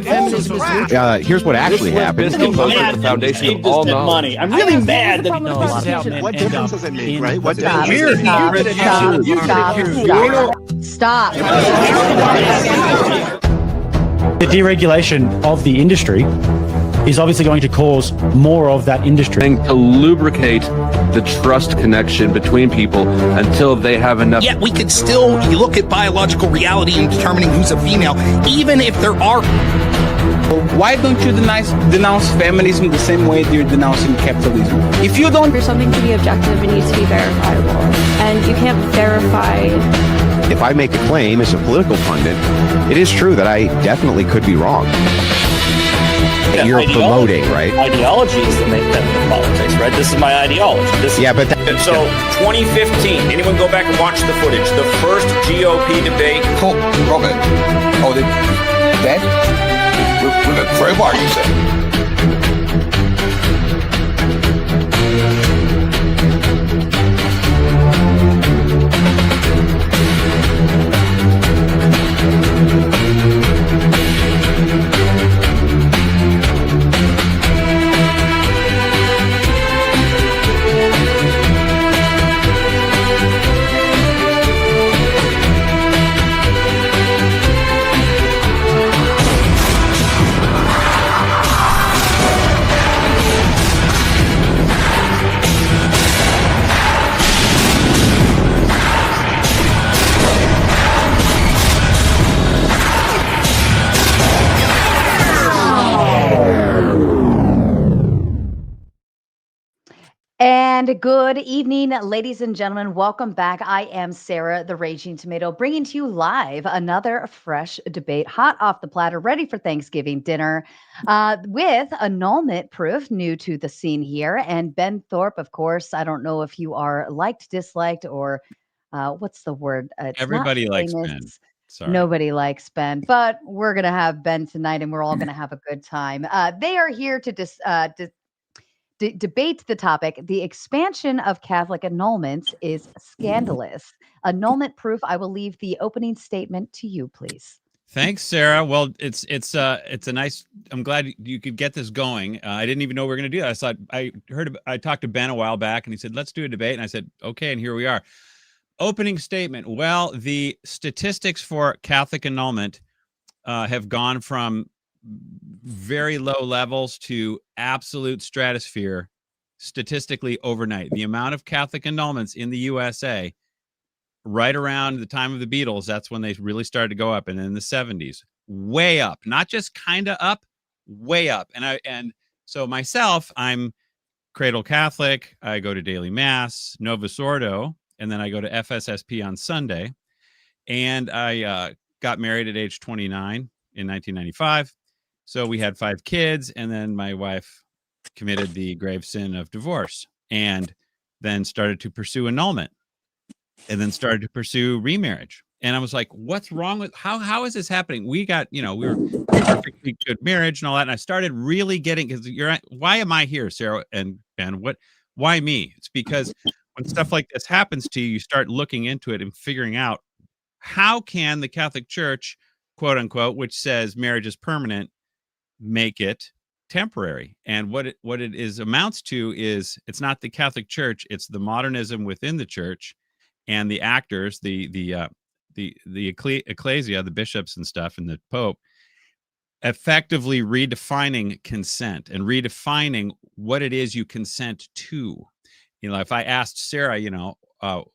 said feminism is neutral. Here's what actually happened. The foundation of all knowledge. I'm really mad that what difference does it make, right? What Stop. the deregulation of the industry is obviously going to cause more of that industry. To lubricate the trust connection between people until they have enough. Yet we could still look at biological reality in determining who's a female, even if there are. Why don't you denounce feminism the same way you're denouncing capitalism? If you don't... For something to be objective, it needs to be verifiable. And you can't verify... If I make a claim as a political pundit, it is true that I definitely could be wrong. Yeah, you're promoting, right? Ideologies that make that politics, right? This is my ideology. And so 2015, anyone go back and watch the footage? The first GOP debate. Robert. Oh, dead? For a bar, you said. And good evening, ladies and gentlemen. Welcome back. I am Sara, the Raging Tomato, bringing to you live another fresh debate, hot off the platter, ready for Thanksgiving dinner, with annulment proof, new to the scene here, and Ben Thorp, of course. I don't know if you are liked, disliked, or what's the word? Everybody likes Ben. Sorry. Nobody likes Ben, but we're going to have Ben tonight, and we're all going to have a good time. They are here to debate the topic. The expansion of Catholic annulments is scandalous. Annulment proof. I will leave the opening statement to you, please. Thanks, Sara. Well, it's a nice. I'm glad you could get this going. I didn't even know we were going to do that. I talked to Ben a while back, and he said, "Let's do a debate." And I said, "Okay." And here we are. Opening statement. Well, the statistics for Catholic annulment have gone from very low levels to absolute stratosphere statistically overnight. The amount of Catholic annulments in the USA right around the time of the Beatles, that's when they really started to go up. And in the 70s, way up, not just kind of up, way up. And so myself, I'm cradle Catholic. I go to daily mass, Novus Ordo, and then I go to FSSP on Sunday. And I got married at age 29 in 1995. So we had 5 kids, and then my wife committed the grave sin of divorce, and then started to pursue annulment, and then started to pursue remarriage. And I was like, what's wrong with how is this happening? We got, we were perfectly good marriage and all that. And I started really getting, because why am I here, Sara and Ben? Why me? It's because when stuff like this happens to you, you start looking into it and figuring out how can the Catholic Church, quote unquote, which says marriage is permanent, make it temporary. And what it is amounts to is, it's not the Catholic Church, it's the modernism within the church and the actors, the ecclesia, the bishops and stuff, and the Pope, effectively redefining consent and redefining what it is you consent to. If I asked Sara,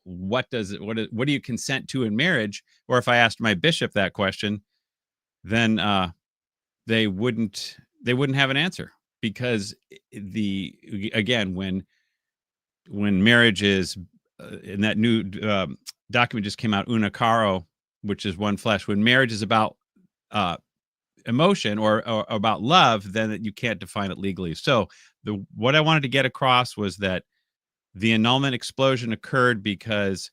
what do you consent to in marriage? Or if I asked my bishop that question, then they wouldn't have an answer, because when marriage is in that new document just came out, una caro, which is one flesh. When marriage is about emotion or about love, then you can't define it legally. So what I wanted to get across was that the annulment explosion occurred because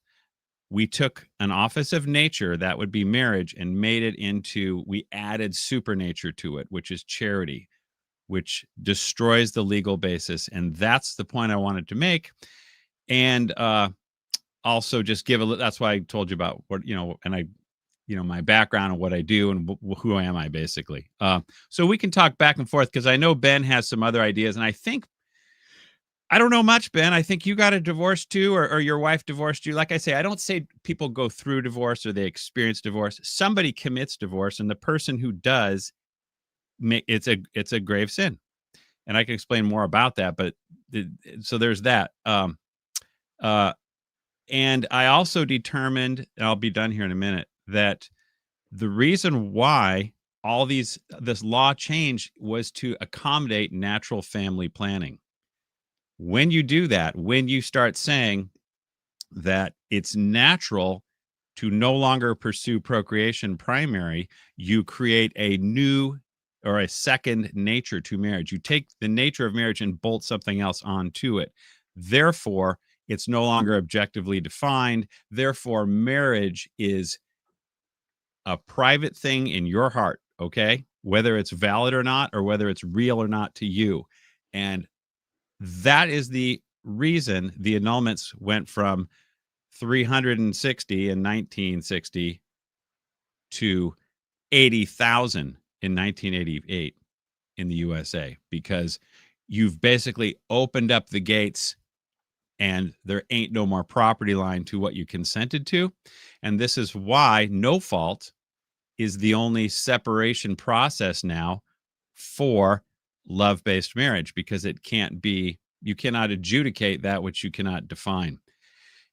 we took an office of nature, that would be marriage, and we added supernature to it, which is charity, which destroys the legal basis. And that's the point I wanted to make. And also just that's why I told you about what, and I my background and what I do and who am I basically. So we can talk back and forth because I know Ben has some other ideas, and I don't know much, Ben. I think you got a divorce too, or your wife divorced you. Like I say, I don't say people go through divorce or they experience divorce. Somebody commits divorce, and the person who does, it's a grave sin. And I can explain more about that, but so there's that. And I also determined, and I'll be done here in a minute, that the reason why this law change was to accommodate natural family planning. When you do that, when you start saying that it's natural to no longer pursue procreation primary, you create a new or a second nature to marriage. You take the nature of marriage and bolt something else onto it. Therefore, it's no longer objectively defined. Therefore, marriage is a private thing in your heart, okay? Whether it's valid or not, or whether it's real or not to you. And that is the reason the annulments went from 360 in 1960 to 80,000 in 1988 in the USA, because you've basically opened up the gates and there ain't no more property line to what you consented to. And this is why no fault is the only separation process now for love-based marriage, because you cannot adjudicate that which you cannot define.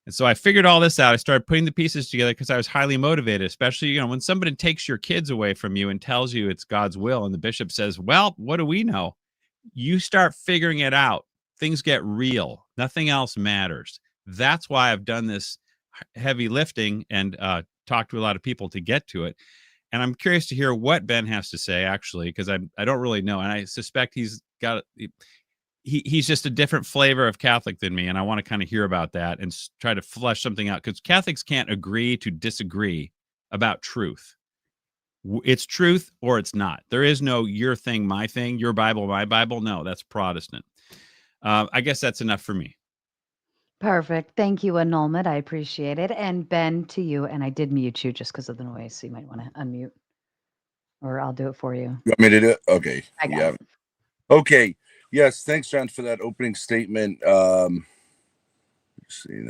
And so I figured all this out. I started putting the pieces together because I was highly motivated, especially, when somebody takes your kids away from you and tells you it's God's will, and the bishop says, well, what do we know? You start figuring it out. Things get real. Nothing else matters. That's why I've done this heavy lifting and talked to a lot of people to get to it. And I'm curious to hear what Ben has to say, actually, because I don't really know. And I suspect he's just a different flavor of Catholic than me. And I want to kind of hear about that and try to flesh something out, because Catholics can't agree to disagree about truth. It's truth or it's not. There is no your thing, my thing, your Bible, my Bible. No, that's Protestant. I guess that's enough for me. Perfect. Thank you, Annulment. I appreciate it. And Ben, to you. And I did mute you just because of the noise, so you might want to unmute, or I'll do it for you. You want me to do it? Okay. I got it. Okay. Yes. Thanks, John, for that opening statement. Let's see.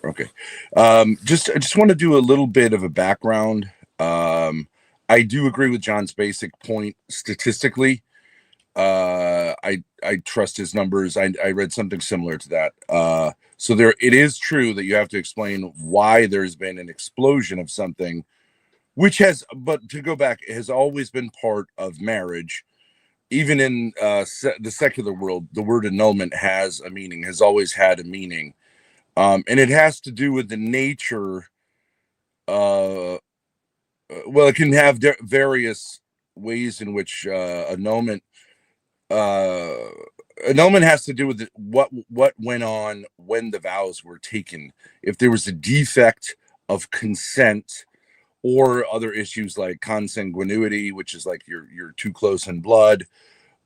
Okay. I just want to do a little bit of a background. I do agree with John's basic point statistically. I trust his numbers. I read something similar to that. So it is true that you have to explain why there's been an explosion of something, but to go back, it has always been part of marriage. Even in the secular world, the word annulment has a meaning, has always had a meaning. And it has to do with the nature. Well, it can have various ways in which annulment has to do with what went on when the vows were taken. If there was a defect of consent, or other issues like consanguinity, which is like you're too close in blood,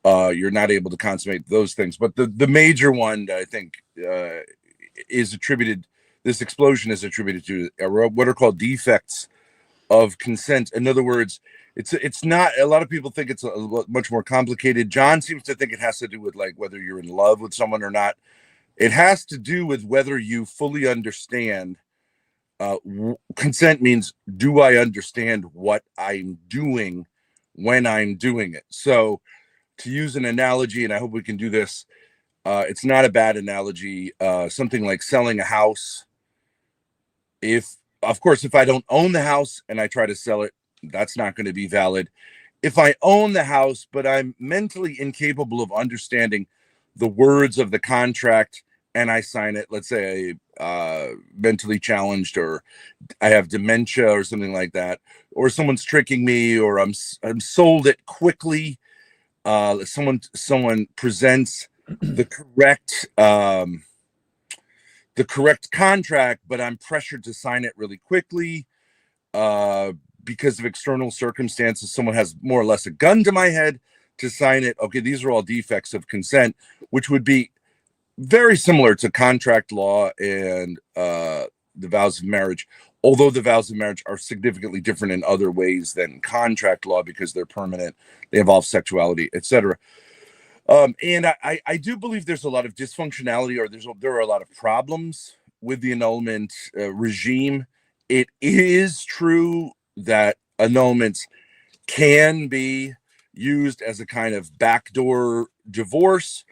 you're not able to consummate those things. But the major one that I think is attributed, this explosion is attributed to what are called defects of consent. In other words, it's not, a lot of people think it's much more complicated. John seems to think it has to do with like whether you're in love with someone or not. It has to do with whether you fully understand. Consent means, do I understand what I'm doing when I'm doing it? So to use an analogy, and I hope we can do this, it's not a bad analogy, something like selling a house. Of course, if I don't own the house and I try to sell it, that's not going to be valid. If I own the house, but I'm mentally incapable of understanding the words of the contract and I sign it, let's say mentally challenged, or I have dementia or something like that, or someone's tricking me, or I'm sold it quickly. Someone presents the correct contract, but I'm pressured to sign it really quickly because of external circumstances. Someone has more or less a gun to my head to sign it. Okay, these are all defects of consent, which would be very similar to contract law and the vows of marriage, although the vows of marriage are significantly different in other ways than contract law because they're permanent, they involve sexuality, etc. And I do believe there's a lot of dysfunctionality, or there are a lot of problems with the annulment regime. It is true that annulments can be used as a kind of backdoor divorce.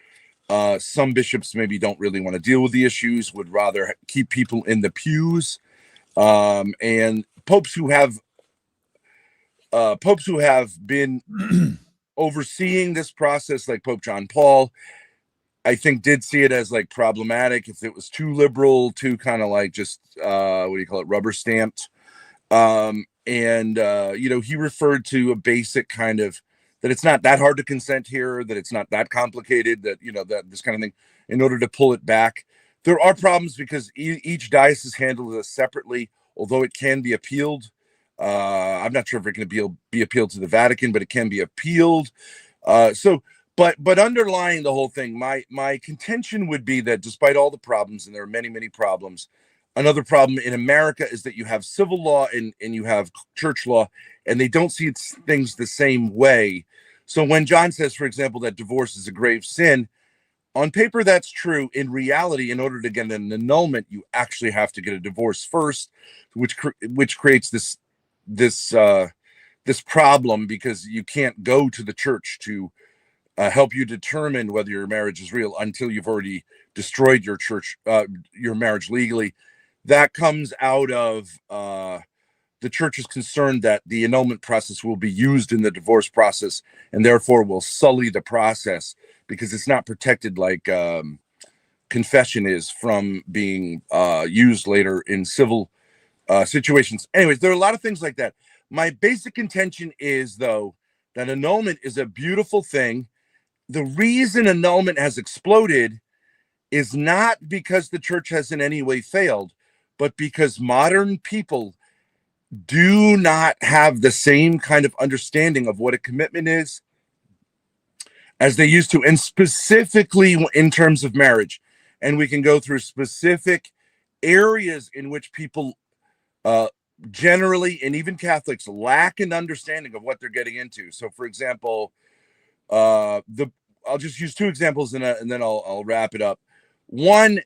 Some bishops maybe don't really want to deal with the issues, would rather keep people in the pews. And popes who have been overseeing this process, like Pope John Paul, I think did see it as like problematic if it was too liberal, too kind of like just what do you call it, rubber stamped. He referred to a basic kind of that it's not that hard to consent here, that it's not that complicated, that that this kind of thing, in order to pull it back. There are problems because each diocese handles this separately, although it can be appealed. I'm not sure if it can be appealed to the Vatican, but it can be appealed. But underlying the whole thing, my contention would be that despite all the problems, and there are many, many problems, another problem in America is that you have civil law and you have church law, and they don't see things the same way. So when John says, for example, that divorce is a grave sin, on paper, that's true. In reality, in order to get an annulment, you actually have to get a divorce first, which creates this problem, because you can't go to the church to help you determine whether your marriage is real until you've already destroyed your marriage legally. That comes out of the church's concern that the annulment process will be used in the divorce process, and therefore will sully the process, because it's not protected like confession is from being used later in civil situations. Anyways, there are a lot of things like that. My basic intention is, though, that annulment is a beautiful thing. The reason annulment has exploded is not because the church has in any way failed, but because modern people do not have the same kind of understanding of what a commitment is as they used to, and specifically in terms of marriage. And we can go through specific areas in which people generally, and even Catholics, lack an understanding of what they're getting into. So, for example, I'll just use two examples and then I'll wrap it up. One,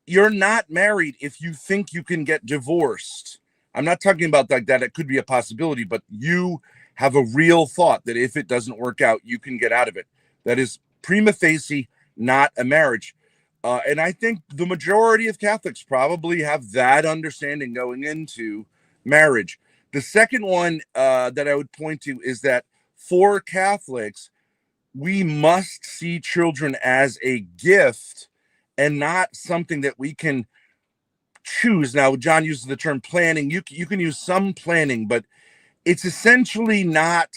you're not married if you think you can get divorced. I'm not talking about like that. It could be a possibility, but you have a real thought that if it doesn't work out, you can get out of it. That is prima facie not a marriage. And I think the majority of Catholics probably have that understanding going into marriage. The second one that I would point to is that for Catholics, we must see children as a gift and not something that we can choose. Now, John uses the term planning. You can use some planning, but it's essentially not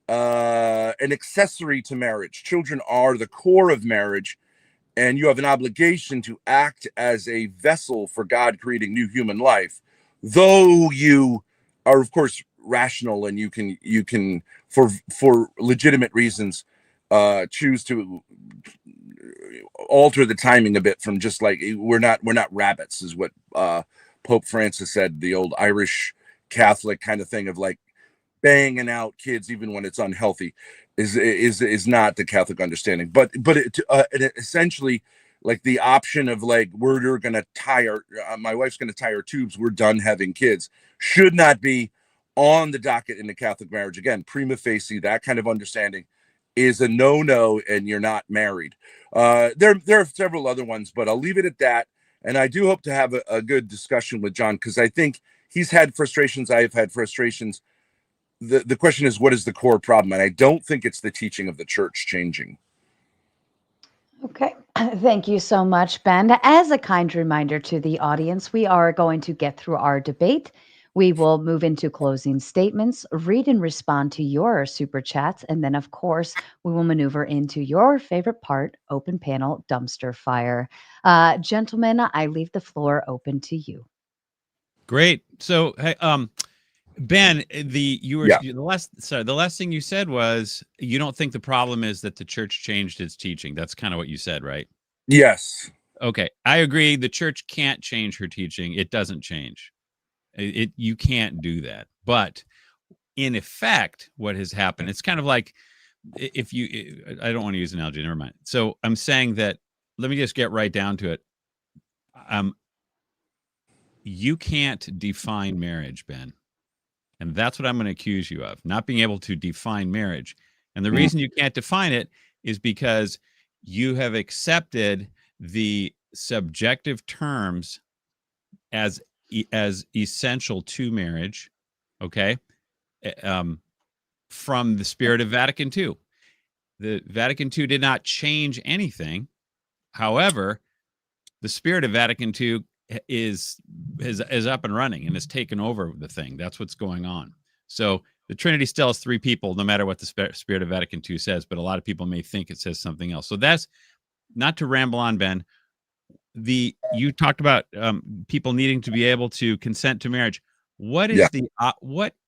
an accessory to marriage. Children are the core of marriage, and you have an obligation to act as a vessel for God creating new human life, though you are, of course, rational, and you can for legitimate reasons choose to alter the timing a bit from just like we're not rabbits, is what Pope Francis said, the old Irish Catholic kind of thing of like banging out kids even when it's unhealthy is not the Catholic understanding. But it essentially, like the option of like we're gonna tie my wife's gonna tie her tubes, we're done having kids, should not be on the docket in the Catholic marriage. Again, prima facie, that kind of understanding is a no-no, and you're not married. There are several other ones, but I'll leave it at that. And I do hope to have a good discussion with John, because I think he's had frustrations. I've had frustrations. The question is, what is the core problem? And I don't think it's the teaching of the church changing. Okay. Thank you so much, Ben. As a kind reminder to the audience, we are going to get through our debate. We will move into closing statements, read and respond to your super chats, and then, of course, we will maneuver into your favorite part, open panel dumpster fire. Gentlemen, I leave the floor open to you. Great. So, hey, Ben, the last thing you said was you don't think the problem is that the church changed its teaching. That's kind of what you said, right? Yes. Okay, I agree. The church can't change her teaching. It doesn't change. You can't do that. But in effect, what has happened, it's kind of like if you, I don't want to use an analogy, never mind. So I'm saying that, let me just get right down to it. You can't define marriage, Ben. And that's what I'm going to accuse you of, not being able to define marriage. And the reason you can't define it is because you have accepted the subjective terms as essential to marriage, okay, from the spirit of Vatican II. The Vatican II did not change anything. However, the spirit of Vatican II is up and running and has taken over the thing. That's what's going on. So the Trinity still has three people, no matter what the spirit of Vatican II says, but a lot of people may think it says something else. So that's not to ramble on, Ben. You talked about people needing to be able to consent to marriage. What is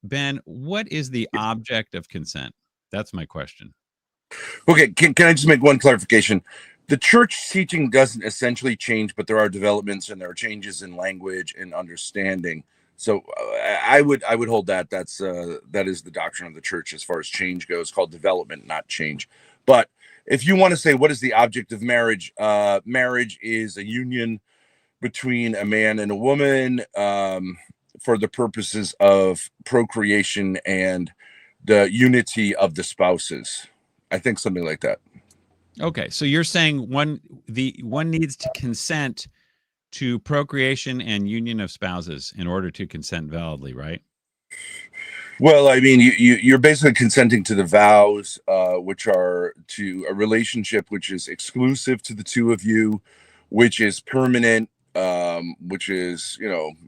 Ben? What is the object of consent? That's my question. Okay, can I just make one clarification? The church teaching doesn't essentially change, but there are developments and there are changes in language and understanding. So I would hold that that is the doctrine of the church as far as change goes, called development, not change. But if you want to say what is the object of marriage, marriage is a union between a man and a woman for the purposes of procreation and the unity of the spouses. I think something like that. Okay, so you're saying one needs to consent to procreation and union of spouses in order to consent validly, right? Well, I mean, you're basically consenting to the vows, which are to a relationship which is exclusive to the two of you, which is permanent, which is,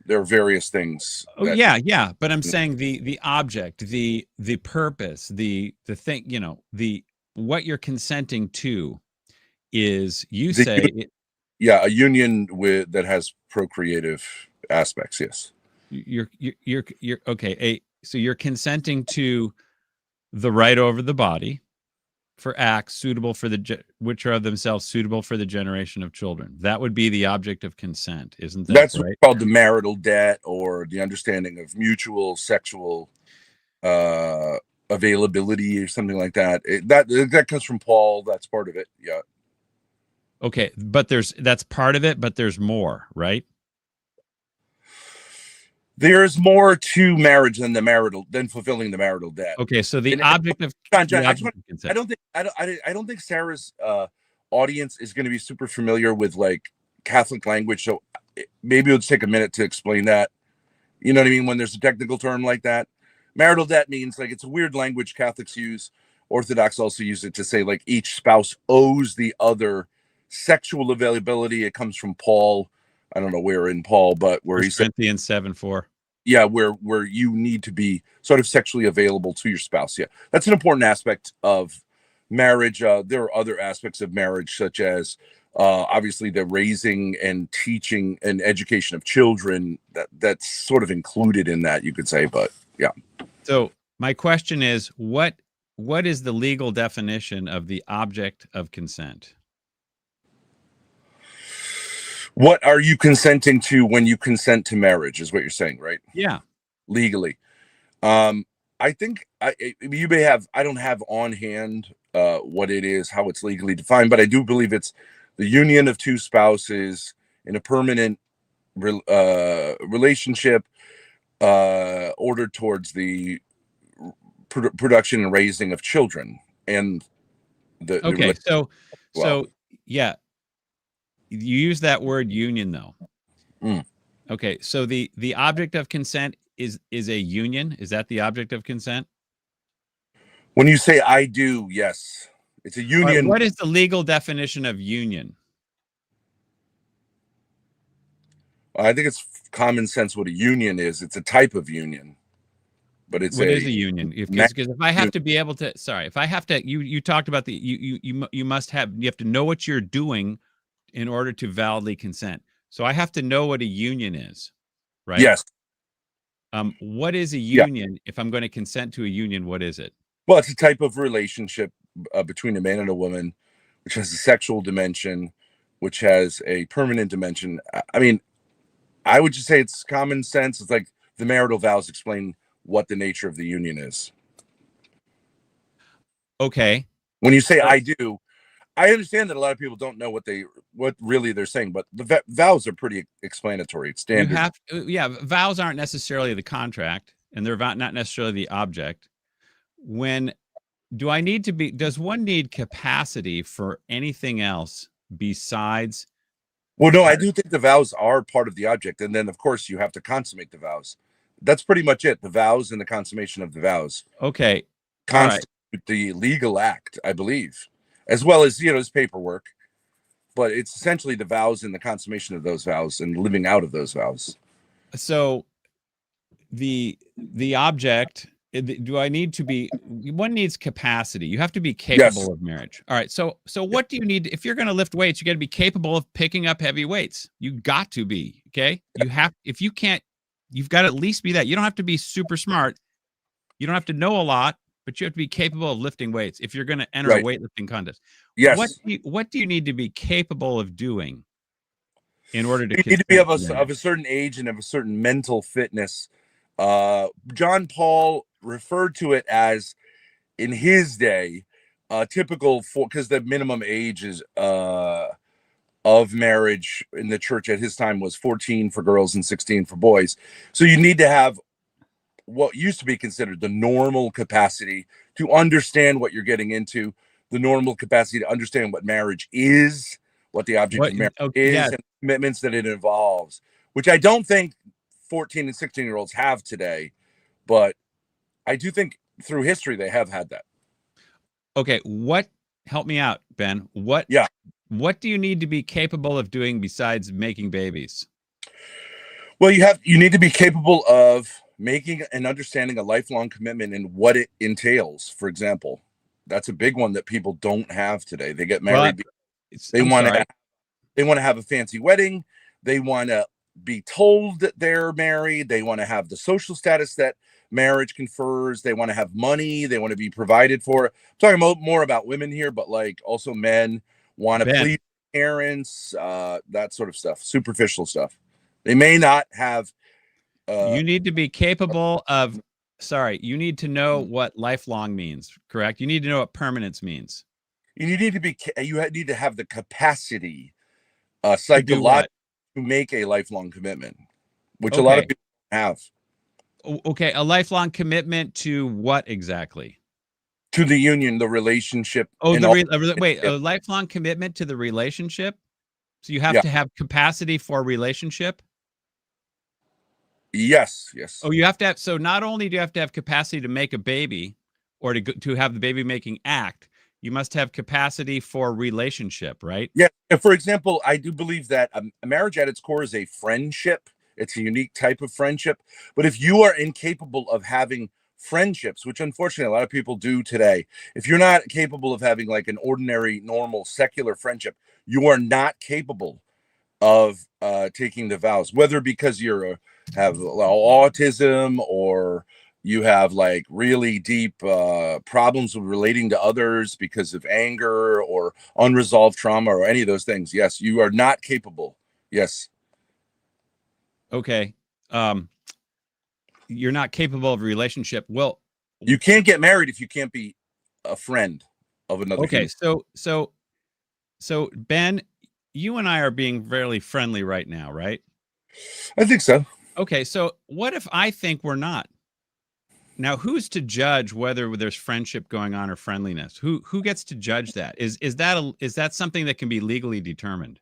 there are various things. Yeah. But I'm saying the object, the purpose, the thing, what you're consenting to is, you say a union that has procreative aspects. Yes. You're okay. So you're consenting to the right over the body for acts suitable for which are of themselves suitable for the generation of children. That would be the object of consent, isn't that? That's right? Called the marital debt, or the understanding of mutual sexual availability, or something like that. That comes from Paul. That's part of it. Yeah. Okay, but that's part of it, but there's more, right? There's more to marriage than fulfilling the marital debt. Okay, so the object of consent. I don't think Sarah's audience is going to be super familiar with like Catholic language, so maybe it'll take a minute to explain that. You know what I mean? When there's a technical term like that, marital debt means, like, it's a weird language Catholics use. Orthodox also use it to say, like, each spouse owes the other sexual availability. It comes from Paul. I don't know where in Paul, but where he said Corinthians 7:4. Yeah, where you need to be sort of sexually available to your spouse. Yeah, that's an important aspect of marriage. There are other aspects of marriage, such as obviously the raising and teaching and education of children. That's sort of included in that, you could say. But yeah. So my question is, what is the legal definition of the object of consent? What are you consenting to when you consent to marriage, is what you're saying, right? Yeah. Legally. I think you may have, I don't have on hand what it is, how it's legally defined, but I do believe it's the union of two spouses in a permanent relationship ordered towards the production and raising of children. And so yeah. You use that word union, though. Okay, so the object of consent is a union. Is that the object of consent? When you say I do, yes. It's a union. What is the legal definition of union? I think it's common sense what a union is. It's a type of union. But it's what is a union? Because if I have to be able to, if I have to, you talked about you have to know what you're doing in order to validly consent. So I have to know what a union is, right? Yes. What is a union? If I'm going to consent to a union, what is it? Well, it's a type of relationship between a man and a woman, which has a sexual dimension, which has a permanent dimension. I mean, I would just say it's common sense. It's like the marital vows explain what the nature of the union is. Okay. When you say I do, I understand that a lot of people don't know what really they're saying, but the vows are pretty explanatory. It's standard. Vows aren't necessarily the contract, and they're not necessarily the object. Does one need capacity for anything else besides? Well, no, I do think the vows are part of the object, and then of course you have to consummate the vows. That's pretty much it. The vows and the consummation of the vows. Okay. Constitute the legal act, I believe, as well as as paperwork. But it's essentially the vows and the consummation of those vows and living out of those vows. So the object, do I need to be, one needs capacity. You have to be capable of marriage. All right. So what do you need? If you're going to lift weights, you got to be capable of picking up heavy weights. You got to be, okay? If you can't, you've got to at least be that. You don't have to be super smart. You don't have to know a lot, but you have to be capable of lifting weights if you're going to enter a weightlifting contest. Yes. What do you need to be capable of doing in order to? You need to be of a certain age and of a certain mental fitness. John Paul referred to it as, in his day, typical because the minimum age is of marriage in the church at his time was 14 for girls and 16 for boys. So you need to have what used to be considered the normal capacity to understand what you're getting into, the normal capacity to understand what marriage is, what the object of marriage is, and commitments that it involves, which I don't think 14 and 16-year-olds have today, but I do think through history they have had that. Okay, help me out, Ben. What do you need to be capable of doing besides making babies? Well, you need to be capable of making and understanding a lifelong commitment and what it entails. For example, that's a big one that people don't have today. They get married. They want to have a fancy wedding. They want to be told that they're married. They want to have the social status that marriage confers. They want to have money. They want to be provided for. I'm talking more about women here, but like also men want to please parents, that sort of stuff, superficial stuff. They may not have. You need to be capable of. You need to know what lifelong means, correct? You need to know what permanence means. You need to have the capacity, psychologically, to make a lifelong commitment, which a lot of people have. Okay, a lifelong commitment to what exactly? To the union, the relationship. Oh, a lifelong commitment to the relationship? So you have to have capacity for relationship? Yes. Oh, you have to have, so not only do you have to have capacity to make a baby or to have the baby making act, you must have capacity for relationship, right? Yeah. For example, I do believe that a marriage at its core is a friendship. It's a unique type of friendship. But if you are incapable of having friendships, which unfortunately a lot of people do today, if you're not capable of having like an ordinary, normal, secular friendship, you are not capable of taking the vows, whether because you have autism or you have like really deep problems with relating to others because of anger or unresolved trauma or any of those things. Yes, you are not capable. Yes. Okay. You're not capable of a relationship. Well, you can't get married if you can't be a friend of another. Okay. So Ben, you and I are being fairly friendly right now, right? I think so. Okay. So what if I think we're not? Now, who's to judge whether there's friendship going on or friendliness? Who gets to judge that? Is that something that can be legally determined?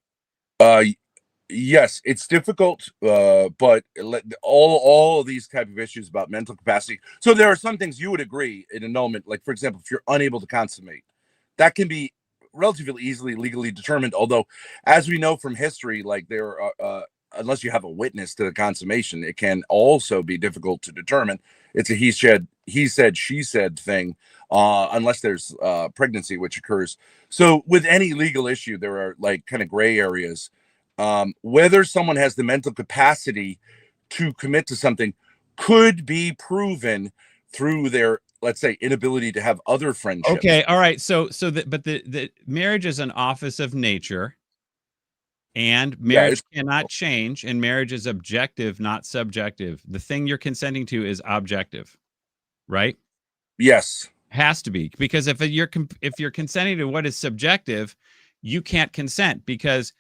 Yes, it's difficult, but all of these type of issues about mental capacity. So there are some things you would agree in annulment, like for example, if you're unable to consummate, that can be relatively easily legally determined. Although, as we know from history, like there are, unless you have a witness to the consummation, it can also be difficult to determine. It's a he said, she said thing, unless there's pregnancy, which occurs. So with any legal issue, there are like kind of gray areas. Whether someone has the mental capacity to commit to something could be proven through their, let's say, inability to have other friendships. Okay, all right. So the marriage is an office of nature, And marriage cannot change, and marriage is objective, not subjective. The thing you're consenting to is objective, right? Yes. Has to be, because if you're consenting to what is subjective, you can't consent, because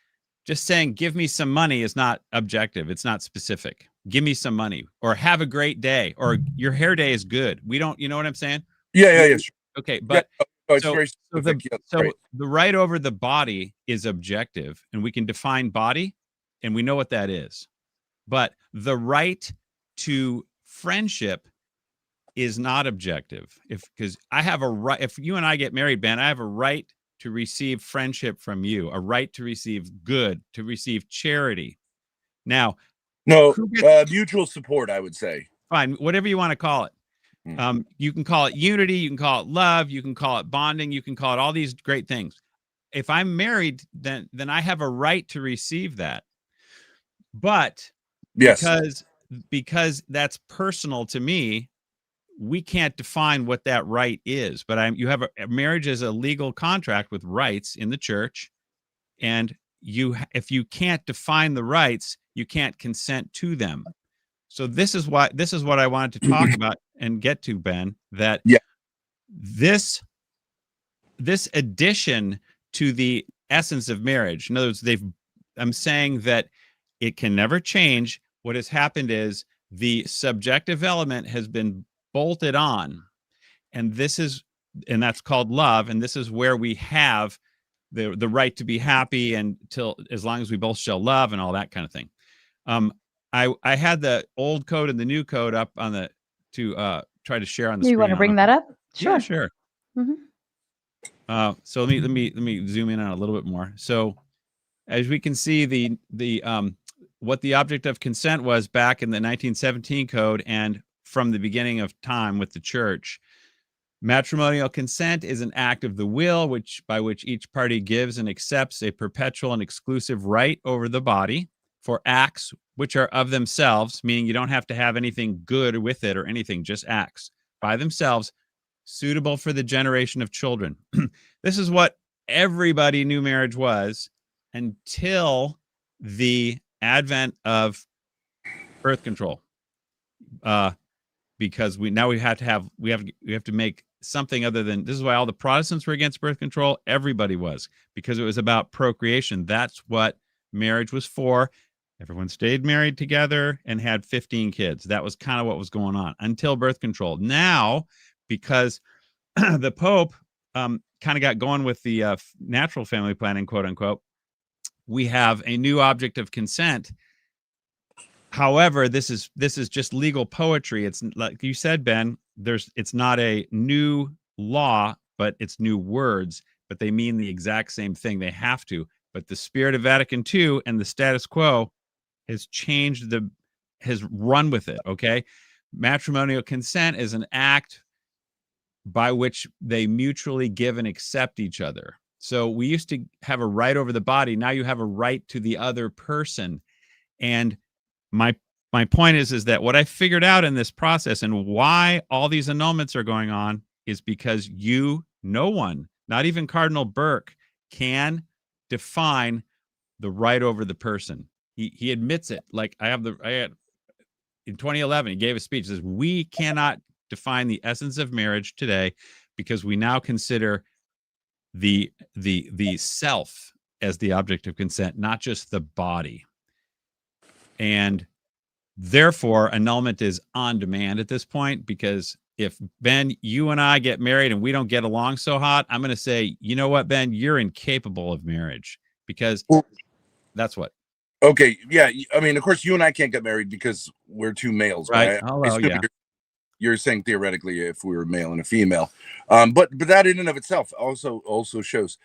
just saying give me some money is not objective. It's not specific. Give me some money, or have a great day, or your hair day is good. We don't, you know what I'm saying? Yeah. Sure. Okay, but it's very specific. The right over the body is objective, and we can define body, and we know what that is. But the right to friendship is not objective. Because I have a right, if you and I get married, Ben, I have a right to receive friendship from you, a right to receive good, to receive charity. Now, mutual support, I would say. Fine, whatever you want to call it. You can call it unity, you can call it love, you can call it bonding, you can call it all these great things. If I'm married, then I have a right to receive that. But because that's personal to me, we can't define what that right is. But you have a marriage is a legal contract with rights in the church, and if you can't define the rights, you can't consent to them. So this is what I wanted to talk about and get to, Ben, that this addition to the essence of marriage. In other words, I'm saying that it can never change. What has happened is the subjective element has been bolted on, and that's called love. And this is where we have the right to be happy, and as long as we both shall love and all that kind of thing. I had the old code and the new code up on to try to share on the screen. You want to bring that up? Sure. Yeah, sure. Mm-hmm. So let me zoom in on a little bit more. So as we can see, the what the object of consent was back in the 1917 code, and from the beginning of time with the church. Matrimonial consent is an act of the will by which each party gives and accepts a perpetual and exclusive right over the body for acts which are of themselves, meaning you don't have to have anything good with it or anything, just acts by themselves, suitable for the generation of children. This is what everybody knew marriage was until the advent of birth control. Because we have to make something other than, this is why all the Protestants were against birth control. Everybody was, because it was about procreation. That's what marriage was for. Everyone stayed married together and had 15 kids. That was kind of what was going on until birth control. Now, because the Pope kind of got going with the natural family planning, quote unquote, we have a new object of consent. However, this is just legal poetry. It's like you said, Ben, it's not a new law, but it's new words, but they mean the exact same thing. They have to. But the spirit of Vatican II and the status quo has has run with it. Okay. Matrimonial consent is an act by which they mutually give and accept each other. So we used to have a right over the body. Now you have a right to the other person. And my point is that what I figured out in this process and why all these annulments are going on is because no one, not even Cardinal Burke, can define the right over the person. He admits it. Like I had in 2011, he gave a speech that says we cannot define the essence of marriage today because we now consider the self as the object of consent, not just the body. And therefore, annulment is on demand at this point, because if, Ben, you and I get married and we don't get along so hot, I'm going to say, you know what, Ben, you're incapable of marriage, because that's what. Okay. Yeah. I mean, of course, you and I can't get married because we're two males, right? Oh, well, yeah. You're saying theoretically if we were a male and a female, but that in and of itself also shows.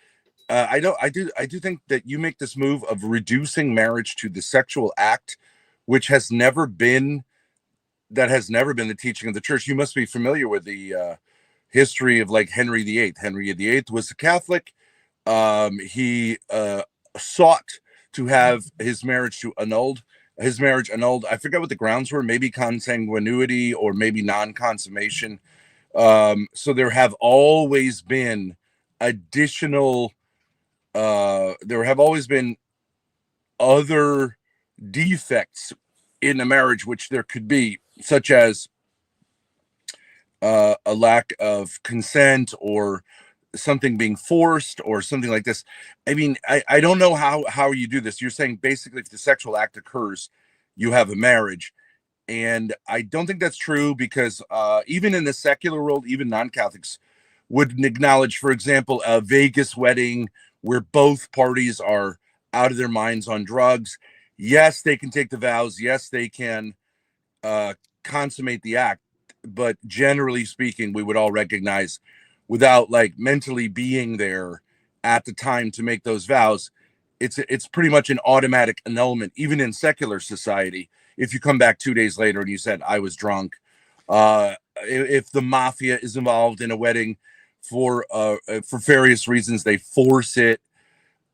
I do think that you make this move of reducing marriage to the sexual act, which has never been the teaching of the church. You must be familiar with the history of like Henry VIII. Henry VIII was a Catholic. He sought to have his marriage annulled. I forget what the grounds were, maybe consanguinity or maybe non-consummation. So there have always been additional other defects in a marriage, which there could be, such as a lack of consent or something being forced or something like this. I mean, I don't know how you do this. You're saying basically if the sexual act occurs, you have a marriage. And I don't think that's true, because even in the secular world, even non-Catholics would acknowledge, for example, a Vegas wedding where both parties are out of their minds on drugs. Yes, they can take the vows. Yes, they can consummate the act. But generally speaking, we would all recognize, without like mentally being there at the time to make those vows, it's pretty much an automatic annulment, even in secular society. If you come back 2 days later and you said, I was drunk, if the mafia is involved in a wedding for various reasons, they force it.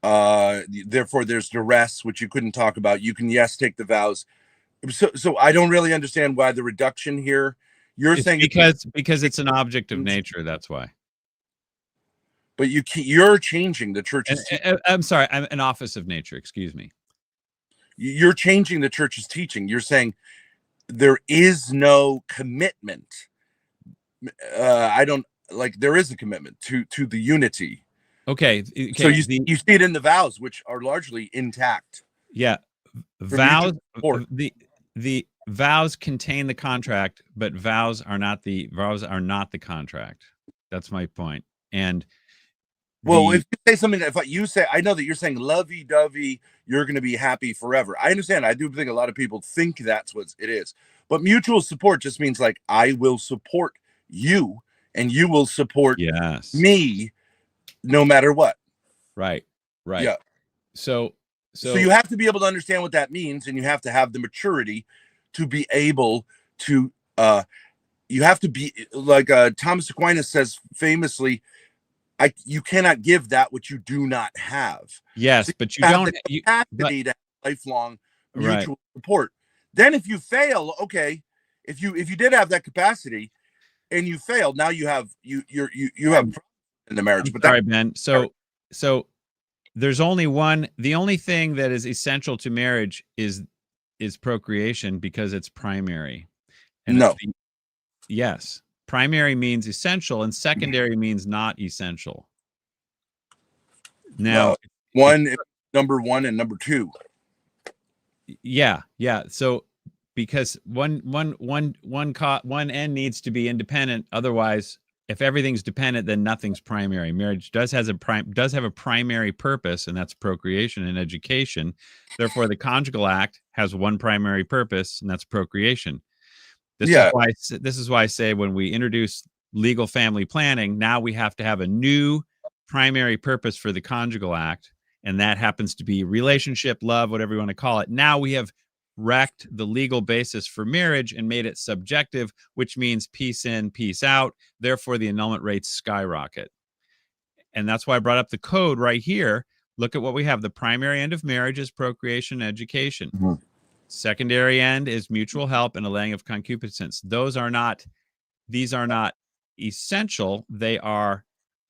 Therefore, there's duress, which you couldn't talk about. You can, yes, take the vows. So I don't really understand why the reduction here. You're saying because it's an object of nature. That's why. But you're changing the church's. I'm sorry. I'm an office of nature. Excuse me. You're changing the church's teaching. You're saying there is no commitment. I don't like. There is a commitment to the unity. Okay. So you see it in the vows, which are largely intact. Yeah, vows. The vows contain the contract, but vows are not the contract. That's my point. And well, if you say something, if you say, I know that you're saying lovey-dovey, you're going to be happy forever. I understand. I do think a lot of people think that's what it is. But mutual support just means like, I will support you and you will support me no matter what. Right. Right. Yeah. So you have to be able to understand what that means, and you have to have the maturity to be able to, you have to be like Thomas Aquinas says famously, you cannot give that which you do not have. Yes, so but you don't have to have lifelong mutual support. Then if you fail, okay, if you did have that capacity and you failed, now you have you have in the marriage. But sorry, Ben. So there's only one. The only thing that is essential to marriage is procreation, because it's primary. And no. Yes. Primary means essential, and secondary means not essential. Now, number one and number two. Yeah. So because one end needs to be independent. Otherwise, if everything's dependent, then nothing's primary. Marriage does have a primary purpose, and that's procreation and education. Therefore, the conjugal act has one primary purpose, and that's procreation. This is why I say when we introduce legal family planning, now we have to have a new primary purpose for the conjugal act, and that happens to be relationship, love, whatever you want to call it. Now we have wrecked the legal basis for marriage and made it subjective, which means peace in, peace out. Therefore, the annulment rates skyrocket. And that's why I brought up the code right here. Look at what we have. The primary end of marriage is procreation and education. Mm-hmm. Secondary end is mutual help and allaying of concupiscence. These are not essential. They are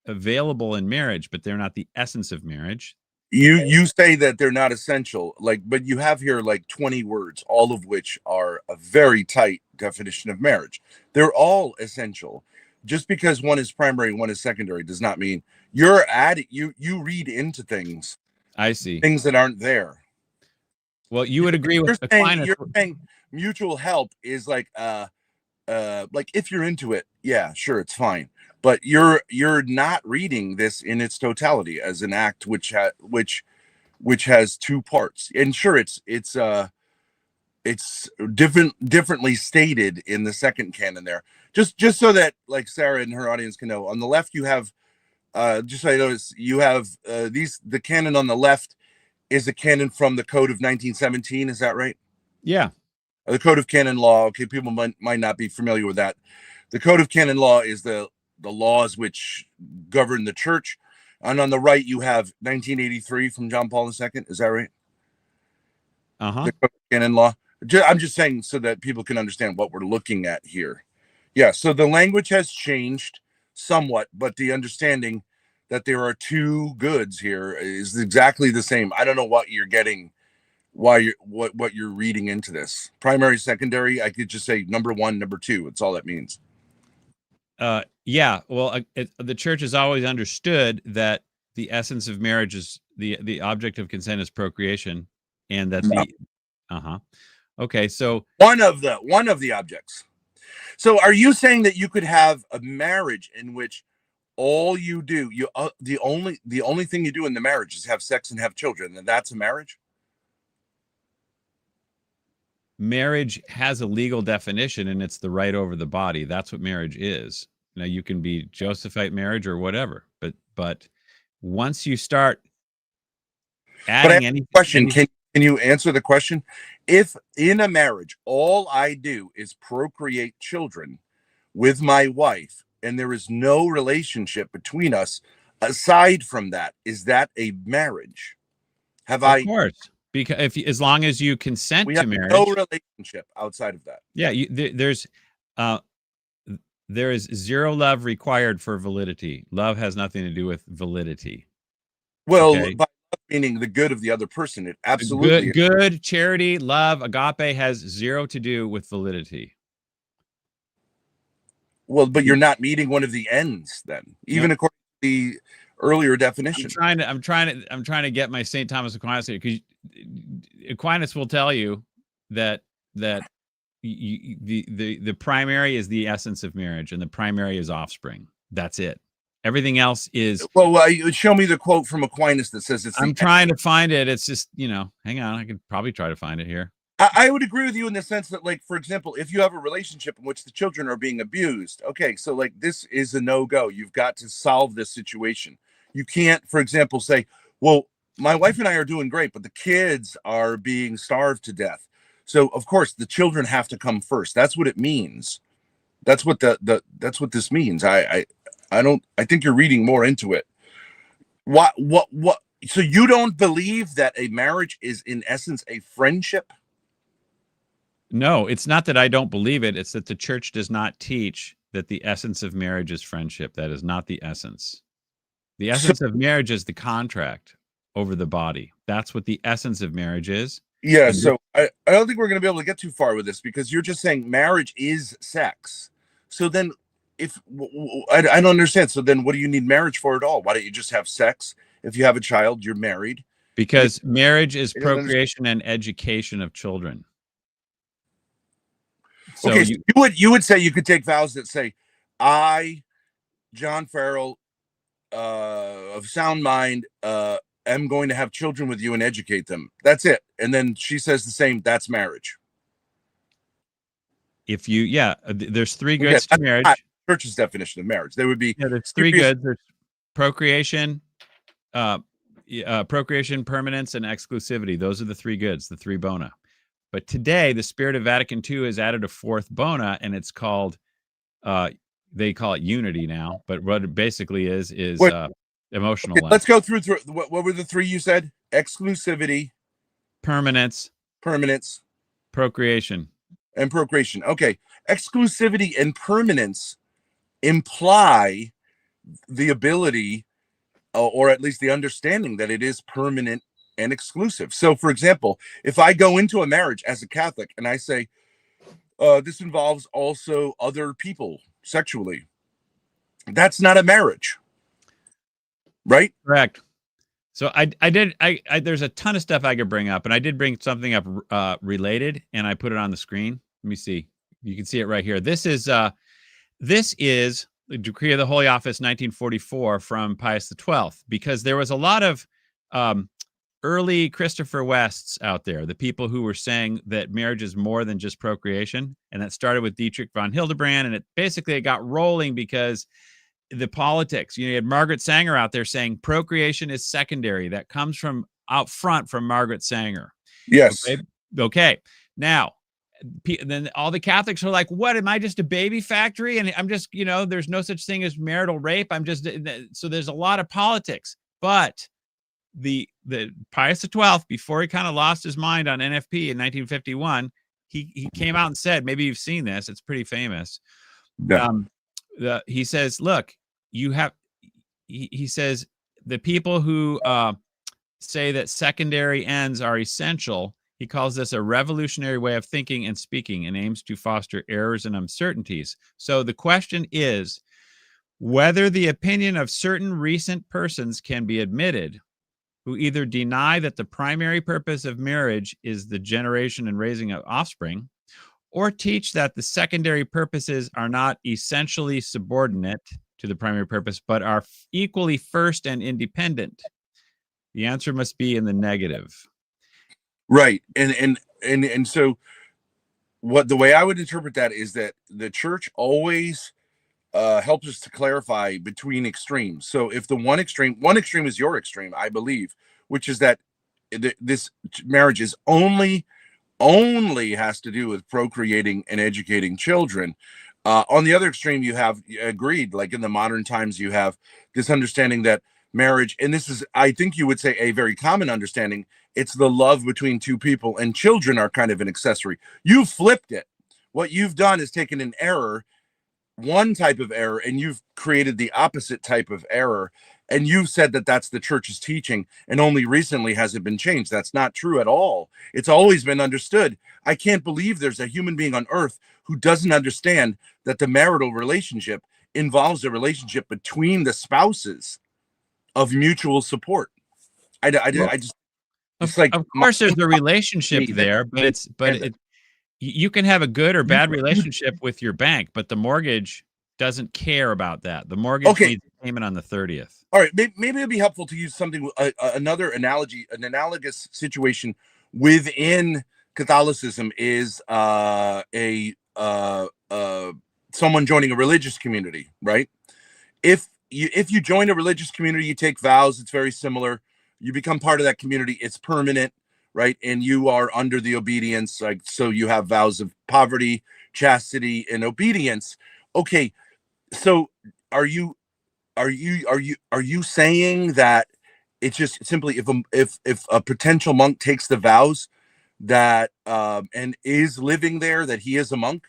available in marriage, but they're not the essence of marriage. You say that they're not essential, but you have here like 20 words, all of which are a very tight definition of marriage. They're all essential. Just because one is primary and one is secondary does not mean you're adding. You read into things. I see things that aren't there. Well, you would agree with Aquinas. You're saying mutual help is like if you're into it, yeah, sure, it's fine. But you're not reading this in its totality as an act which has two parts. And sure, it's differently stated in the second canon there. Just so that like Sara and her audience can know. On the left, you have just so I notice, you have the canon on the left is a canon from the Code of 1917. Is that right? Yeah. The Code of Canon Law. Okay, people might not be familiar with that. The Code of Canon Law is the laws which govern the church. And on the right, you have 1983 from John Paul II. Is that right? Uh-huh. The Code of Canon Law. I'm just saying so that people can understand what we're looking at here. Yeah, so the language has changed somewhat, but the understanding that there are two goods here is exactly the same. I don't know what you're getting why you're what you're reading into this. Primary, secondary, I could just say number one, number two. It's all that means. Yeah. Well, the church has always understood that the essence of marriage is the object of consent is procreation, and that Okay, so one of the objects. So are you saying that you could have a marriage in which all you do, the only thing you do in the marriage is have sex and have children, and that's a marriage? Marriage has a legal definition, and it's the right over the body. That's what marriage is. Now, you can be Josephite marriage or whatever, but once you start adding any question, can you answer the question? If in a marriage all I do is procreate children with my wife, and there is no relationship between us aside from that, is that a marriage? Of course, because as long as you consent to marriage, no relationship outside of that. Yeah, there is zero love required for validity. Love has nothing to do with validity. Well, by love meaning the good of the other person, it absolutely good charity, love, agape has zero to do with validity. Well, but you're not meeting one of the ends then, even according to the earlier definition. I'm trying to get my St. Thomas Aquinas here, because Aquinas will tell you that the primary is the essence of marriage, and the primary is offspring. That's it. Everything else is. Well, show me the quote from Aquinas that says it's. I'm trying to find it. It's just, hang on. I could probably try to find it here. I would agree with you in the sense that, like, for example, if you have a relationship in which the children are being abused, okay, so like this is a no-go. You've got to solve this situation. You can't, for example, say, well, my wife and I are doing great, but the kids are being starved to death. So of course the children have to come first. That's what it means. That's what that's what this means. I think you're reading more into it. What? So you don't believe that a marriage is in essence a friendship? No, it's not that I don't believe it. It's that the church does not teach that the essence of marriage is friendship. That is not the essence. The essence of marriage is the contract over the body. That's what the essence of marriage is. Yeah, so I don't think we're going to be able to get too far with this, because you're just saying marriage is sex. So then I don't understand. So then what do you need marriage for at all? Why don't you just have sex? If you have a child, you're married. Because marriage is procreation and education of children. So okay, so you would say you could take vows that say, I, John Farrell, of sound mind, am going to have children with you and educate them. That's it. And then she says the same. That's marriage. If you, there's three goods to marriage. Church's definition of marriage. There would be. Yeah, there's three goods. There's procreation, procreation, permanence, and exclusivity. Those are the three goods, the three bona. But today, the Spirit of Vatican II has added a fourth bona, and it's called, they call it unity now, but what it basically is emotional. Okay, let's go through. What were the three you said? Exclusivity, permanence, procreation. Okay. Exclusivity and permanence imply the ability, or at least the understanding, that it is permanent and exclusive. So, for example, if I go into a marriage as a Catholic and I say, this involves also other people sexually, that's not a marriage, right? Correct. So there's a ton of stuff I could bring up, and I did bring something up related, and I put it on the screen. Let me see. You can see it right here. This is the Decree of the Holy Office 1944 from Pius XII, because there was a lot of early Christopher Wests out there, the people who were saying that marriage is more than just procreation. And that started with Dietrich von Hildebrand. And it got rolling because the politics, you had Margaret Sanger out there saying procreation is secondary. That comes from out front from Margaret Sanger. Yes. Okay. Now, then all the Catholics are like, what, am I just a baby factory? And I'm just, there's no such thing as marital rape. So there's a lot of politics, but the Pius XII, before he kind of lost his mind on NFP in 1951, he came out and said, maybe you've seen this, it's pretty famous. Yeah. He says, look, he says the people who say that secondary ends are essential, He calls this a revolutionary way of thinking and speaking and aims to foster errors and uncertainties. So the question is whether the opinion of certain recent persons can be admitted who either deny that the primary purpose of marriage is the generation and raising of offspring, or teach that the secondary purposes are not essentially subordinate to the primary purpose, but are equally first and independent. The answer must be in the negative. Right. And so what the way I would interpret that is that the church always helps us to clarify between extremes. So if the one extreme is your extreme, I believe, which is that this marriage is only has to do with procreating and educating children. On the other extreme, you have agreed, like in the modern times, you have this understanding that marriage, and this is, I think you would say, a very common understanding, it's the love between two people, and children are kind of an accessory. You've flipped it. What you've done is taken an error, one type of error, and you've created the opposite type of error. And you've said that that's the church's teaching, and only recently has it been changed. That's not true at all. It's always been understood. I can't believe there's a human being on earth who doesn't understand that the marital relationship involves a relationship between the spouses of mutual support. I just, it's like, of course there's a relationship there, but you can have a good or bad relationship with your bank, but the mortgage doesn't care about that. The mortgage needs payment on the 30th. All right, maybe it'd be helpful to use something, another analogy, an analogous situation within Catholicism is someone joining a religious community, right? If you join a religious community, you take vows. It's very similar. You become part of that community. It's permanent, right? And you are under the obedience, like, so you have vows of poverty, chastity, and obedience. Okay, so are you saying that it's just simply if a potential monk takes the vows that and is living there, that he is a monk?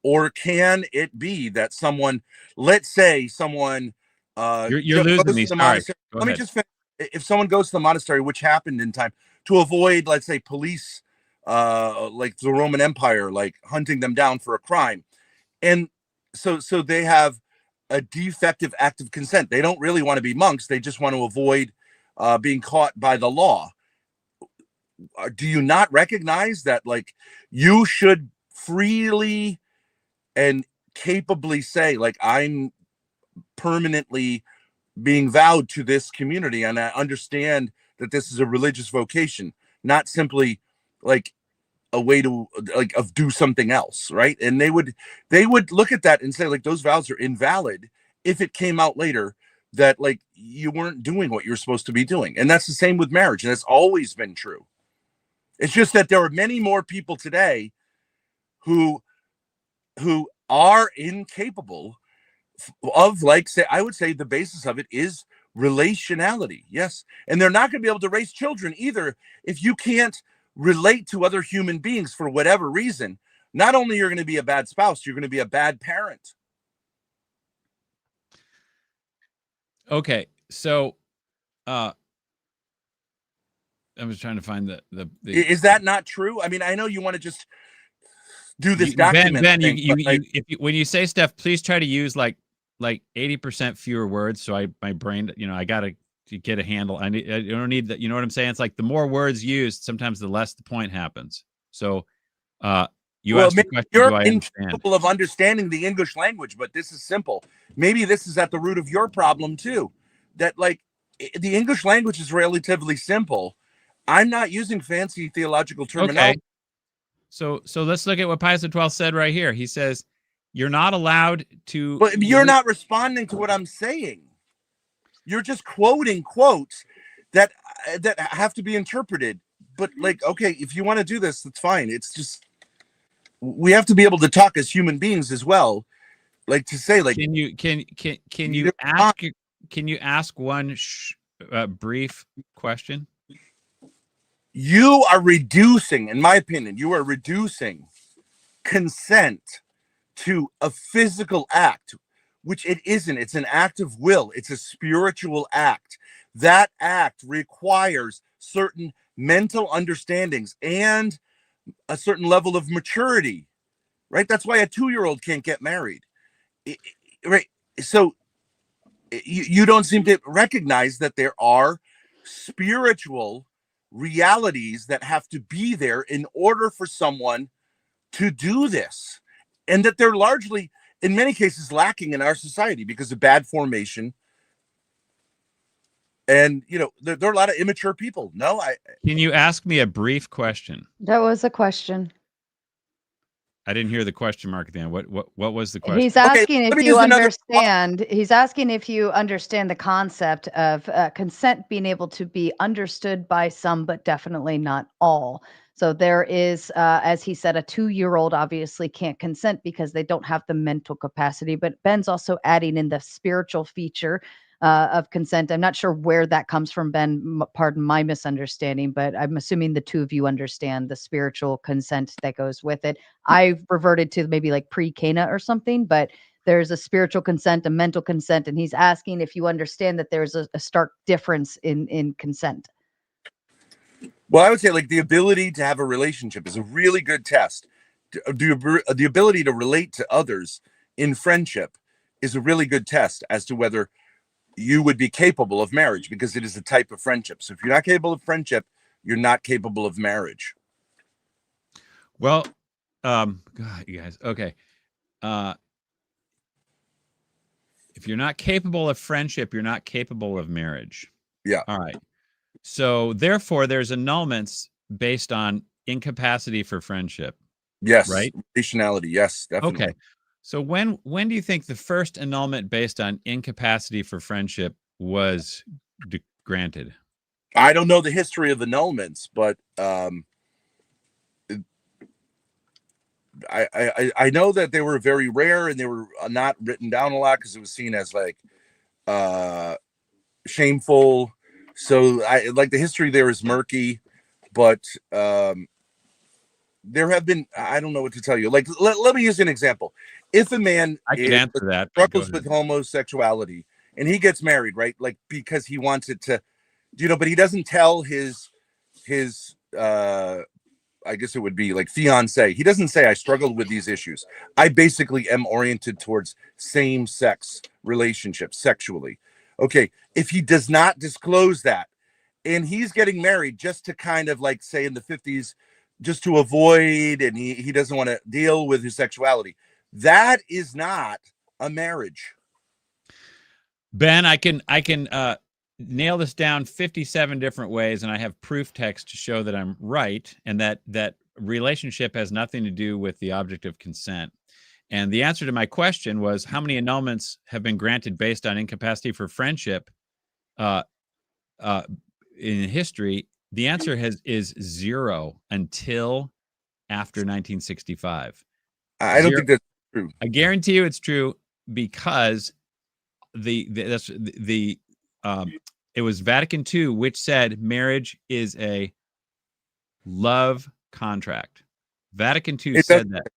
Or can it be that someone, let's say someone you're losing me. Sorry. Let me just finish. If someone goes to the monastery, which happened in time, to avoid, let's say, police like the Roman Empire, like hunting them down for a crime, and so they have a defective act of consent. They don't really want to be monks. They just want to avoid being caught by the law. Do you not recognize that, like, you should freely and capably say, like, I'm permanently being vowed to this community, and I understand that this is a religious vocation, not simply like a way to do something else, right? And they would look at that and say, like, those vows are invalid if it came out later that, like, you weren't doing what you're supposed to be doing. And that's the same with marriage, and that's always been true. It's just that there are many more people today who are incapable of, like, say, I would say the basis of it is relationality. Yes. And they're not going to be able to raise children either if you can't relate to other human beings for whatever reason. Not only you're going to be a bad spouse, you're going to be a bad parent. Okay. So I was trying to find the Is that not true? I mean, I know you want to just do this document Ben, thing, when you say stuff, please try to use like 80% fewer words. So my brain, I got to get a handle. I don't need that. You know what I'm saying? It's like the more words used, sometimes the less the point happens. So you asked the question, you're incapable of understanding the English language, but this is simple. Maybe this is at the root of your problem too. That, like, the English language is relatively simple. I'm not using fancy theological terminology. Okay. So let's look at what Pius XII said right here. He says, you're not allowed to... But you're not responding to what I'm saying. You're just quoting quotes that have to be interpreted. But, like, okay, if you want to do this, that's fine. It's just, we have to be able to talk as human beings as well. Like, to say, like... Can you ask one brief question? You are reducing, in my opinion, you are reducing consent to a physical act, which it isn't. It's an act of will. It's a spiritual act. That act requires certain mental understandings and a certain level of maturity, right? That's why a 2-year-old can't get married, right? So you don't seem to recognize that there are spiritual realities that have to be there in order for someone to do this, and that they're largely, in many cases, lacking in our society because of bad formation. And there are a lot of immature people. No, Can you ask me a brief question? That was a question. I didn't hear the question mark at the end. What was the question? He's asking let if me you use another- understand. He's asking if you understand the concept of consent being able to be understood by some, but definitely not all. So there is, as he said, a 2-year-old obviously can't consent because they don't have the mental capacity. But Ben's also adding in the spiritual feature of consent. I'm not sure where that comes from, Ben. Pardon my misunderstanding, but I'm assuming the two of you understand the spiritual consent that goes with it. I reverted to maybe like pre-Cana or something, but there's a spiritual consent, a mental consent, and he's asking if you understand that there's a stark difference in consent. Well, I would say like the ability to have a relationship is a really good test. The ability to relate to others in friendship is a really good test as to whether you would be capable of marriage, because it is a type of friendship. So if you're not capable of friendship, you're not capable of marriage. Well, God, you guys, okay. If you're not capable of friendship, you're not capable of marriage. Yeah. All right. So therefore, there's annulments based on incapacity for friendship. Yes. Right. Relationality. Yes, definitely. Okay. So when do you think the first annulment based on incapacity for friendship was granted? I don't know the history of annulments, but I know that they were very rare and they were not written down a lot because it was seen as like shameful. So the history there is murky, but there have been, I don't know what to tell you. Like, let me use an example. If a man I could answer that. struggles with homosexuality and he gets married, right? Like, because he wants it to, but he doesn't tell his I guess it would be like fiance. He doesn't say, I struggle with these issues. I basically am oriented towards same-sex relationships sexually. Okay. If he does not disclose that and he's getting married just to kind of like say in the 50s, just to avoid, and he doesn't want to deal with his sexuality, that is not a marriage. Ben, I can nail this down 57 different ways, and I have proof text to show that I'm right, and that relationship has nothing to do with the object of consent. And the answer to my question was, how many annulments have been granted based on incapacity for friendship in history? The answer is 0 until after 1965. I don't think that's true. I guarantee you it's true, because it was Vatican II which said marriage is a love contract. Vatican II said that.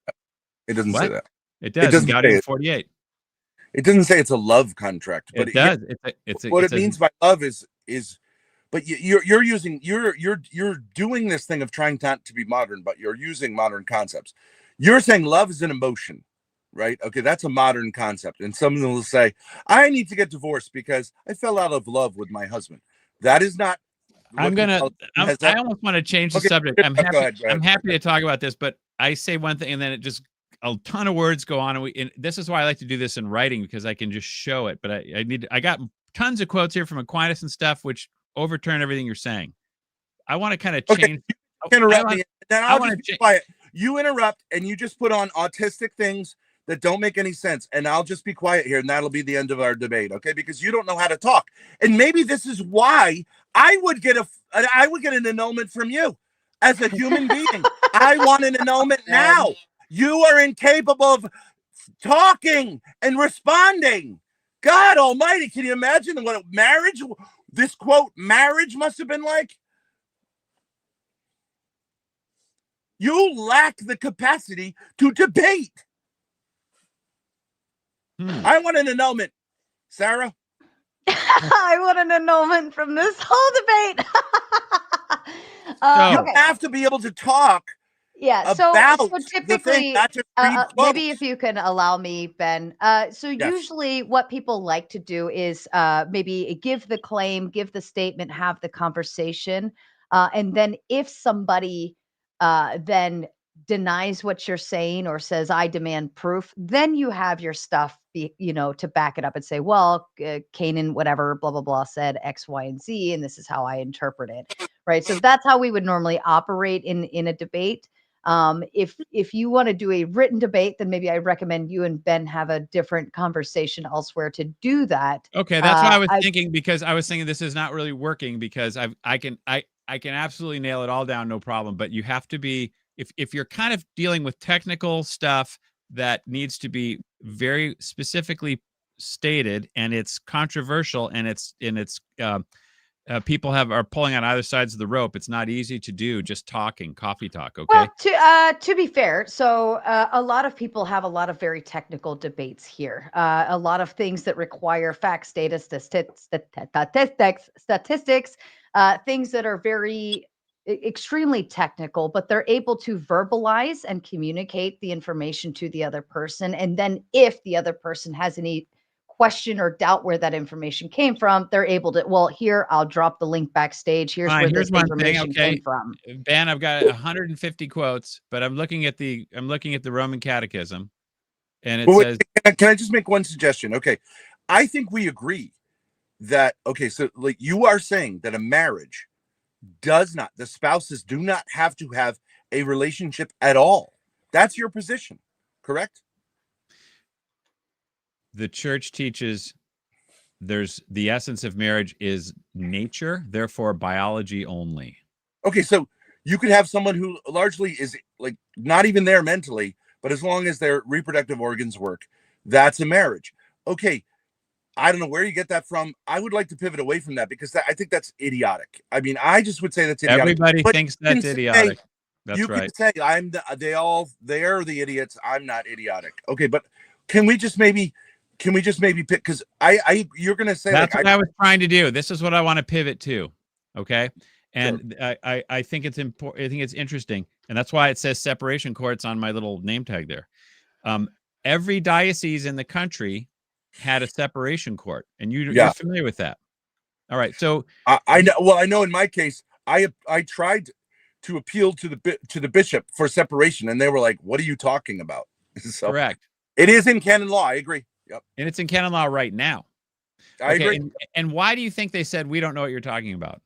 It doesn't say that. It does. It doesn't. Gaudium 48. It doesn't say it's a love contract, but it does. What it means by love is. But you're doing this thing of trying not to be modern, but you're using modern concepts. You're saying love is an emotion, right? Okay, that's a modern concept. And someone will say, I need to get divorced because I fell out of love with my husband. That is not. I almost want to change the subject. I'm happy to talk about this, but I say one thing and then it just a ton of words go on. And this is why I like to do this in writing, because I can just show it. But I got tons of quotes here from Aquinas and stuff, which overturn everything you're saying. I want to kind of change. Interrupt me, then I'll just be quiet. You interrupt and you just put on autistic things that don't make any sense, and I'll just be quiet here, and that'll be the end of our debate, okay? Because you don't know how to talk, and maybe this is why I would get an annulment from you as a human being. I want an annulment now. You are incapable of talking and responding. God Almighty, can you imagine what this quote marriage must have been like? You lack the capacity to debate. I want an annulment. Sarah? I want an annulment from this whole debate. You Okay. have to be able to talk Yeah. So about the typically, thing, not just read maybe quotes. if you can allow me, Ben. So Yes. usually, what people like to do is maybe give the claim, give the statement, have the conversation, and then if somebody then denies what you're saying or says, "I demand proof," then you have your stuff, to back it up and say, "Well, Canon, whatever, blah blah blah, said X, Y, and Z, and this is how I interpret it." Right. So that's how we would normally operate in a debate. If you want to do a written debate, then maybe I recommend you and Ben have a different conversation elsewhere to do that. Okay, that's what I was I thinking, because I was thinking this is not really working, because I can absolutely nail it all down, no problem. But you have to be, if you're kind of dealing with technical stuff that needs to be very specifically stated, and it's controversial, and it's people are pulling on either sides of the rope. It's not easy to do just talking, coffee talk. Okay. Well, to be fair, so a lot of people have a lot of very technical debates here. A lot of things that require facts, data, statistics, things that are very extremely technical, but they're able to verbalize and communicate the information to the other person. And then if the other person has any question or doubt where that information came from, they're able to, well, here, I'll drop the link backstage. Here's Fine, where here's this one thing. information Okay, came from. Ben, I've got 150 quotes, but I'm looking at the Roman Catechism, and it says. Can I just make one suggestion? Okay, I think we agree that, okay, so like you are saying that a marriage the spouses do not have to have a relationship at all. That's your position, correct? The church teaches there's the essence of marriage is nature, therefore biology only. Okay, so you could have someone who largely is like not even there mentally, but as long as their reproductive organs work, that's a marriage. Okay, I don't know where you get that from. I would like to pivot away from that, because I think that's idiotic. I mean, I just would say that's idiotic. Everybody thinks that's idiotic. That's right. You could say they're the idiots. I'm not idiotic. Okay, but can we just maybe pick, because you're gonna say that's like, what I was trying to do. This is what I want to pivot to. Okay. And sure. I think it's important. I think it's interesting. And that's why it says separation courts on my little name tag there. Every diocese in the country had a separation court, and you're familiar with that. All right. So I know. Well, I know in my case, I tried to appeal to the bishop for separation, and they were like, "What are you talking about?" So, correct. It is in canon law. I agree. Yep. And it's in canon law right now. I agree. And why do you think they said we don't know what you're talking about?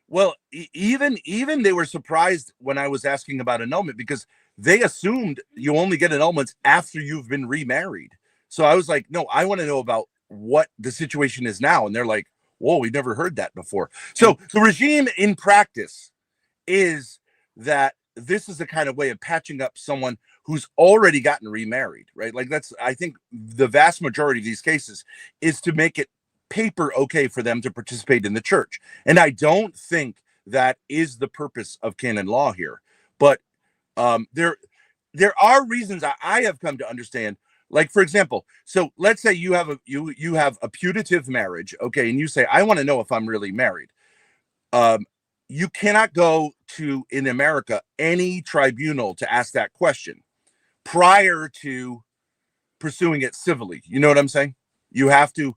Well, even they were surprised when I was asking about annulment, because they assumed you only get annulments after you've been remarried. So I was like, no, I want to know about what the situation is now. And they're like, whoa, we've never heard that before. So the regime in practice is that this is the kind of way of patching up someone who's already gotten remarried, right? Like I think the vast majority of these cases is to make it paper okay for them to participate in the church. And I don't think that is the purpose of canon law here. But there are reasons I have come to understand. Like, for example, so let's say you have a putative marriage, okay, and you say, I want to know if I'm really married. You cannot go to, in America, any tribunal to ask that question prior to pursuing it civilly. You know what I'm saying? You have to,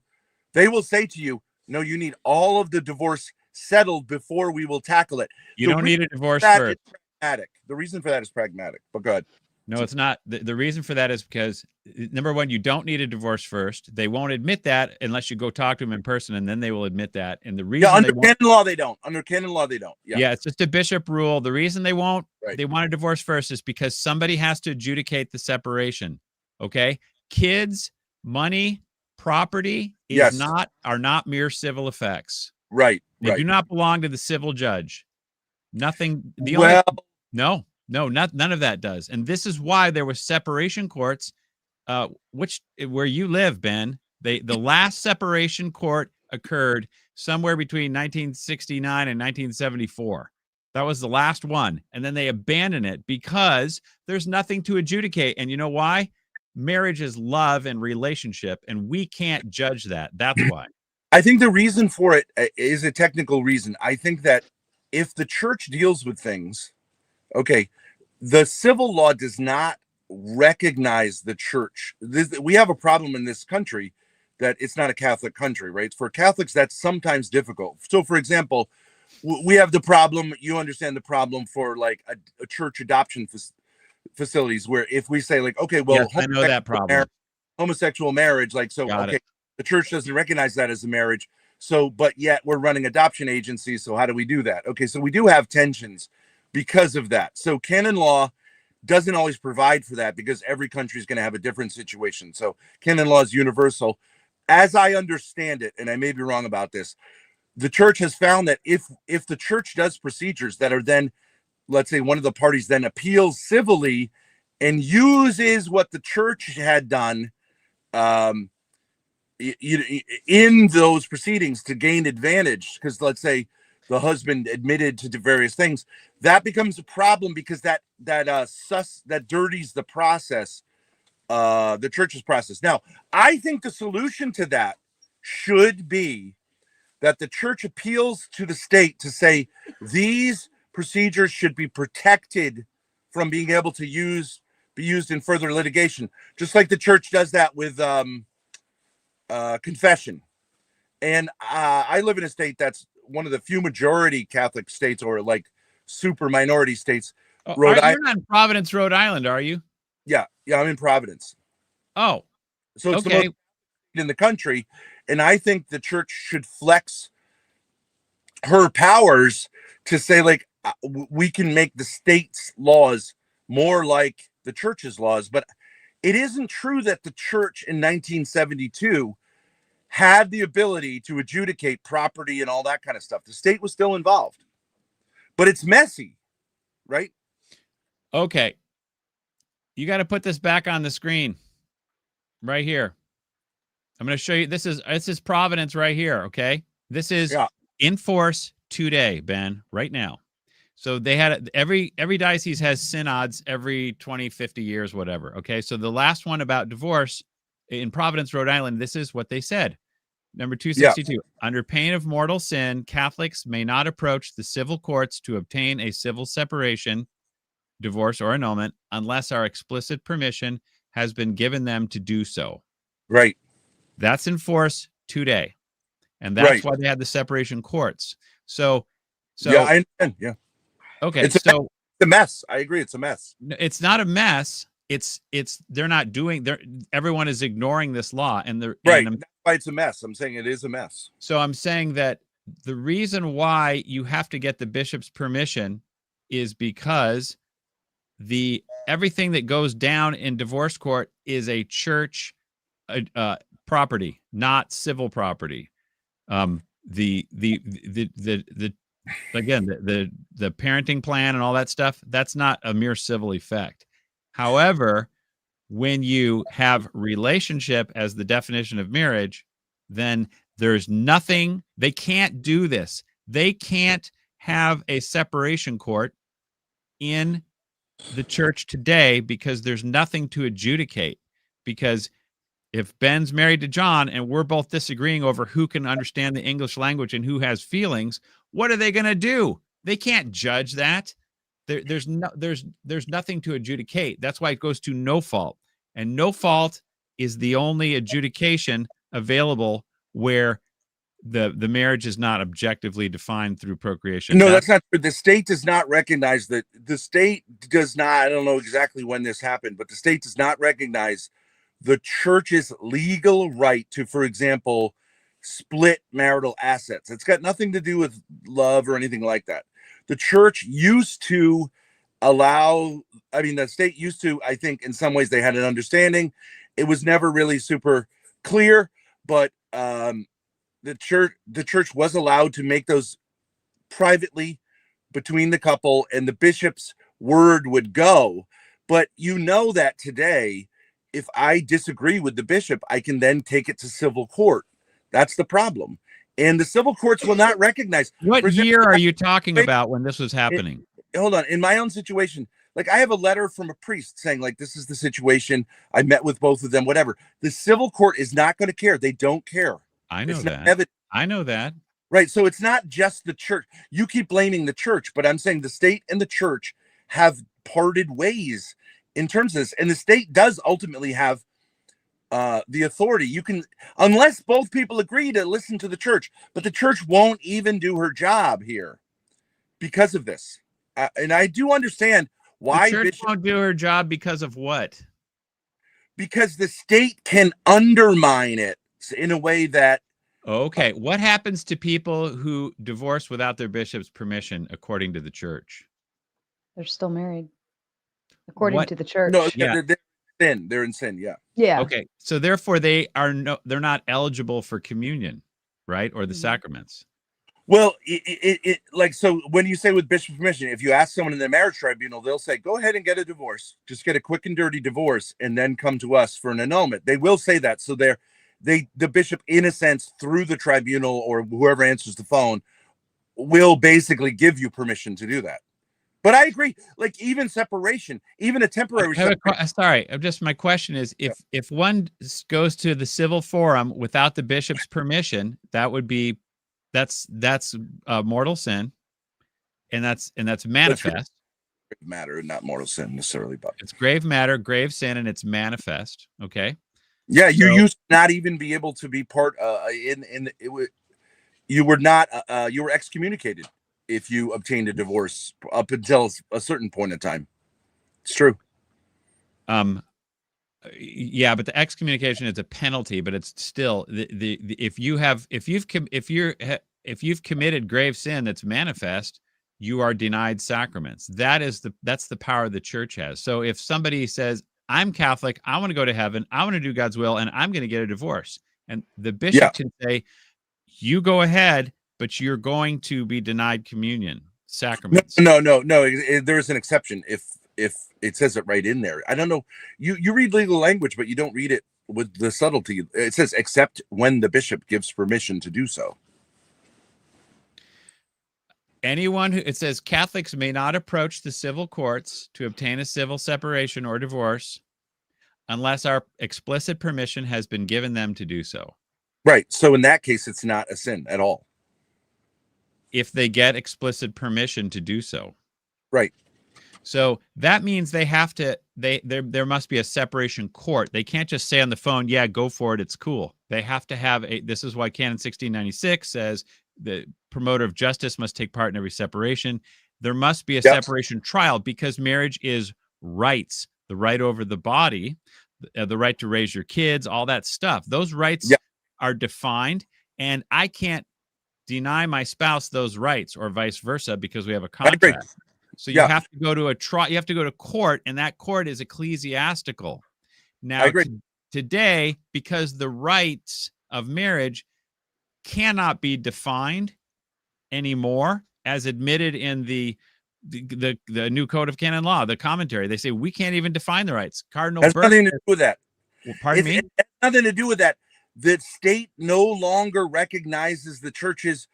they will say to you, no, you need all of the divorce settled before we will tackle it. You don't need a divorce first. The reason for that is pragmatic, but go ahead. No, it's not. The reason for that is because, number one, you don't need a divorce first. They won't admit that unless you go talk to them in person, and then they will admit that. And the reason under canon law, they don't. Under canon law, they don't. Yeah, it's just a bishop rule. The reason they won't, they want a divorce first, is because somebody has to adjudicate the separation. Okay, kids, money, property are not mere civil effects. Right. They do not belong to the civil judge. Nothing. None of that does. And this is why there were separation courts, where you live, Ben. The last separation court occurred somewhere between 1969 and 1974. That was the last one. And then they abandoned it because there's nothing to adjudicate. And you know why? Marriage is love and relationship, and we can't judge that. That's why. I think the reason for it is a technical reason. I think that if the church deals with things, okay, the civil law does not recognize the church. We have a problem in this country that it's not a Catholic country, right? For Catholics, that's sometimes difficult. So, for example, we have the problem, you understand the problem for like a church adoption facilities, where if we say like, okay, well, Yes, I know that problem. homosexual marriage, like, so, Got okay, it. the church doesn't recognize that as a marriage. So, but yet we're running adoption agencies. So how do we do that? Okay, so we do have tensions because of that. So canon law doesn't always provide for that because every country is going to have a different situation. So canon law is universal. As I understand it, and I may be wrong about this, the church has found that if the church does procedures that are then, let's say one of the parties then appeals civilly and uses what the church had done in those proceedings to gain advantage, because let's say the husband admitted to various things, that becomes a problem because that dirties the process, the church's process. Now, I think the solution to that should be that the church appeals to the state to say these procedures should be protected from being able to be used in further litigation, just like the church does that with confession. And I live in a state that's one of the few majority Catholic states, or like super minority states. You're not in Providence, Rhode Island, are you? Yeah, I'm in Providence. Oh, so it's the most in the country, and I think the church should flex her powers to say, like, we can make the state's laws more like the church's laws. But it isn't true that the church in 1972 had the ability to adjudicate property and all that kind of stuff. The state was still involved, but it's messy, right? Okay. You got to put this back on the screen right here. I'm going to show you. This is Providence right here. Okay. This is in force today, Ben, right now. So they had every diocese has synods every 20, 50 years, whatever. Okay. So the last one about divorce in Providence, Rhode Island, this is what they said. Number 262, under pain of mortal sin, Catholics may not approach the civil courts to obtain a civil separation, divorce, or annulment unless our explicit permission has been given them to do so. Right. That's in force today. And that's why they had the separation courts. So yeah, I understand. Yeah. Okay. It's a mess. I agree. It's a mess. It's not a mess. They're not doing, everyone is ignoring this law, and they're right. That's why it's a mess. I'm saying it is a mess. So I'm saying that the reason why you have to get the bishop's permission is because everything that goes down in divorce court is a church property, not civil property. The parenting plan and all that stuff, that's not a mere civil effect. However, when you have relationship as the definition of marriage, then there's nothing, they can't do this. They can't have a separation court in the church today because there's nothing to adjudicate. Because if Ben's married to John and we're both disagreeing over who can understand the English language and who has feelings, what are they going to do? They can't judge that. There's nothing to adjudicate. That's why it goes to no fault. And no fault is the only adjudication available where the marriage is not objectively defined through procreation. No, that's not true. The state does not recognize that. The state does not, I don't know exactly when this happened, but the state does not recognize the church's legal right to, for example, split marital assets. It's got nothing to do with love or anything like that. The church used to the state used to, I think in some ways they had an understanding. It was never really super clear, but the church was allowed to make those privately between the couple, and the bishop's word would go. But you know that today, if I disagree with the bishop, I can then take it to civil court. That's the problem. And the civil courts will not recognize. What year are you talking about when this was happening? Hold on. In my own situation, like I have a letter from a priest saying, like, this is the situation. I met with both of them, whatever. The civil court is not going to care. They don't care. I know that. I know that. Right. So it's not just the church. You keep blaming the church, but I'm saying the state and the church have parted ways in terms of this. And the state does ultimately have the authority. You can, unless both people agree to listen to the church, but the church won't even do her job here because of this. And I do understand why the church won't do her job because of what? Because the state can undermine it in a way that. Okay. What happens to people who divorce without their bishop's permission, according to the church? They're still married, according to the church. No, Yeah. They're in sin. Yeah. Yeah. Okay. So therefore they're not eligible for communion, right? Or the sacraments. Well, like, so when you say with bishop's permission, if you ask someone in the marriage tribunal, they'll say, go ahead and get a divorce. Just get a quick and dirty divorce and then come to us for an annulment. They will say that. So the bishop, in a sense, through the tribunal or whoever answers the phone, will basically give you permission to do that. But I agree, like even separation, even a temporary sorry, my question is, if one goes to the civil forum without the bishop's permission, that would be that's mortal sin, and that's manifest. Grave matter, not mortal sin necessarily, but it's grave matter, grave sin, and it's manifest. Okay. Yeah, you used to not even be able to be part you were excommunicated if you obtained a divorce up until a certain point in time. It's true. Yeah, but the excommunication is a penalty, but it's still if you've committed grave sin that's manifest, you are denied sacraments. That's the power the church has. So if somebody says, I'm Catholic, I want to go to heaven, I want to do God's will, and I'm going to get a divorce, and the bishop can say, you go ahead, but you're going to be denied communion sacraments. No. There's an exception if it says it right in there. I don't know. You read legal language, but you don't read it with the subtlety. It says, except when the bishop gives permission to do so. It says Catholics may not approach the civil courts to obtain a civil separation or divorce unless our explicit permission has been given them to do so. Right. So in that case, it's not a sin at all. If they get explicit permission to do so. Right. So that means they have to, there must be a separation court. They can't just say on the phone, yeah, go for it, it's cool. They have to have this is why Canon 1696 says the promoter of justice must take part in every separation. There must be a separation trial because marriage is rights, the right over the body, the right to raise your kids, all that stuff. Those rights are defined, and I can't deny my spouse those rights or vice versa because we have a contract. So you have to go to a trial. You have to go to court, and that court is ecclesiastical. Now, today, because the rights of marriage cannot be defined anymore, as admitted in the new Code of Canon Law, the commentary, they say we can't even define the rights. Cardinal has Burke, nothing to do with that. Well, pardon me. It has nothing to do with that. The state no longer recognizes the church's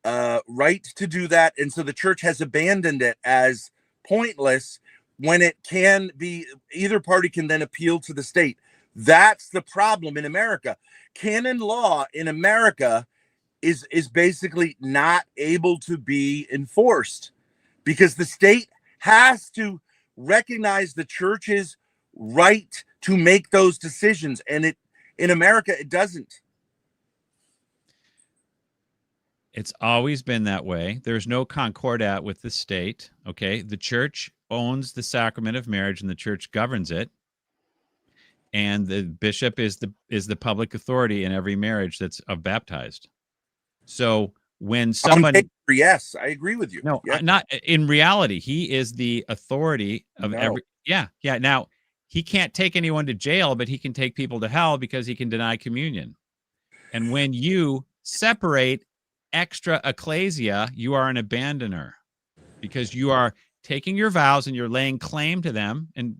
right to do that, and so the church has abandoned it as pointless when it can be, either party can then appeal to the state. That's the problem in America. Canon law in America is basically not able to be enforced because the state has to recognize the church's right to make those decisions, and in America it doesn't. It's always been that way. There's no concordat with the state. Okay. The church owns the sacrament of marriage and the church governs it. And the bishop is the public authority in every marriage that's baptized. So when somebody, yes, I agree with you. No, not in reality, he is the authority of every. Yeah. Now he can't take anyone to jail, but he can take people to hell because he can deny communion. And when you separate extra ecclesia, you are an abandoner because you are taking your vows and you're laying claim to them. And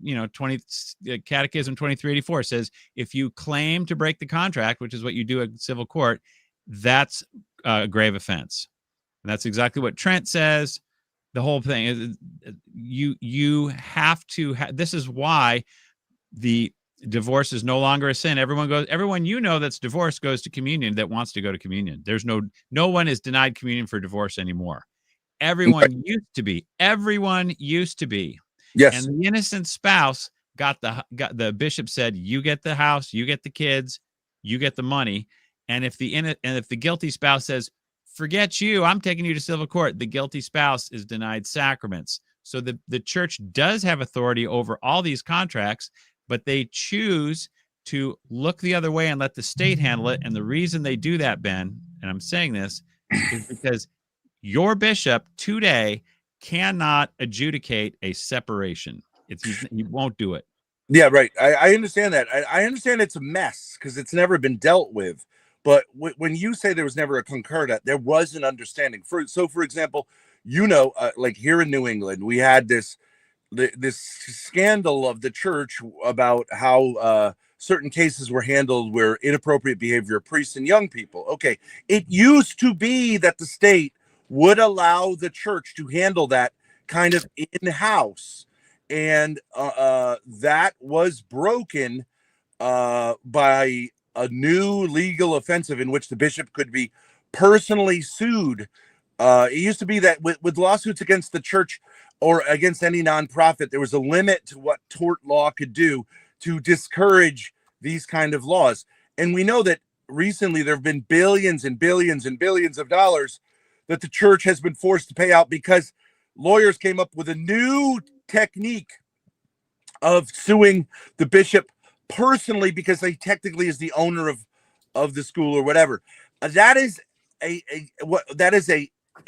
Catechism 2384 says if you claim to break the contract, which is what you do at civil court, that's a grave offense. And that's exactly what Trent says. The whole thing is you have to this is why the divorce is no longer a sin. Everyone you know that's divorced goes to communion that wants to go to communion. There's no one is denied communion for divorce anymore. Everyone used to be. Everyone used to be. Yes. And the innocent spouse got the bishop said, you get the house, you get the kids, you get the money. And if the guilty spouse says, forget you, I'm taking you to civil court, the guilty spouse is denied sacraments. So the church does have authority over all these contracts, but they choose to look the other way and let the state handle it. And the reason they do that, Ben, and I'm saying this, is because your bishop today cannot adjudicate a separation. He won't do it. Yeah, right. I understand that. I understand it's a mess because it's never been dealt with. But when you say there was never a concordat, there was an understanding. So, for example, like here in New England, we had this scandal of the church about how certain cases were handled where inappropriate behavior of priests and young people. Okay, it used to be that the state would allow the church to handle that kind of in-house, and that was broken by a new legal offensive in which the bishop could be personally sued. It used to be that with lawsuits against the church or against any nonprofit, there was a limit to what tort law could do to discourage these kind of laws. And we know that recently there have been billions and billions and billions of dollars that the church has been forced to pay out because lawyers came up with a new technique of suing the bishop personally because he technically is the owner of the school or whatever. That is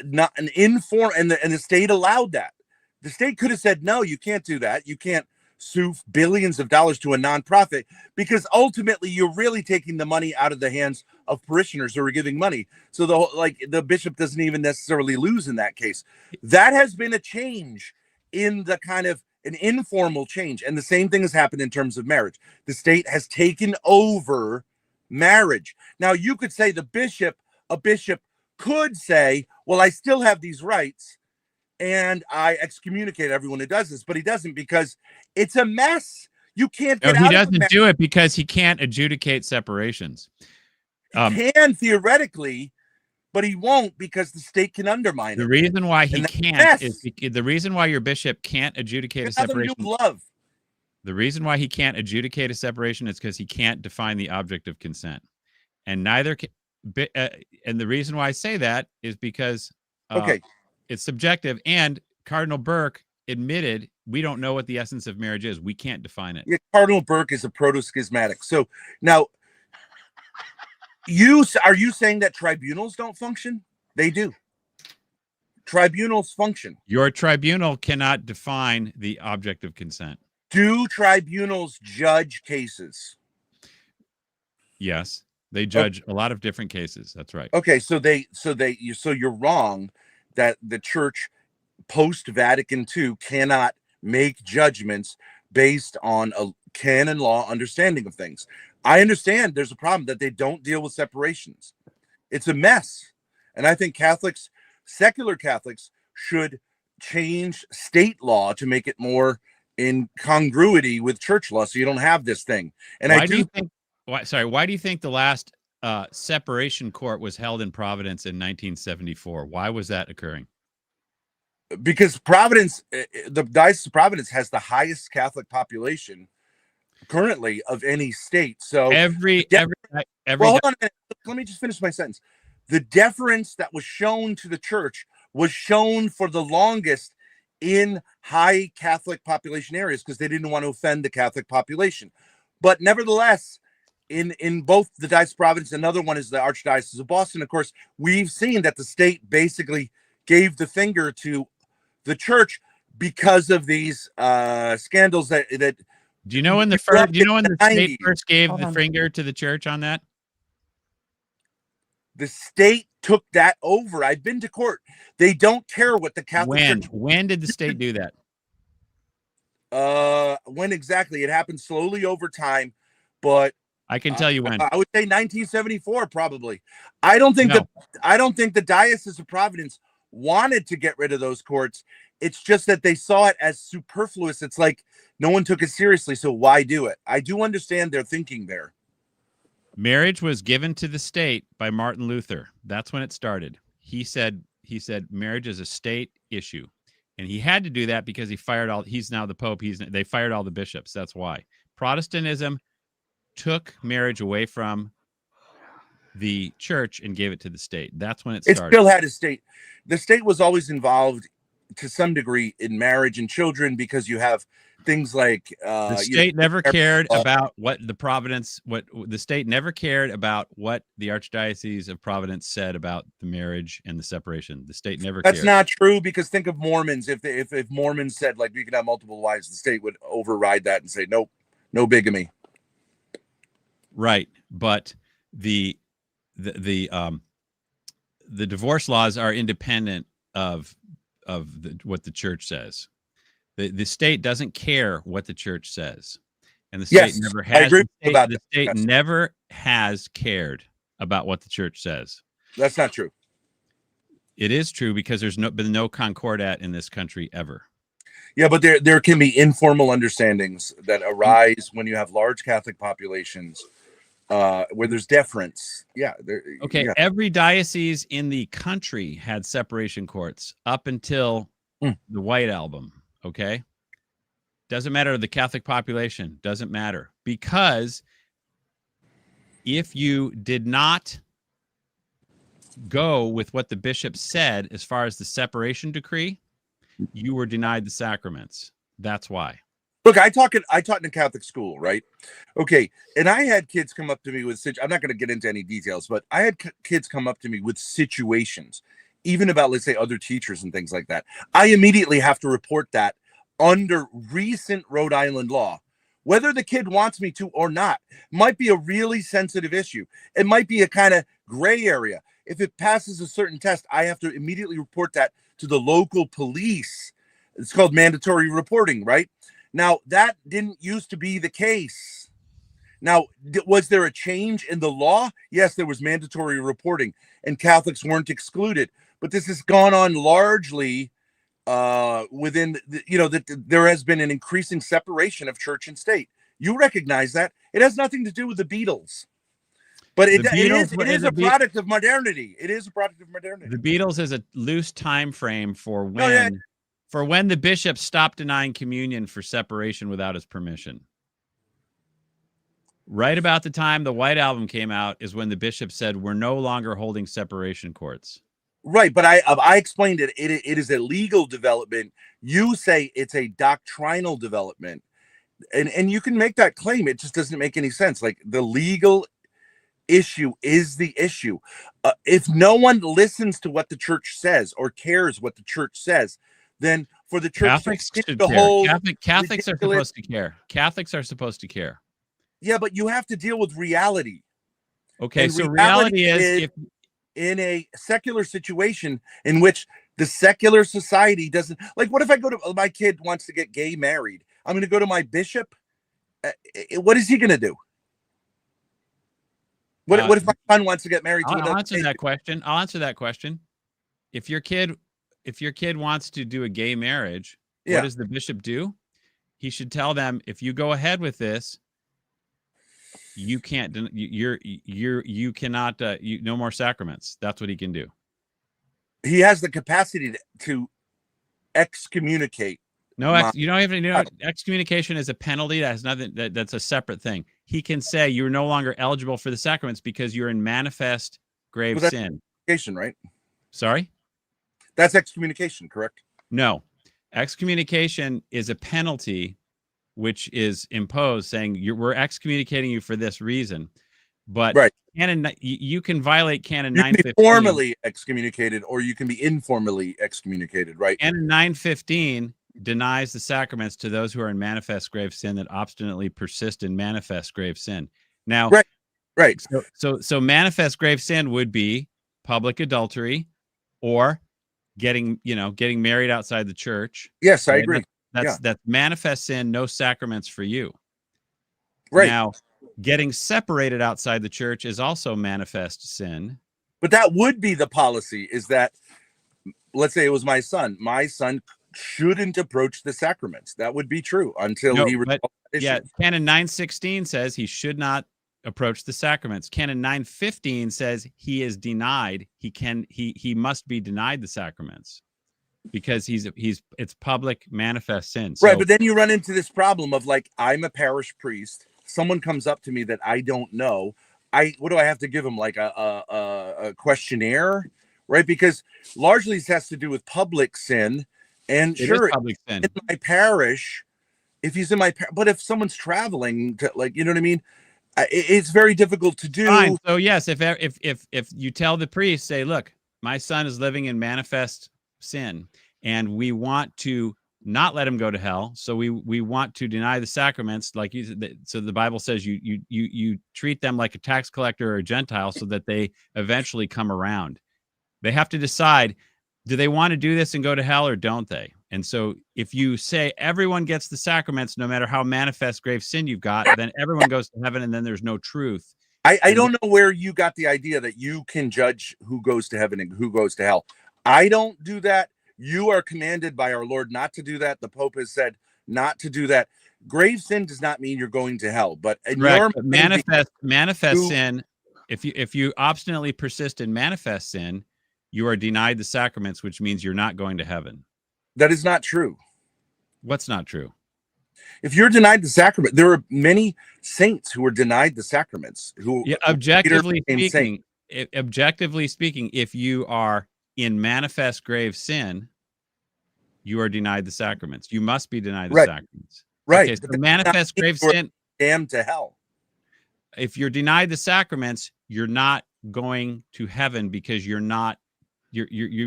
not an inform, and the state allowed that. The state could have said, no, you can't do that. You can't sue billions of dollars to a nonprofit because ultimately you're really taking the money out of the hands of parishioners who are giving money. So the bishop doesn't even necessarily lose in that case. That has been a change in the kind of an informal change. And the same thing has happened in terms of marriage. The state has taken over marriage. Now you could say a bishop could say, well, I still have these rights and I excommunicate everyone who does this, but he doesn't because it's a mess. You can't get out of it. He doesn't do it because he can't adjudicate separations. He can theoretically, but he won't because the state can undermine it. The reason why he can't is the reason why your bishop can't adjudicate a separation. The reason why he can't adjudicate a separation is because he can't define the object of consent, and neither can. And the reason why I say that is because it's subjective. And Cardinal Burke admitted we don't know what the essence of marriage is. We can't define it. Yeah, Cardinal Burke is a proto-schismatic. So now, are you saying that tribunals don't function? They do. Tribunals function. Your tribunal cannot define the object of consent. Do tribunals judge cases? Yes. They judge a lot of different cases. That's right. Okay, so you're wrong that the church post-Vatican II cannot make judgments based on a canon law understanding of things. I understand there's a problem that they don't deal with separations. It's a mess. And I think secular Catholics should change state law to make it more in congruity with church law so you don't have this thing. And why do you think the last separation court was held in Providence in 1974? Why was that occurring? Because Providence, the Diocese of Providence has the highest Catholic population currently of any state. So hold on a minute. Let me just finish my sentence. The deference that was shown to the church was shown for the longest in high Catholic population areas because they didn't want to offend the Catholic population. But nevertheless, in both the Diocese of Providence, another one is the Archdiocese of Boston. Of course, we've seen that the state basically gave the finger to the church because of these scandals that. Do you know when the state first gave the finger to the church on that? The state took that over. I've been to court. They don't care what the Catholic Church. When did the state do that? When exactly? It happened slowly over time, but I can tell you when. I would say 1974, probably. I don't think the Diocese of Providence wanted to get rid of those courts. It's just that they saw it as superfluous. It's like no one took it seriously. So why do it? I do understand their thinking there. Marriage was given to the state by Martin Luther. That's when it started. He said marriage is a state issue. And he had to do that because he's now the Pope. They fired all the bishops. That's why. Protestantism took marriage away from the church and gave it to the state. That's when it started. It still had a state. The state was always involved to some degree in marriage and children, because you have things like the state never cared about what the state never cared about what the Archdiocese of Providence said about the marriage and the separation. The state never cared. That's not true, because think of Mormons. If Mormons said, like, you can have multiple wives, the state would override that and say, nope, no bigamy. Right. But the divorce laws are independent of what the church says. The state doesn't care what the church says, and the state never has. I agree about the state never has cared about what the church says. That's not true. It is true, because there's been no concordat in this country ever. Yeah, but there can be informal understandings that arise when you have large Catholic populations, where there's deference. Yeah. Okay. Yeah. Every diocese in the country had separation courts up until the White Album. Okay. Doesn't matter. The Catholic population doesn't matter, because if you did not go with what the bishop said as far as the separation decree, you were denied the sacraments. That's why. Look, I taught in a Catholic school, right? Okay, and I had kids come up to me with, I'm not going to get into any details, but I had kids come up to me with situations, even about, let's say, other teachers and things like that. I immediately have to report that under recent Rhode Island law, whether the kid wants me to or not. Might be a really sensitive issue. It might be a kind of gray area. If it passes a certain test, I have to immediately report that to the local police. It's called mandatory reporting, right? Now, that didn't used to be the case. Now, was there a change in the law? Yes, there was mandatory reporting, and Catholics weren't excluded. But this has gone on largely within, that there has been an increasing separation of church and state. You recognize that. It has nothing to do with the Beatles. But it is a product of modernity. It is a product of modernity. The Beatles is a loose time frame for when the bishop stopped denying communion for separation without his permission. Right about the time the White Album came out is when the bishop said, we're no longer holding separation courts. Right, but I explained it. It is a legal development. You say it's a doctrinal development. And you can make that claim. It just doesn't make any sense. Like, the legal issue is the issue. If no one listens to what the church says or cares what the church says, then for the church Catholics should care. Catholics are supposed to care. Catholics are supposed to care. Yeah, but you have to deal with reality. Okay, and so reality is if in a secular situation in which the secular society doesn't, like, what if I go to, my kid wants to get gay married? I'm going to go to my bishop. What is he going to do? What if my son wants to get married to another? I'll answer that question. If your kid wants to do a gay marriage, what does the bishop do? He should tell them, if you go ahead with this, you can't. You cannot. No more sacraments. That's what he can do. He has the capacity to excommunicate. No, you don't even know. Excommunication is a penalty. That has nothing. That's a separate thing. He can say you're no longer eligible for the sacraments because you're in manifest grave sin. Excommunication, right? Sorry? That's excommunication, correct? No. Excommunication is a penalty which is imposed, saying we're excommunicating you for this reason. But Canon, you can violate Canon 915. You can be formally excommunicated, or you can be informally excommunicated, right? Canon 915 denies the sacraments to those who are in manifest grave sin that obstinately persist in manifest grave sin. Now, right. So manifest grave sin would be public adultery, or getting married outside the church. Yes, I agree. That's manifest sin, no sacraments for you. Right. Now, getting separated outside the church is also manifest sin. But that would be the policy, is that, let's say it was my son. My son shouldn't approach the sacraments. That would be true until No, he but, resolved that issue. yeah, Canon 916 says he should not approach the sacraments. Canon 915 says he is denied. He must be denied the sacraments because it's public manifest sin. So, Right, but then you run into this problem of like, I'm a parish priest. Someone comes up to me that I don't know. What do I have to give them? Like a questionnaire, right? Because largely this has to do with public sin. And it sure, is public sin. in my parish, if he's in my, but if someone's traveling to, like, you know what I mean? It's very difficult to do. Fine. So yes, if you tell the priest, say, look, my son is living in manifest sin, and we want to not let him go to hell, so we want to deny the sacraments, like you. So the Bible says you treat them like a tax collector or a Gentile, so that they eventually come around. They have to decide, do they want to do this and go to hell, or don't they? And so if you say everyone gets the sacraments, no matter how manifest grave sin you've got, then everyone goes to heaven, and then there's no truth. I don't know where you got the idea that you can judge who goes to heaven and who goes to hell. I don't do that. You are commanded by our Lord not to do that. The Pope has said not to do that. Grave sin does not mean you're going to hell, but manifest sin, if you obstinately persist in manifest sin, you are denied the sacraments, which means you're not going to heaven. That is not true. What's not true? If you're denied the sacrament, there are many saints who were denied the sacraments. Objectively speaking, if you are in manifest grave sin, you are denied the sacraments. You must be denied the sacraments. Right. Okay, so manifest grave sin, damned to hell. If you're denied the sacraments, you're not going to heaven, because you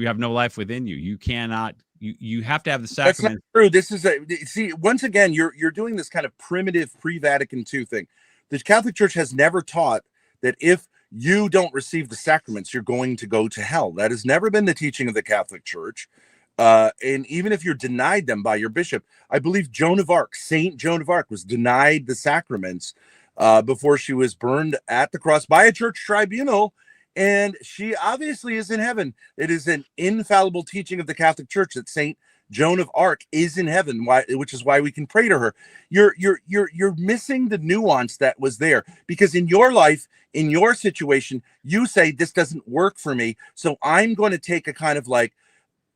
have no life within you. You cannot. You have to have the sacraments. That's not true. This is once again, you're doing this kind of primitive pre-Vatican II thing. The Catholic Church has never taught that if you don't receive the sacraments, you're going to go to hell. That has never been the teaching of the Catholic Church. And even if you're denied them by your bishop, I believe Joan of Arc, Saint Joan of Arc, was denied the sacraments before she was burned at the cross by a church tribunal. And she obviously is in heaven. It is an infallible teaching of the Catholic Church that Saint Joan of Arc is in heaven, which is why we can pray to her. You're missing the nuance that was there, because in your life, in your situation, you say this doesn't work for me, so I'm going to take a kind of like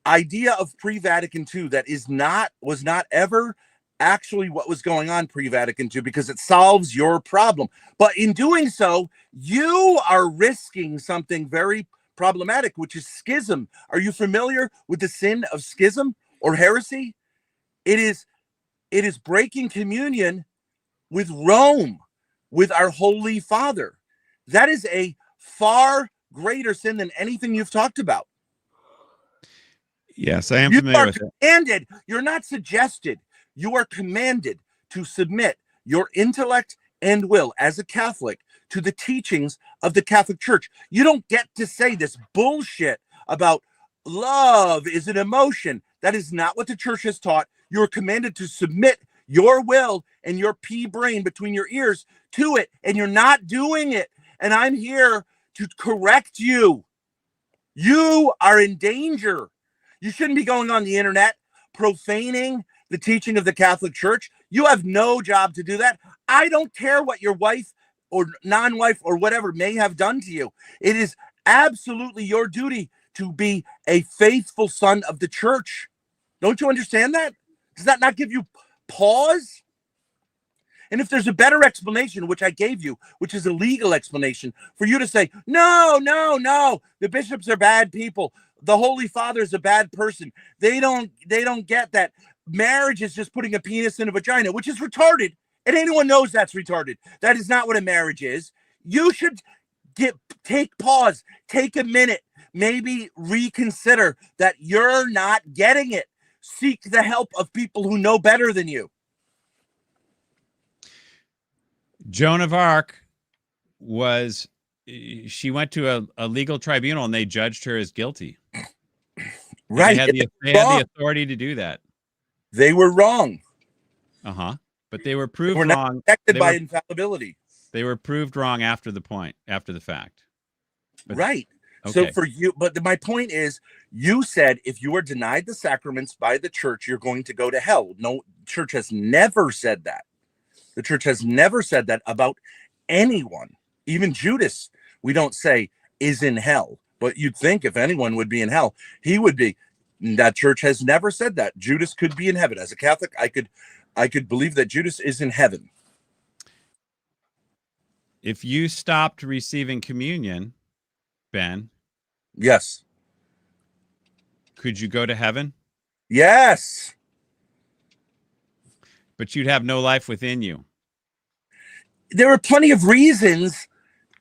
idea of pre-Vatican II that was not ever actually what was going on pre-Vatican II, because it solves your problem. But in doing so, you are risking something very problematic, which is schism. Are you familiar with the sin of schism or heresy? It is breaking communion with Rome, with our Holy Father. That is a far greater sin than anything you've talked about. Yes, I am familiar with it. Commanded, you're not suggested. You are commanded to submit your intellect and will as a Catholic to the teachings of the Catholic Church. You don't get to say this bullshit about love is an emotion. That is not what the church has taught. You are commanded to submit your will and your pea brain between your ears to it, and you're not doing it. And I'm here to correct you. You are in danger. You shouldn't be going on the internet profaning the teaching of the Catholic Church. You have no job to do that. I don't care what your wife or non-wife or whatever may have done to you. It is absolutely your duty to be a faithful son of the church. Don't you understand that? Does that not give you pause? And if there's a better explanation, which I gave you, which is a legal explanation, for you to say, no, the bishops are bad people, the Holy Father is a bad person, they don't get that marriage is just putting a penis in a vagina, which is retarded, and anyone knows that's retarded. That is not what a marriage is. You should take pause, take a minute, maybe reconsider that you're not getting it. Seek the help of people who know better than you. Joan of Arc she went to a legal tribunal, and they judged her as guilty. Right. They had the authority to do that. They were wrong. But they were proved wrong. Not protected by infallibility. They were proved wrong after the fact. Right. Okay. So for you, but my point is, you said if you are denied the sacraments by the church, you're going to go to hell. No, church has never said that. The church has never said that about anyone. Even Judas, we don't say is in hell, but you'd think if anyone would be in hell, he would be. That church has never said that. Judas could be in heaven. As a Catholic, I could believe that Judas is in heaven. If you stopped receiving communion, Ben, Yes. could you go to heaven? Yes. But you'd have no life within you. There are plenty of reasons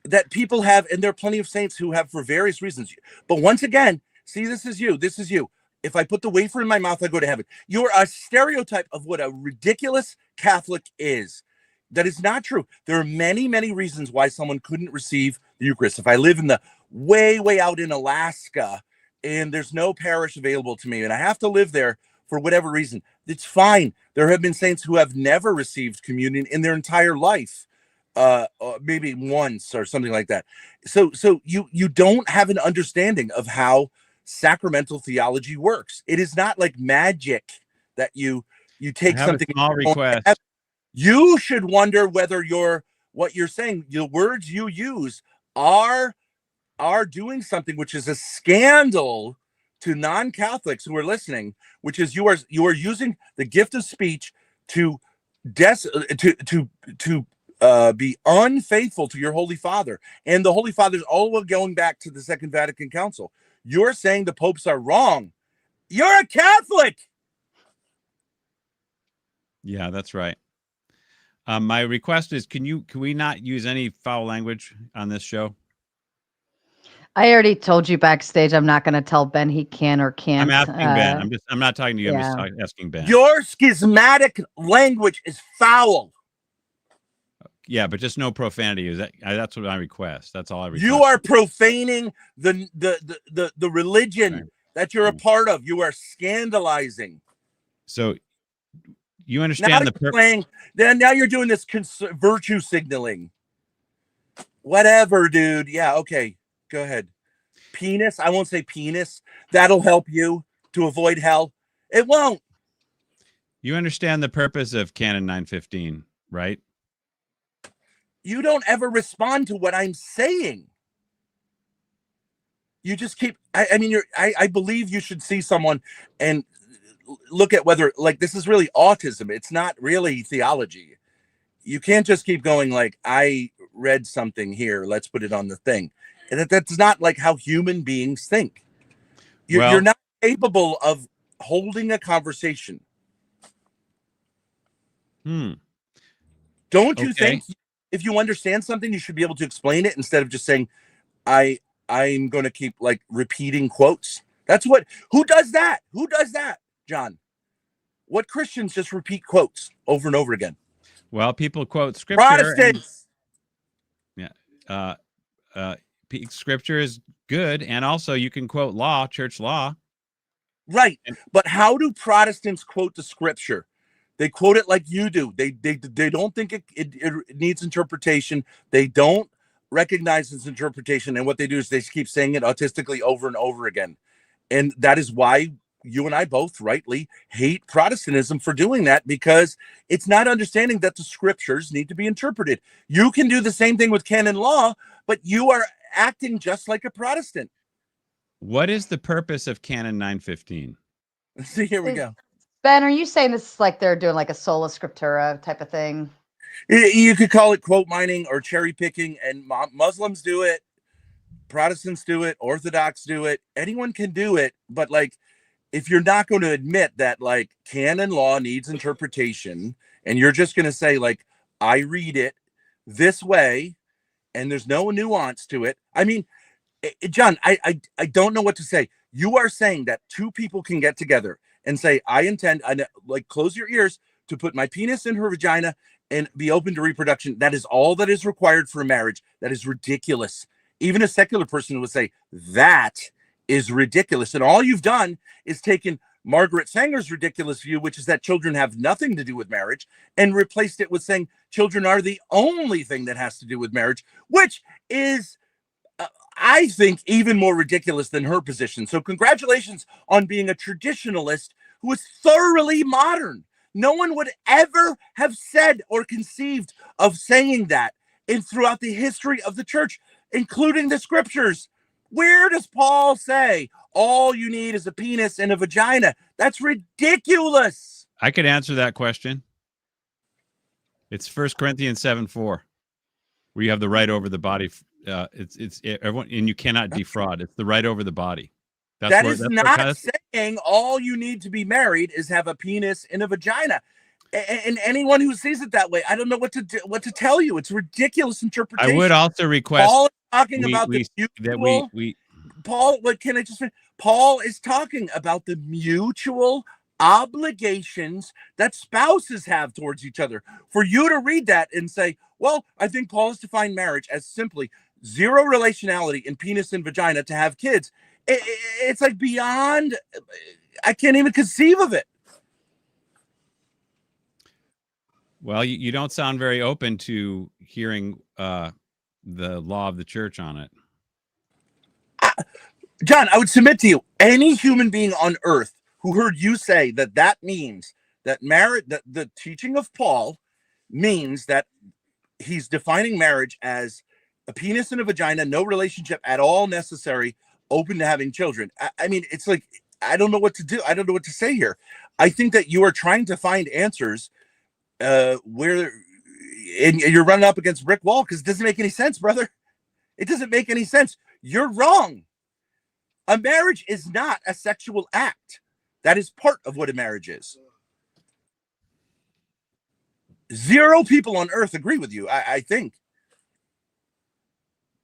that people have, and there are plenty of saints who have for various reasons. But once again, see, this is you. This is you. If I put the wafer in my mouth, I go to heaven. You're a stereotype of what a ridiculous Catholic is. That is not true. There are many, many reasons why someone couldn't receive the Eucharist. If I live in the way out in Alaska and there's no parish available to me and I have to live there for whatever reason, it's fine. There have been saints who have never received communion in their entire life, maybe once or something like that. So you don't have an understanding of how sacramental theology works. It is not like magic that you take something. A small request. You should wonder whether what you're saying, the words you use are doing something which is a scandal to non-Catholics who are listening, which is you are using the gift of speech to be unfaithful to your Holy Father. And the Holy Father is all going back to the Second Vatican Council. You're saying the popes are wrong. You're a Catholic. Yeah, that's right. My request is, can we not use any foul language on this show? I already told you backstage I'm not going to tell Ben he can or can't. I'm asking Ben. I'm not talking to you. Yeah. I'm just asking Ben. Your schismatic language is foul. Yeah, but just no profanity. That's what I request. That's all I request. You are profaning the religion that you're a part of. You are scandalizing. So you understand now you're doing this virtue signaling. Whatever, dude. Yeah, okay. Go ahead. Penis. I won't say penis. That'll help you to avoid hell. It won't. You understand the purpose of Canon 915, right? You don't ever respond to what I'm saying. You just keep, I believe you should see someone and look at whether, like, this is really autism. It's not really theology. You can't just keep going like, I read something here, let's put it on the thing. And that's not like how human beings think. You're not capable of holding a conversation. Don't you think if you understand something, you should be able to explain it instead of just saying, I'm going to keep like repeating quotes? Who does that? Who does that, John? What Christians just repeat quotes over and over again? Well, people quote scripture. Protestants. Scripture is good, and also you can quote law, church law. Right, but how do Protestants quote the scripture? They quote it like you do. They don't think it needs interpretation. They don't recognize its interpretation, and what they do is they keep saying it autistically over and over again. And that is why you and I both rightly hate Protestantism for doing that, because it's not understanding that the scriptures need to be interpreted. You can do the same thing with canon law, but you are acting just like a Protestant. What is the purpose of Canon 915? See, here we go. Ben, are you saying this is like they're doing like a sola scriptura type of thing? You could call it quote mining or cherry picking, and Muslims do it, Protestants do it, Orthodox do it. Anyone can do it, but like, if you're not going to admit that like canon law needs interpretation, and you're just going to say like, I read it this way, and there's no nuance to it. I mean, John, I don't know what to say. You are saying that two people can get together and say, I intend, like, close your ears, to put my penis in her vagina and be open to reproduction. That is all that is required for a marriage. That is ridiculous. Even a secular person would say that is ridiculous. And all you've done is taken Margaret Sanger's ridiculous view, which is that children have nothing to do with marriage, and replaced it with saying children are the only thing that has to do with marriage, which is I think, even more ridiculous than her position. So congratulations on being a traditionalist who is thoroughly modern. No one would ever have said or conceived of saying that throughout the history of the church, including the scriptures. Where does Paul say all you need is a penis and a vagina? That's ridiculous. I could answer that question. It's 1 Corinthians 7:4, where you have the right over the body. It's everyone, and you cannot defraud. It's the right over the body. That's not saying all you need to be married is have a penis and a vagina. And anyone who sees it that way, I don't know what to tell you. It's ridiculous interpretation. I would also request Paul is talking about the mutual. Paul, what can I just? Paul is talking about the mutual obligations that spouses have towards each other. For you to read that and say, well, I think Paul has defined marriage as simply zero relationality in penis and vagina to have kids. It's like beyond, I can't even conceive of it. Well, you don't sound very open to hearing the law of the church on it. John, I would submit to you, any human being on earth who heard you say that means that marriage, that the teaching of Paul means that he's defining marriage as a penis and a vagina, no relationship at all necessary, open to having children. I mean, it's like, I don't know what to do. I don't know what to say here. I think that you are trying to find answers where and you're running up against a brick wall because it doesn't make any sense, brother. It doesn't make any sense. You're wrong. A marriage is not a sexual act. That is part of what a marriage is. Zero people on earth agree with you, I think.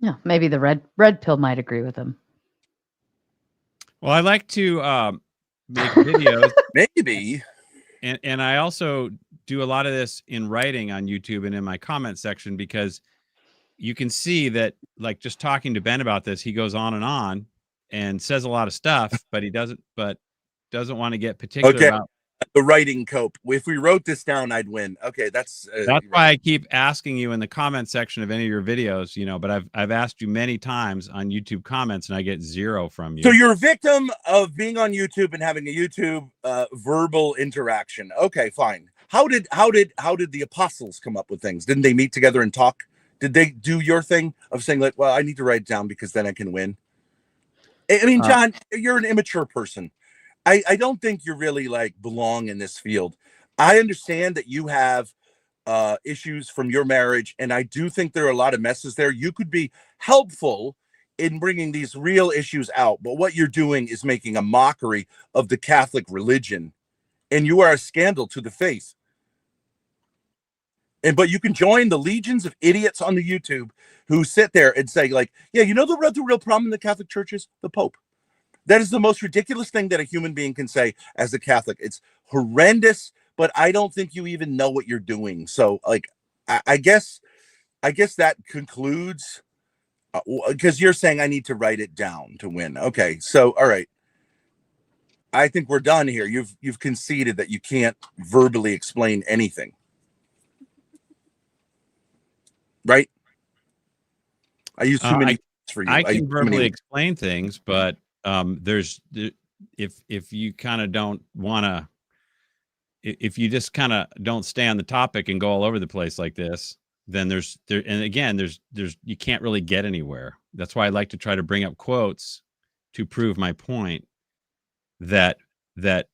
Yeah, maybe the red pill might agree with him. Well, I like to make videos. Maybe. And I also do a lot of this in writing on YouTube and in my comment section, because you can see that, like, just talking to Ben about this, he goes on and says a lot of stuff, but he doesn't want to get particular about the writing cope. If we wrote this down, I'd win. Okay, that's why I keep asking you in the comment section of any of your videos, but I've asked you many times on YouTube comments and I get zero from you. So you're a victim of being on YouTube and having a YouTube verbal interaction. Okay, fine. How did the apostles come up with things? Didn't they meet together and talk? Did they do your thing of saying, like, well, I need to write it down because then I can win? I mean, John, you're an immature person. I don't think you really belong in this field. I understand that you have issues from your marriage, and I do think there are a lot of messes there. You could be helpful in bringing these real issues out, but what you're doing is making a mockery of the Catholic religion, and you are a scandal to the faith. But you can join the legions of idiots on the YouTube who sit there and say, like, yeah, the real problem in the Catholic Church is the Pope. That is the most ridiculous thing that a human being can say as a Catholic. It's horrendous, but I don't think you even know what you're doing. So, I guess that concludes, because you're saying I need to write it down to win. Okay, so all right, I think we're done here. You've conceded that you can't verbally explain anything, right? I use too many for you. I can verbally explain things, but if you kind of don't want to, if you just kind of don't stay on the topic and go all over the place like this, then there's you can't really get anywhere. That's why I like to try to bring up quotes to prove my point that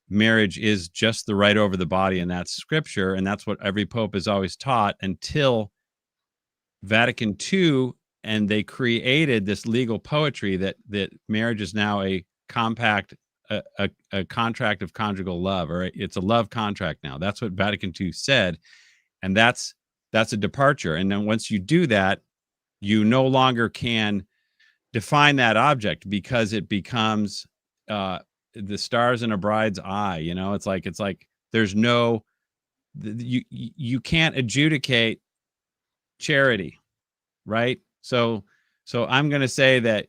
marriage is just the right over the body, and that's scripture, and that's what every pope has always taught until Vatican II. And they created this legal poetry that marriage is now a compact, a contract of conjugal love, or it's a love contract now. That's what Vatican II said, and that's a departure. And then once you do that, you no longer can define that object because it becomes the stars in a bride's eye. It's like there's no, you can't adjudicate charity, right? So I'm going to say that,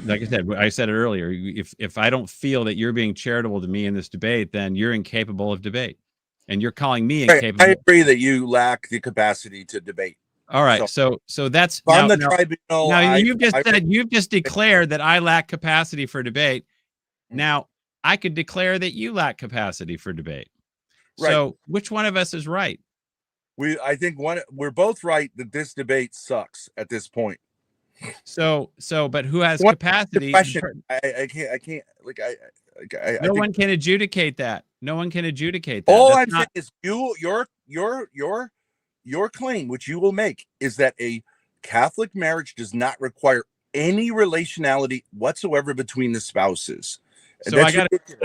like I said it earlier, if I don't feel that you're being charitable to me in this debate, then you're incapable of debate, and you're calling me incapable. I agree that you lack the capacity to debate. All right. So that's If I'm now, the now, tribunal. now you've just declared that I lack capacity for debate. Now I could declare that you lack capacity for debate. Right. So which one of us is right? I think we're both right that this debate sucks at this point. But who has capacity? I can't No one can adjudicate that. No one can adjudicate that. All I'm saying is your claim, which you will make, is that a Catholic marriage does not require any relationality whatsoever between the spouses. So I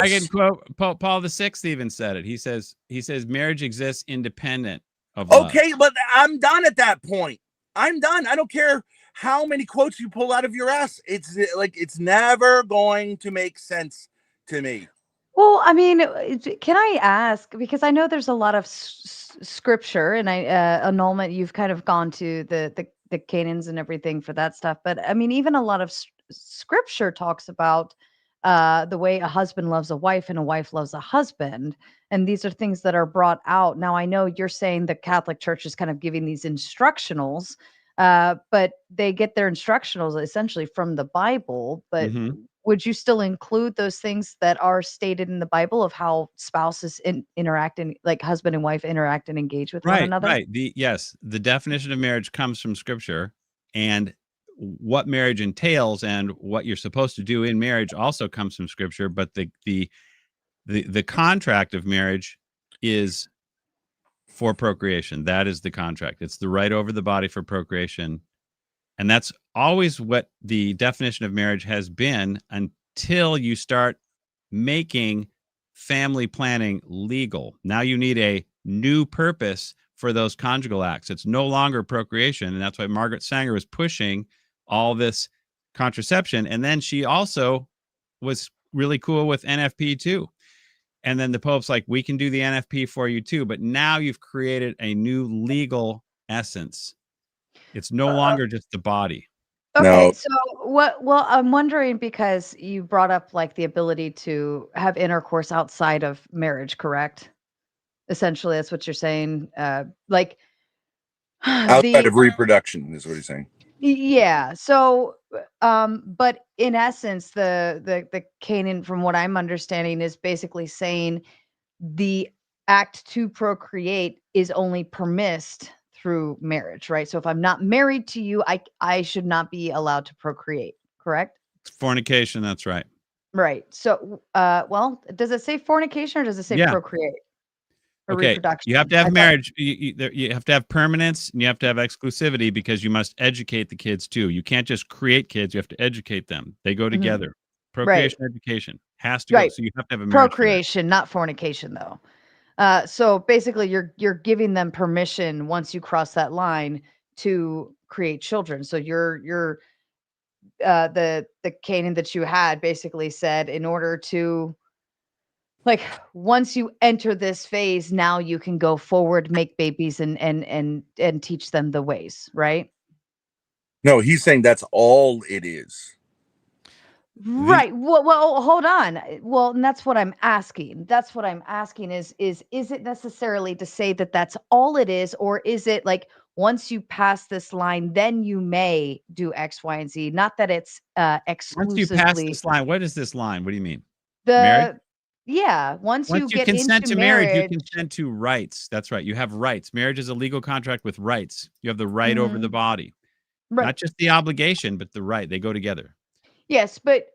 can quote Paul VI even said it. He says marriage exists independent of love. Okay, but I'm done at that point. I'm done. I don't care how many quotes you pull out of your ass. It's never going to make sense to me. Well, I mean, can I ask, because I know there's a lot of scripture, and annulment, you've kind of gone to the canons and everything for that stuff, but I mean, even a lot of scripture talks about the way a husband loves a wife and a wife loves a husband, and these are things that are brought out. Now, I know you're saying the Catholic Church is kind of giving these instructionals, but they get their instructionals essentially from the Bible, but would you still include those things that are stated in the Bible of how spouses interact and like husband and wife interact and engage with one another? Right. Yes, the definition of marriage comes from scripture, and what marriage entails and what you're supposed to do in marriage also comes from scripture. But the contract of marriage is for procreation. That is the contract. It's the right over the body for procreation. And that's always what the definition of marriage has been until you start making family planning legal. Now you need a new purpose for those conjugal acts. It's no longer procreation. And that's why Margaret Sanger was pushing all this contraception. And then she also was really cool with NFP too. And then the Pope's like, we can do the NFP for you too. But now you've created a new legal essence. It's no longer just the body. Okay, so well, I'm wondering, because you brought up like the ability to have intercourse outside of marriage, correct? Essentially, that's what you're saying. Like outside of reproduction is what he's saying. Yeah. So, but in essence, the Canon, from what I'm understanding, is basically saying the act to procreate is only permissed through marriage, right? So if I'm not married to you, I should not be allowed to procreate, correct? Fornication, that's right. Right. So, well, does it say fornication or does it say procreate? Or reproduction? You have to have marriage. You have to have permanence, and you have to have exclusivity, because you must educate the kids too. You can't just create kids. You have to educate them. They go together. Procreation, education has to go. So you have to have a marriage. Procreation, not fornication, though. So basically, you're giving them permission once you cross that line to create children. So you're the Canon that you had basically said, in order to, like, once you enter this phase, now you can go forward, make babies, and teach them the ways, right? No, he's saying that's all it is. Right. Well, hold on. Well, and that's what I'm asking. That's what I'm asking is it necessarily to say that that's all it is, or is it like once you pass this line, then you may do X, Y, and Z? Not that it's exclusively. Once you pass this line, what is this line? What do you mean? Marriage? Yeah. Once you get consent into to marriage, you consent to rights. That's right. You have rights. Marriage is a legal contract with rights. You have the right over the body, not just the obligation, but the right. They go together. Yes, but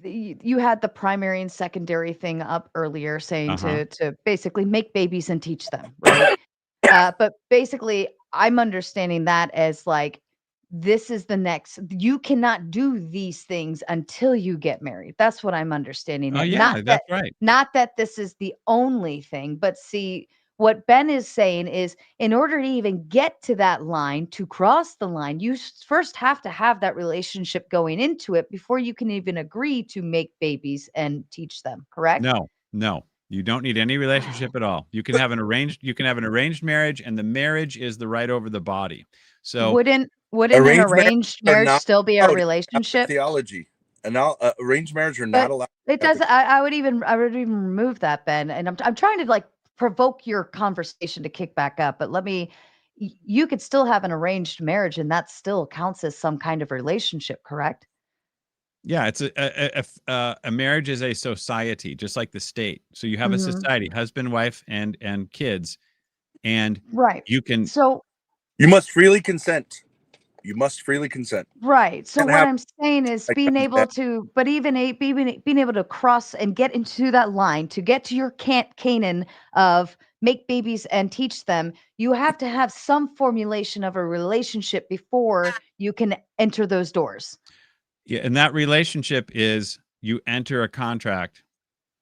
you had the primary and secondary thing up earlier, saying to basically make babies and teach them, right? But basically, I'm understanding that as like, this is the next. You cannot do these things until you get married. That's what I'm understanding. Oh, yeah, that's right. Not that this is the only thing, but see, what Ben is saying is, in order to even get to that line, to cross the line, you first have to have that relationship going into it before you can even agree to make babies and teach them, correct? No. You don't need any relationship at all. You can have an arranged marriage, and the marriage is the right over the body. So wouldn't an arranged marriage still be a relationship? Theology. And arranged marriage are not allowed. It does. I would even remove that, Ben. And I'm trying to like provoke your conversation to kick back up, but let me, you could still have an arranged marriage and that still counts as some kind of relationship, correct? Yeah, it's a marriage is a society, just like the state. So you have a society, husband, wife, and kids, and Right. you can. So You must freely consent. You must freely consent. right. So And what have I'm saying is like being able that. to, but even being able to cross and get into that line to get to your Canaan of make babies and teach them, you have to have some formulation of a relationship before you can enter those doors. Yeah, and that relationship is you enter a contract,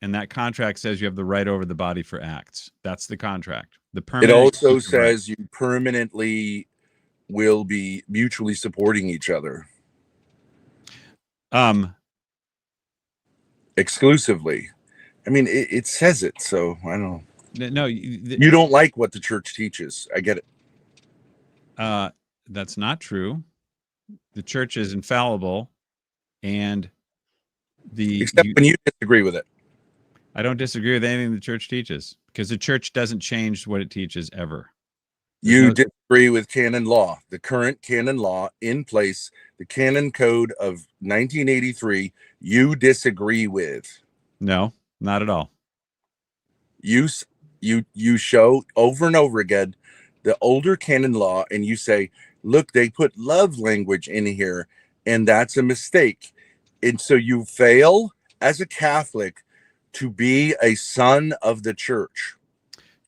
and that contract says you have the right over the body for acts. That's the contract. The It permanent. also says you permanently will be mutually supporting each other exclusively. I mean, it says it, so I don't know. No, You don't like what the church teaches. I get it. That's not true. The church is infallible, and Except when you disagree with it. I don't disagree with anything the church teaches, because the church doesn't change what it teaches ever. You disagree with canon law, the current canon law in place, the canon code of 1983. You disagree with. No, not at all. You show over and over again the older canon law, and you say, look, they put love language in here, and that's a mistake. And so you fail as a Catholic to be a son of the church.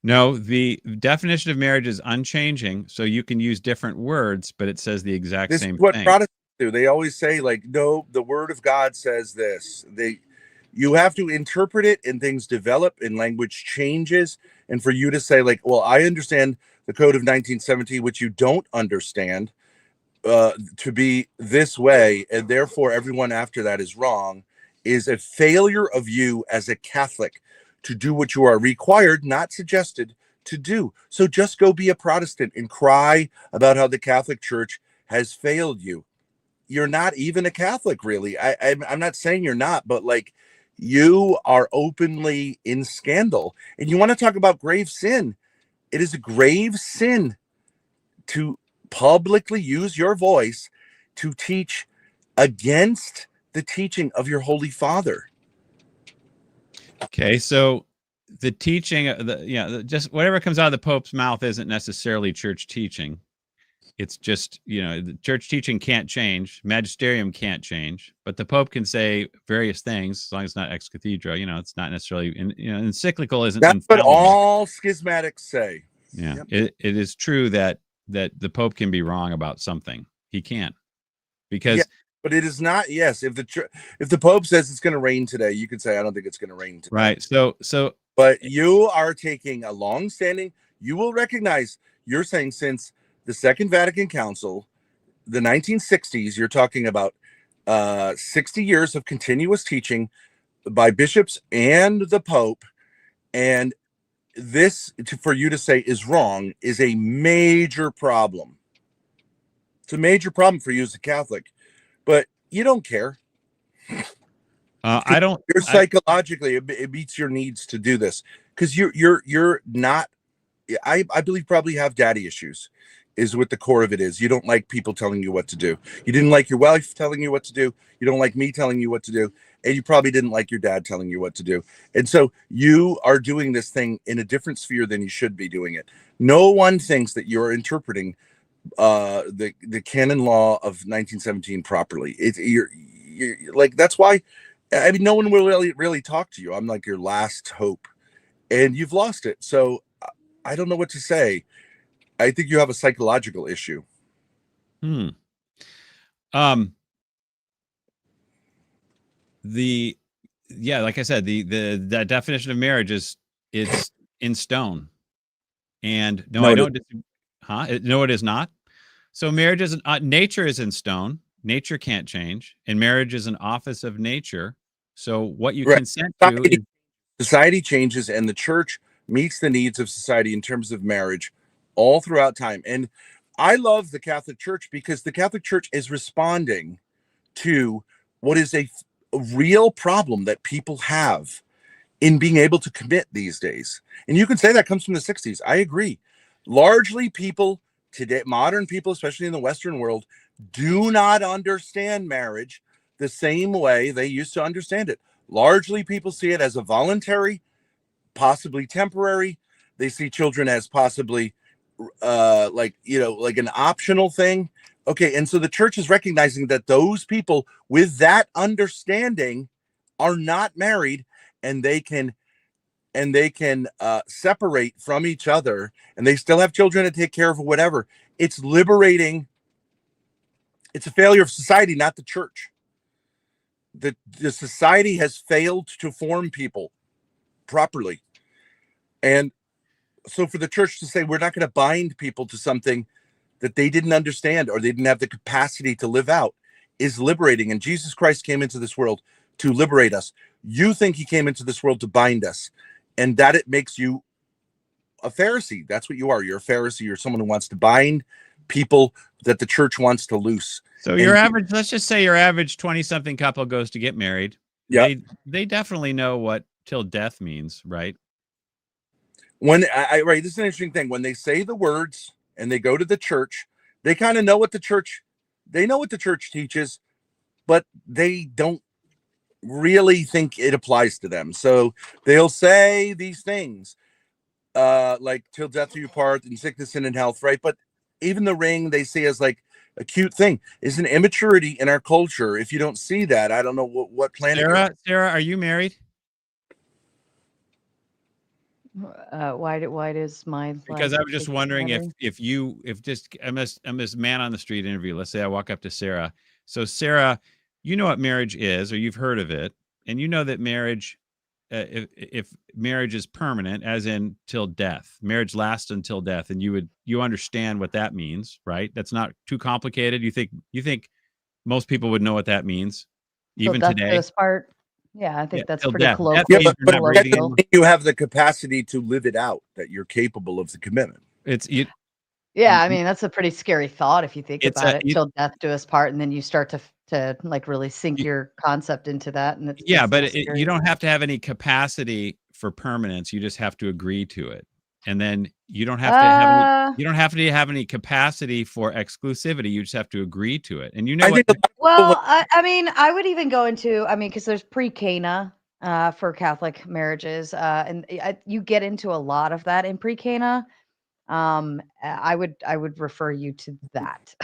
No, the definition of marriage is unchanging, so you can use different words, but it says the exact This same is what thing. Protestants do. They always say, like, no, the word of God says this. You have to interpret it, and things develop and language changes. And for you to say, like, well, I understand the code of 1917, which you don't understand, to be this way, and therefore everyone after that is wrong, is a failure of you as a Catholic to do what you are required, not suggested, to do. So just go be a Protestant and cry about how the Catholic Church has failed you. You're not even a Catholic, really. I'm not saying you're not, but like, you are openly in scandal. And you want to talk about grave sin. It is a grave sin to publicly use your voice to teach against the teaching of your Holy Father. Okay, so the teaching, just whatever comes out of the Pope's mouth isn't necessarily church teaching. It's just, the church teaching can't change, magisterium can't change, but the Pope can say various things as long as it's not ex cathedra. It's not necessarily, encyclical isn't. That's infallible. what all schismatics say. Yeah, yep. It is true that the Pope can be wrong about something. He can't, because. Yeah, but it is not. Yes, if the Pope says it's going to rain today, you could say I don't think it's going to rain today. Right. So. But you are taking a long-standing. You will recognize. You're saying since the Second Vatican Council, the 1960s, you're talking about 60 years of continuous teaching by bishops and the Pope, and this, for you to say is wrong, is a major problem. It's a major problem for you as a Catholic, but you don't care. I don't. You're psychologically, it meets your needs to do this because you're not. I believe probably have daddy issues. Is what the core of it is. You don't like people telling you what to do. You didn't like your wife telling you what to do. You don't like me telling you what to do. And you probably didn't like your dad telling you what to do. And so you are doing this thing in a different sphere than you should be doing it. No one thinks that you're interpreting the canon law of 1917 properly. You're like, that's why, I mean, no one will really talk to you. I'm like your last hope, and you've lost it. So I don't know what to say. I think you have a psychological issue. The like I said, the definition of marriage is it's in stone. And no, I don't. No, it is not. So marriage is nature is in stone. Nature can't change, and marriage is an office of nature. So what you consent to is society changes, and the church meets the needs of society in terms of marriage all throughout time. And I love the Catholic Church because the Catholic Church is responding to what is a real problem that people have in being able to commit these days. And you can say that comes from the 60s. I agree. Largely people today, modern people, especially in the Western world, do not understand marriage the same way they used to understand it. Largely, people see it as a voluntary, possibly temporary. They see children as possibly like an optional thing. Okay, and so the church is recognizing that those people with that understanding are not married, and they can separate from each other, and they still have children to take care of or whatever. It's liberating. It's a failure of society, not the church. The society has failed to form people properly. And so for the church to say we're not going to bind people to something that they didn't understand or they didn't have the capacity to live out is liberating. And Jesus Christ came into this world to liberate us. You think he came into this world to bind us, and that it makes you a Pharisee. That's what you are. You're a Pharisee. You're someone who wants to bind people that the church wants to loose. So your average, let's just say your average 20-something couple goes to get married. Yeah. They definitely know what till death means, right? When right, this is an interesting thing. When they say the words and they go to the church, they kind of know what the church teaches, but they don't really think it applies to them. So they'll say these things like till death do you part, in sickness and in health, right? But even the ring they see as like a cute thing is an immaturity in our culture. If you don't see that, I don't know what planet. Sarah, are you married? Why does my Because I was just wondering if I'm this man on the street interview. Let's say I walk up to Sarah. So Sarah, you know what marriage is, or you've heard of it, and you know that marriage, if marriage is permanent, as in till death, marriage lasts until death, and you understand what that means, right? That's not too complicated. You think most people would know what that means, even today. This part. Yeah, I think that's pretty death. colloquial. Yeah, but you have the capacity to live it out, that you're capable of the commitment. Yeah, I mean, that's a pretty scary thought if you think about it. Till death do us part, and then you start to like really sink your concept into that. And you don't have to have any capacity for permanence. You just have to agree to it, and then you don't have to have any capacity for exclusivity. You just have to agree to it, and you know I mean, I would even go into because there's pre-Cana for Catholic marriages, and you get into a lot of that in pre-Cana. I would refer you to that.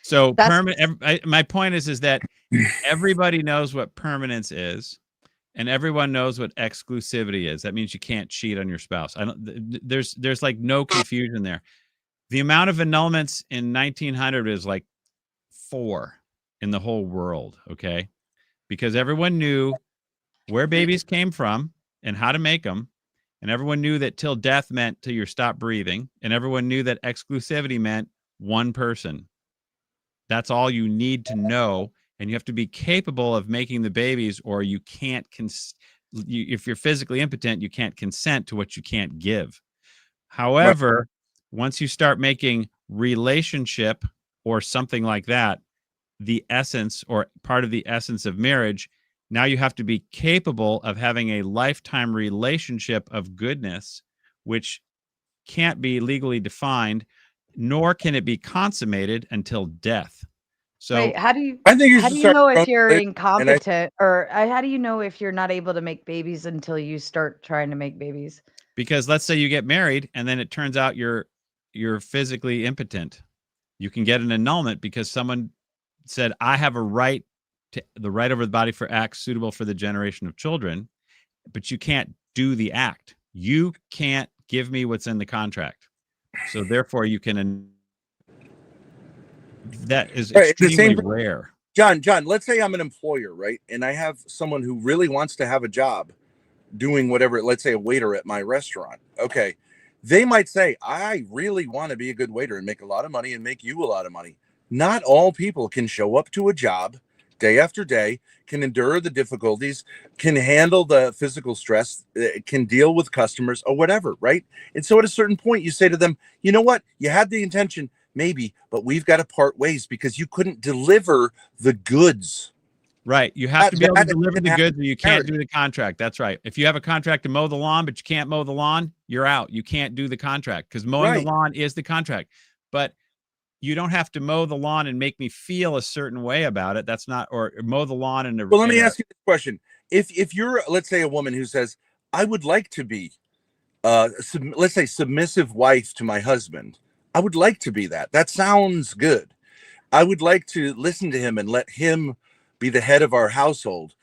So permanent. My point is that everybody knows what permanence is, and everyone knows what exclusivity is. That means you can't cheat on your spouse. There's like no confusion there. The amount of annulments in 1900 is like 4 in the whole world. Okay, because everyone knew where babies came from and how to make them. And everyone knew that till death meant till you stop breathing. And everyone knew that exclusivity meant one person. That's all you need to know. And you have to be capable of making the babies, or you can't, if you're physically impotent, you can't consent to what you can't give. However, once you start making relationship or something like that, the essence or part of the essence of marriage, now you have to be capable of having a lifetime relationship of goodness, which can't be legally defined, nor can it be consummated until death. So wait, how do you you know if you're incompetent, or how do you know if you're not able to make babies until you start trying to make babies? Because let's say you get married and then it turns out you're physically impotent. You can get an annulment because someone said, I have a right to the right over the body for acts suitable for the generation of children, but you can't do the act. You can't give me what's in the contract. So therefore you can, that is extremely rare. John, let's say I'm an employer, right? And I have someone who really wants to have a job doing whatever, let's say a waiter at my restaurant. Okay. They might say, I really want to be a good waiter and make a lot of money and make you a lot of money. Not all people can show up to a job day after day, can endure the difficulties, can handle the physical stress, can deal with customers or whatever, right? And so at a certain point, you say to them, you know what? You had the intention, maybe, but we've got to part ways because you couldn't deliver the goods. Right. You have to be able to That deliver the can goods or you can't marriage. do the contract. That's right. If you have a contract to mow the lawn, but you can't mow the lawn, you're out. You can't do the contract because mowing the Right. lawn is the contract. But you don't have to mow the lawn and make me feel a certain way about it. That's not, or mow the lawn in a. Well, let me ask you this question. If you're, let's say, a woman who says, I would like to be, let's say, submissive wife to my husband. I would like to be that. That sounds good. I would like to listen to him and let him be the head of our household.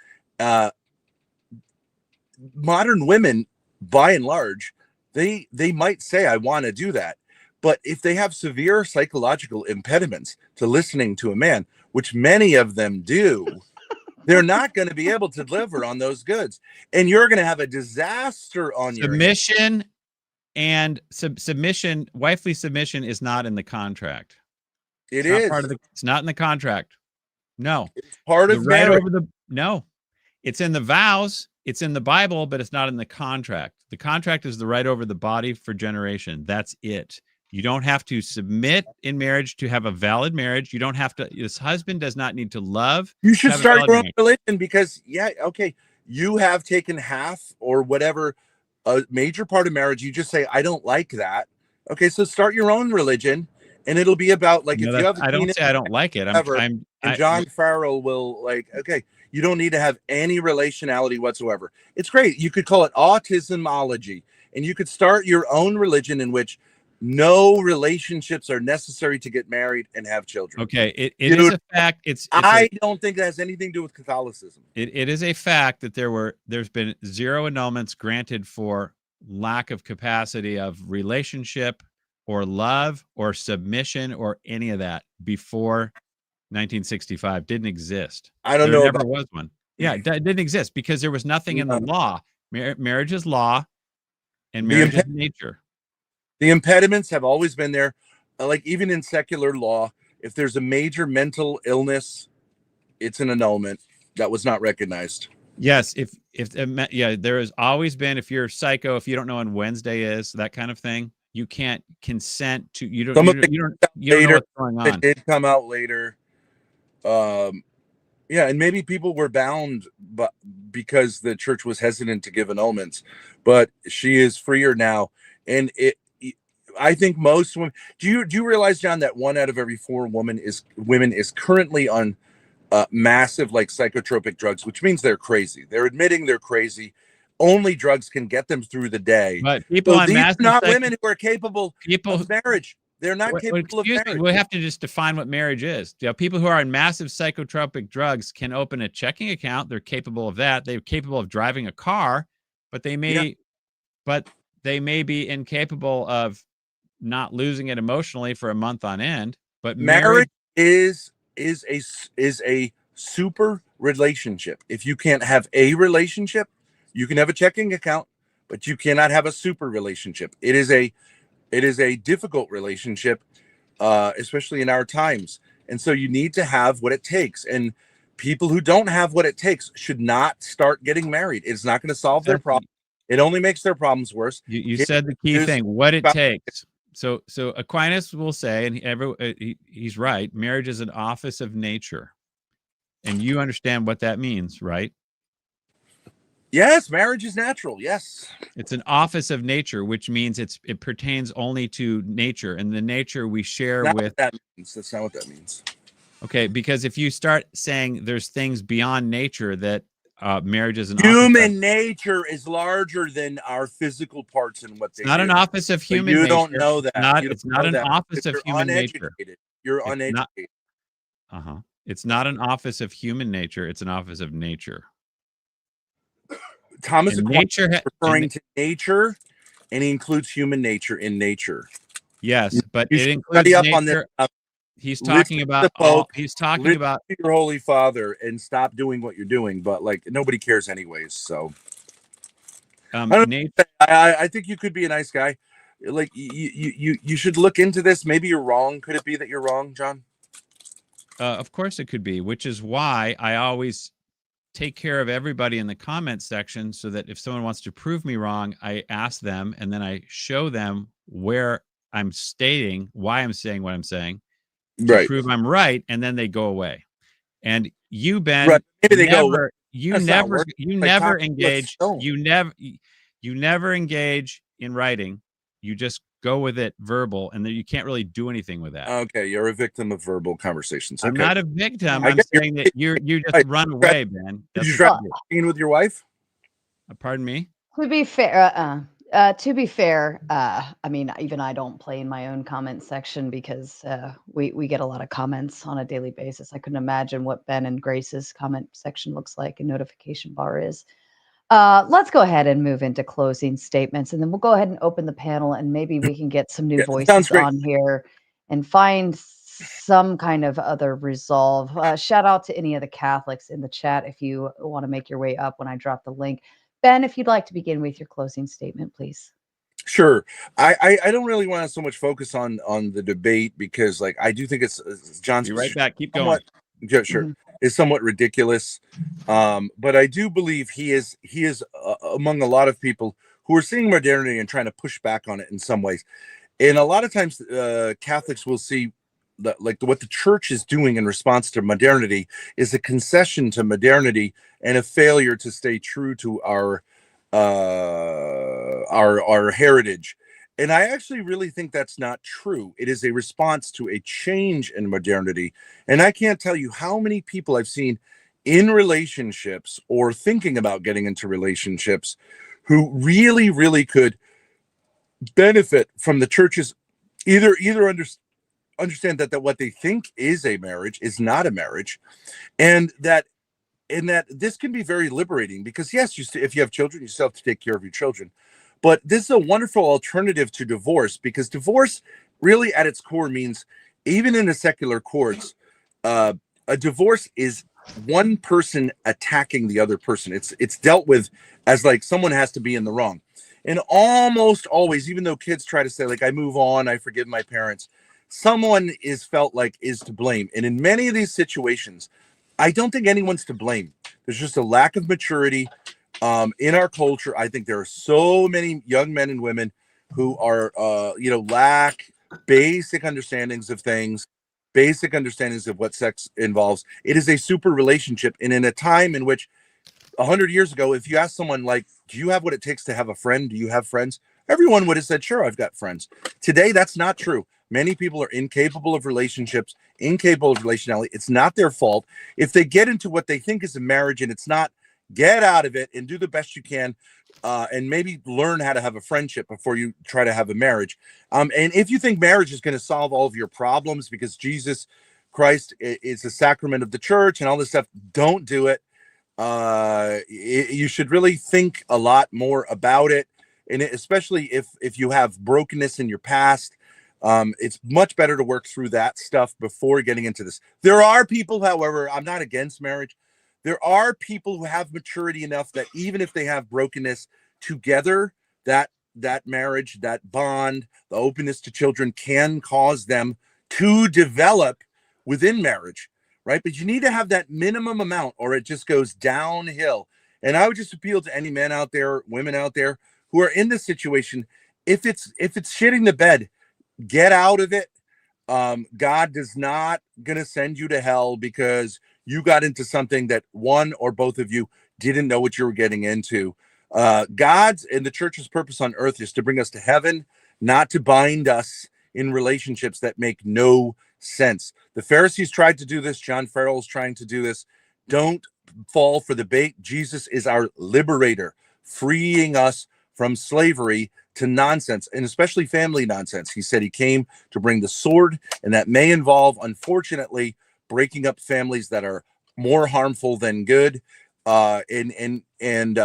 Modern women, by and large, they might say, I want to do that. But if they have severe psychological impediments to listening to a man, which many of them do, they're not going to be able to deliver on those goods. And you're going to have a disaster on your hands. Submission and submission, wifely submission is not in the contract. It It's is not part of the, it's not in the contract. No. It's part The of right marriage. over the, no. It's in the vows, it's in the Bible, but it's not in the contract. The contract is the right over the body for generation. That's it. You don't have to submit in marriage to have a valid marriage. You don't have to, this husband does not need to love. You should have a start valid your own marriage. religion because, yeah, okay, you have taken half or whatever, a major part of marriage. You just say, I don't like that. Okay, so start your own religion, and it'll be about, like, No, if you have, I don't say I don't like it. and John Farrell will, like, okay, you don't need to have any relationality whatsoever. It's great. You could call it autismology, and you could start your own religion in which no relationships are necessary to get married and have children. Okay, it is a fact. I don't think that has anything to do with Catholicism. It is a fact that there's been 0 annulments granted for lack of capacity of relationship or love or submission or any of that before 1965. Didn't exist. I don't There know never about was one. Yeah, it didn't exist because there was nothing in the law. Marriage is law and marriage is nature. The impediments have always been there. Like, even in secular law, if there's a major mental illness, it's an annulment that was not recognized. Yes, yeah, there has always been, if you're psycho, if you don't know when Wednesday is, that kind of thing, you can't consent to, you don't know what's going on. It did come out later. Yeah, and maybe people were bound, but because the church was hesitant to give annulments, but she is freer now. And I think most women, do you realize, John, that 1 out of every 4 women is currently on massive, like, psychotropic drugs, which means they're crazy. They're admitting they're crazy. Only drugs can get them through the day. But people on these are massive not women who are capable of marriage. They're not capable of excuse marriage. me, we have to just define what marriage is. You know, people who are on massive psychotropic drugs can open a checking account. They're capable of that. They're capable of driving a car, but they may, be incapable of not losing it emotionally for a month on end. But Marriage is a super relationship. If you can't have a relationship, you can have a checking account, but you cannot have a super relationship. It is a difficult relationship, especially in our times. And so you need to have what it takes. And people who don't have what it takes should not start getting married. It's not going to solve their problem. It only makes their problems worse. You said the key thing, what it takes. So Aquinas will say, and he's right, marriage is an office of nature. And you understand what that means, right? Yes, marriage is natural. Yes. It's an office of nature, which means it pertains only to nature, and the nature we share with. That's not what that means. Okay, because if you start saying there's things beyond nature that marriage is an human nature is larger than our physical parts and what they do. Not an office of human nature. You don't know that. It's not an office of human nature. You're uneducated. It's not an office of human nature. It's an office of nature. Thomas Aquinas is referring to nature, and he includes human nature in nature. Yes, but it includes nature. On this. He's talking about your Holy Father and stop doing what you're doing, but, like, nobody cares anyways. So I think you could be a nice guy. Like, you should look into this. Maybe you're wrong. Could it be that you're wrong, John? Of course it could be, which is why I always take care of everybody in the comment section, so that if someone wants to prove me wrong, I ask them, and then I show them where I'm stating why I'm saying what I'm saying, to prove I'm right, and then they go away. And you, Ben, Right. Maybe they go, you "That's not never working." you Like, never talking to a engage stone. you never engage in writing. You just go with it verbal, and then you can't really do anything with that. Okay, you're a victim of verbal conversations. I'm Okay. not a victim. I I'm get saying that you just right. run away, Ben. Did That's you what try you do. being with your wife? Pardon me? To be fair, I mean, even I don't play in my own comment section because we get a lot of comments on a daily basis. I couldn't imagine what Ben and Grace's comment section looks like and notification bar is. Let's go ahead and move into closing statements, and then we'll go ahead and open the panel, and maybe we can get some new Yeah, sounds voices great. on here and find some kind of other resolve. Shout out to any of the Catholics in the chat if you want to make your way up when I drop the link. Ben, if you'd like to begin with your closing statement, please. Sure. I don't really want to so much focus on the debate because, like, I do think it's John's Be right back. Keep somewhat, yeah, sure, is somewhat ridiculous. But I do believe he is among a lot of people who are seeing modernity and trying to push back on it in some ways. And a lot of times, Catholics will see that, like, what the church is doing in response to modernity is a concession to modernity and a failure to stay true to our heritage. And I actually really think that's not true. It is a response to a change in modernity. And I can't tell you how many people I've seen in relationships or thinking about getting into relationships who really, really could benefit from the church's either understand that what they think is a marriage is not a marriage, and that this can be very liberating because, yes, if you have children, you still have to take care of your children. But this is a wonderful alternative to divorce, because divorce really at its core means, even in the secular courts, a divorce is one person attacking the other person. It's dealt with as like someone has to be in the wrong. And almost always, even though kids try to say, like, I move on, I forgive my parents, someone is felt like is to blame. And in many of these situations, I don't think anyone's to blame. There's just a lack of maturity in our culture. I think there are so many young men and women who are, lack basic understandings of things, basic understandings of what sex involves. It is a super relationship. And in a time in which 100 years ago, if you ask someone, like, do you have what it takes to have a friend? Do you have friends? Everyone would have said, sure, I've got friends. Today, that's not true. Many people are incapable of relationships, incapable of relationality. It's not their fault. If they get into what they think is a marriage and it's not, get out of it and do the best you can, and maybe learn how to have a friendship before you try to have a marriage. And if you think marriage is going to solve all of your problems because Jesus Christ is the sacrament of the church and all this stuff, don't do it. You should really think a lot more about it. And especially if you have brokenness in your past, it's much better to work through that stuff before getting into this. There are people, however, I'm not against marriage. There are people who have maturity enough that even if they have brokenness together, that marriage, that bond, the openness to children can cause them to develop within marriage, right? But you need to have that minimum amount or it just goes downhill. And I would just appeal to any men out there, women out there who are in this situation. If it's shitting the bed, get out of it. God is not going to send you to hell because you got into something that one or both of you didn't know what you were getting into. God's and the church's purpose on earth is to bring us to heaven, not to bind us in relationships that make no sense. The Pharisees tried to do this. John Farrell's trying to do this. Don't fall for the bait. Jesus is our liberator, freeing us from slavery to nonsense, and especially family nonsense. He said he came to bring the sword, and that may involve, unfortunately, breaking up families that are more harmful than good, and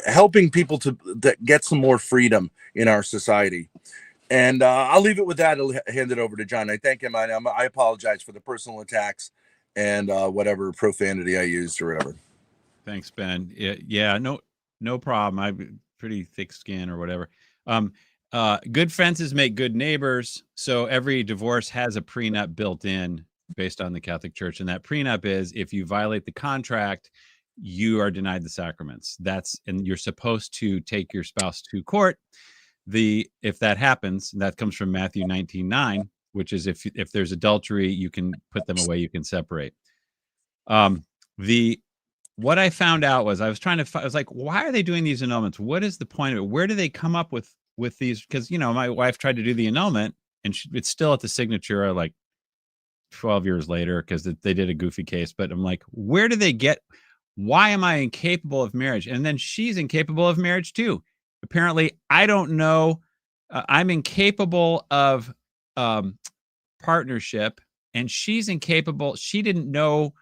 helping people to get some more freedom in our society. And I'll leave it with that. I'll hand it over to John. I thank him. I apologize for the personal attacks and whatever profanity I used or whatever. Thanks, Ben. Yeah, no problem. I'm pretty thick skin or whatever. Good fences make good neighbors. So every divorce has a prenup built in based on the Catholic Church. And that prenup is if you violate the contract, you are denied the sacraments. And you're supposed to take your spouse to court. If that happens, that comes from Matthew 19:9, which is if there's adultery, you can put them away, you can separate. What I found out was I was like, why are they doing these annulments? What is the point of it? Where do they come up with these? Because, you know, my wife tried to do the annulment and it's still at the signature like 12 years later because they did a goofy case. But I'm like, where do they get? Why am I incapable of marriage? And then she's incapable of marriage too. Apparently, I don't know. I'm incapable of partnership, and she's incapable. She didn't know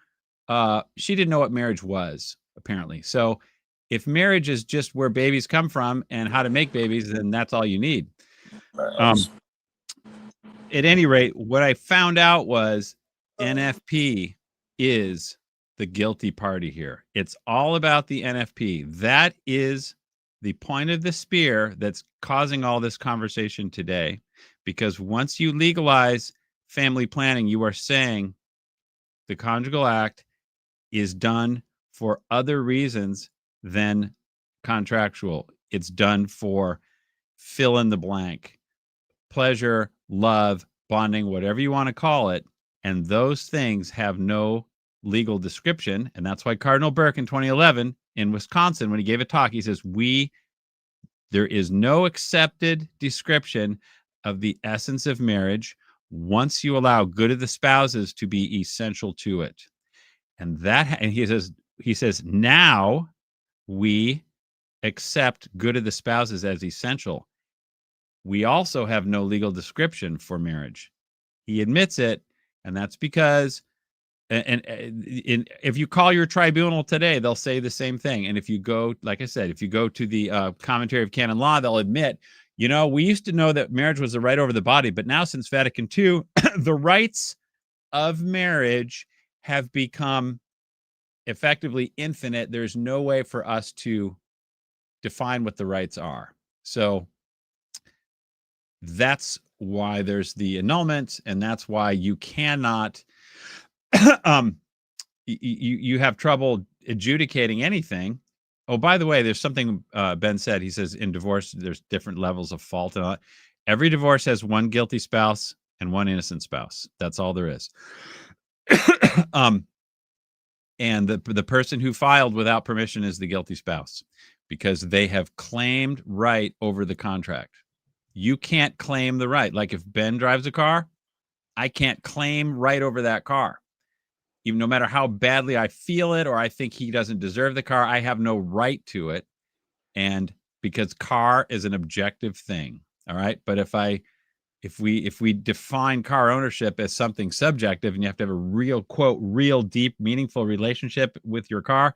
what marriage was, apparently. So if marriage is just where babies come from and how to make babies, then that's all you need. At any rate, what I found out was NFP is the guilty party here. It's all about the NFP. That is the point of the spear that's causing all this conversation today. Because once you legalize family planning, you are saying the conjugal act is done for other reasons than contractual. It's done for fill in the blank, pleasure, love, bonding, whatever you want to call it. And those things have no legal description. And that's why Cardinal Burke in 2011 in Wisconsin, when he gave a talk, he says, there is no accepted description of the essence of marriage once you allow good of the spouses to be essential to it. And he says, now we accept good of the spouses as essential. We also have no legal description for marriage. He admits it, and that's because, and if you call your tribunal today, they'll say the same thing. And if you go, like I said, if you go to the commentary of canon law, they'll admit, you know, we used to know that marriage was the right over the body, but now since Vatican II, the rights of marriage have become effectively infinite. There's no way for us to define what the rights are. So that's why there's the annulment, and that's why you cannot you have trouble adjudicating anything. Oh, by the way, there's something Ben said. He says in divorce there's different levels of fault, and all that. Every divorce has one guilty spouse and one innocent spouse. That's all there is. And the person who filed without permission is the guilty spouse, because they have claimed right over the contract. You can't claim the right. Like if Ben drives a car, I can't claim right over that car. Even no matter how badly I feel it or I think he doesn't deserve the car, I have no right to it. And because car is an objective thing. All right. But if we define car ownership as something subjective, and you have to have a real, quote, real deep, meaningful relationship with your car,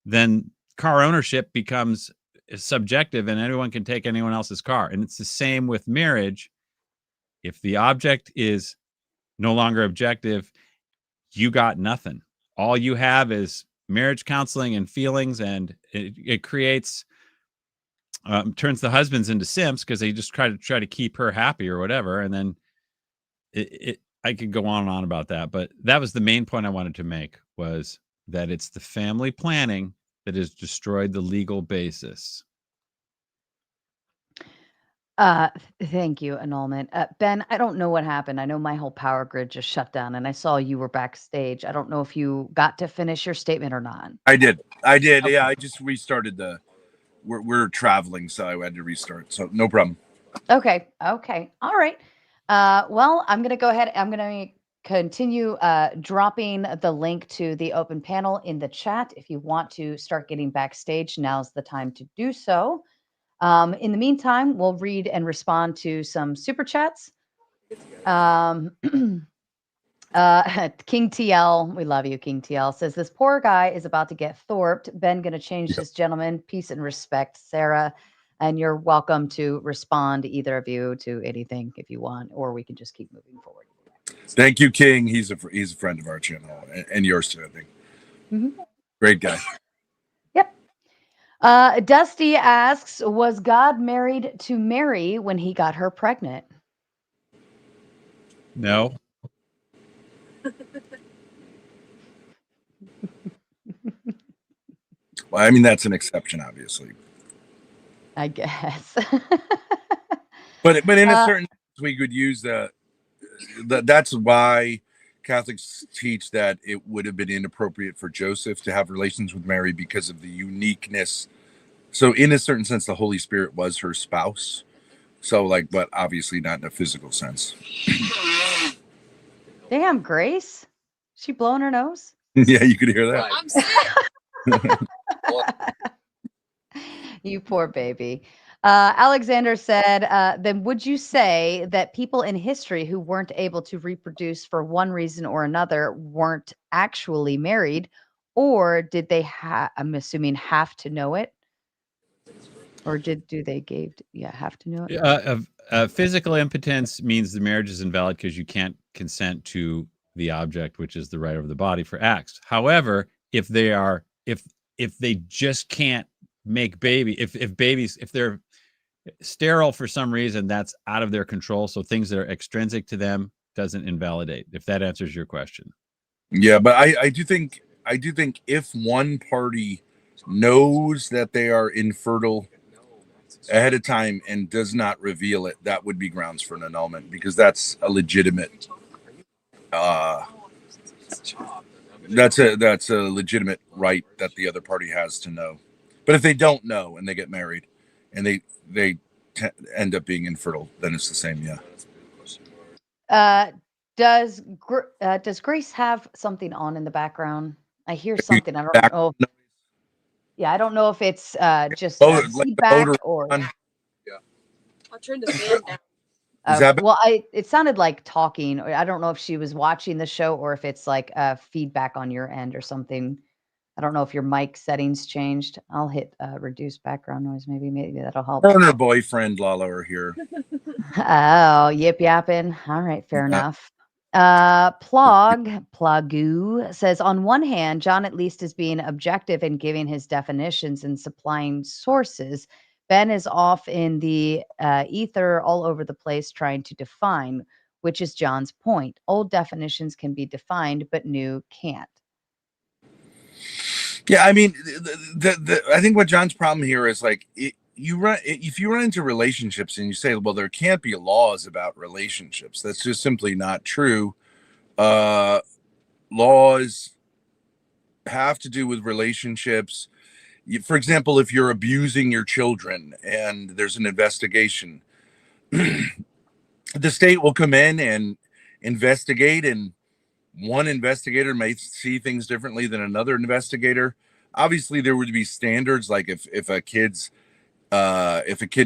then car ownership becomes subjective and anyone can take anyone else's car. And it's the same with marriage. If the object is no longer objective, you got nothing. All you have is marriage counseling and feelings, and it creates turns the husbands into simps because they just try to keep her happy or whatever. And then I could go on and on about that, but that was the main point I wanted to make, was that it's the family planning that has destroyed the legal basis. Thank you, Annulment. Ben, I don't know what happened. I know my whole power grid just shut down, and I saw you were backstage. I don't know if you got to finish your statement or not. I did. Okay. Yeah, I just restarted we're traveling, so I had to restart. So no problem. Okay. All right. Well, I'm going to go ahead. I'm going to continue dropping the link to the open panel in the chat. If you want to start getting backstage, now's the time to do so. In the meantime, we'll read and respond to some super chats. King TL, we love you, King TL, says, this poor guy is about to get thorped. Ben going to change this gentleman. Peace and respect, Sarah. And you're welcome to respond, either of you, to anything if you want, or we can just keep moving forward. Thank you, King. He's a friend of our channel and yours too, I think. Mm-hmm. Great guy. Yep. Dusty asks, was God married to Mary when he got her pregnant? No. Well, I mean, that's an exception, obviously. I guess. but in a certain sense, we could use that's why Catholics teach that it would have been inappropriate for Joseph to have relations with Mary because of the uniqueness. So in a certain sense, the Holy Spirit was her spouse. So like, but obviously not in a physical sense. Damn, Grace. She blowing her nose? Yeah, you could hear that. I'm sick. You poor baby. Alexander said, then would you say that people in history who weren't able to reproduce for one reason or another weren't actually married, or did they I'm assuming have to know it? Or do they have to know it? Physical impotence means the marriage is invalid because you can't consent to the object, which is the right over the body for acts. However, if they just can't make if they're sterile for some reason, that's out of their control. So things that are extrinsic to them doesn't invalidate, if that answers your question. Yeah, but I do think if one party knows that they are infertile ahead of time and does not reveal it, that would be grounds for an annulment, because that's a legitimate that's a legitimate right that the other party has to know. But if they don't know and they get married and they end up being infertile, then it's the same. Yeah. Does Grace have something on in the background? I hear something. I don't know. Yeah, I don't know if it's just feedback or. Yeah. I'll turn the fan down. It sounded like talking. I don't know if she was watching the show or if it's like feedback on your end or something. I don't know if your mic settings changed. I'll hit reduce background noise. Maybe that'll help. Her and her boyfriend Lala are here. Oh, yip yapping. All right, fair enough. Plagu says, on one hand, John at least is being objective in giving his definitions and supplying sources. Ben is off in the ether all over the place trying to define, which is John's point. Old definitions can be defined, but new can't. Yeah, I mean, I think what John's problem here is like if you run into relationships and you say, well, there can't be laws about relationships. That's just simply not true. Laws have to do with relationships. For example, if you're abusing your children and there's an investigation, the state will come in and investigate, and one investigator may see things differently than another investigator. Obviously, there would be standards, like if a kid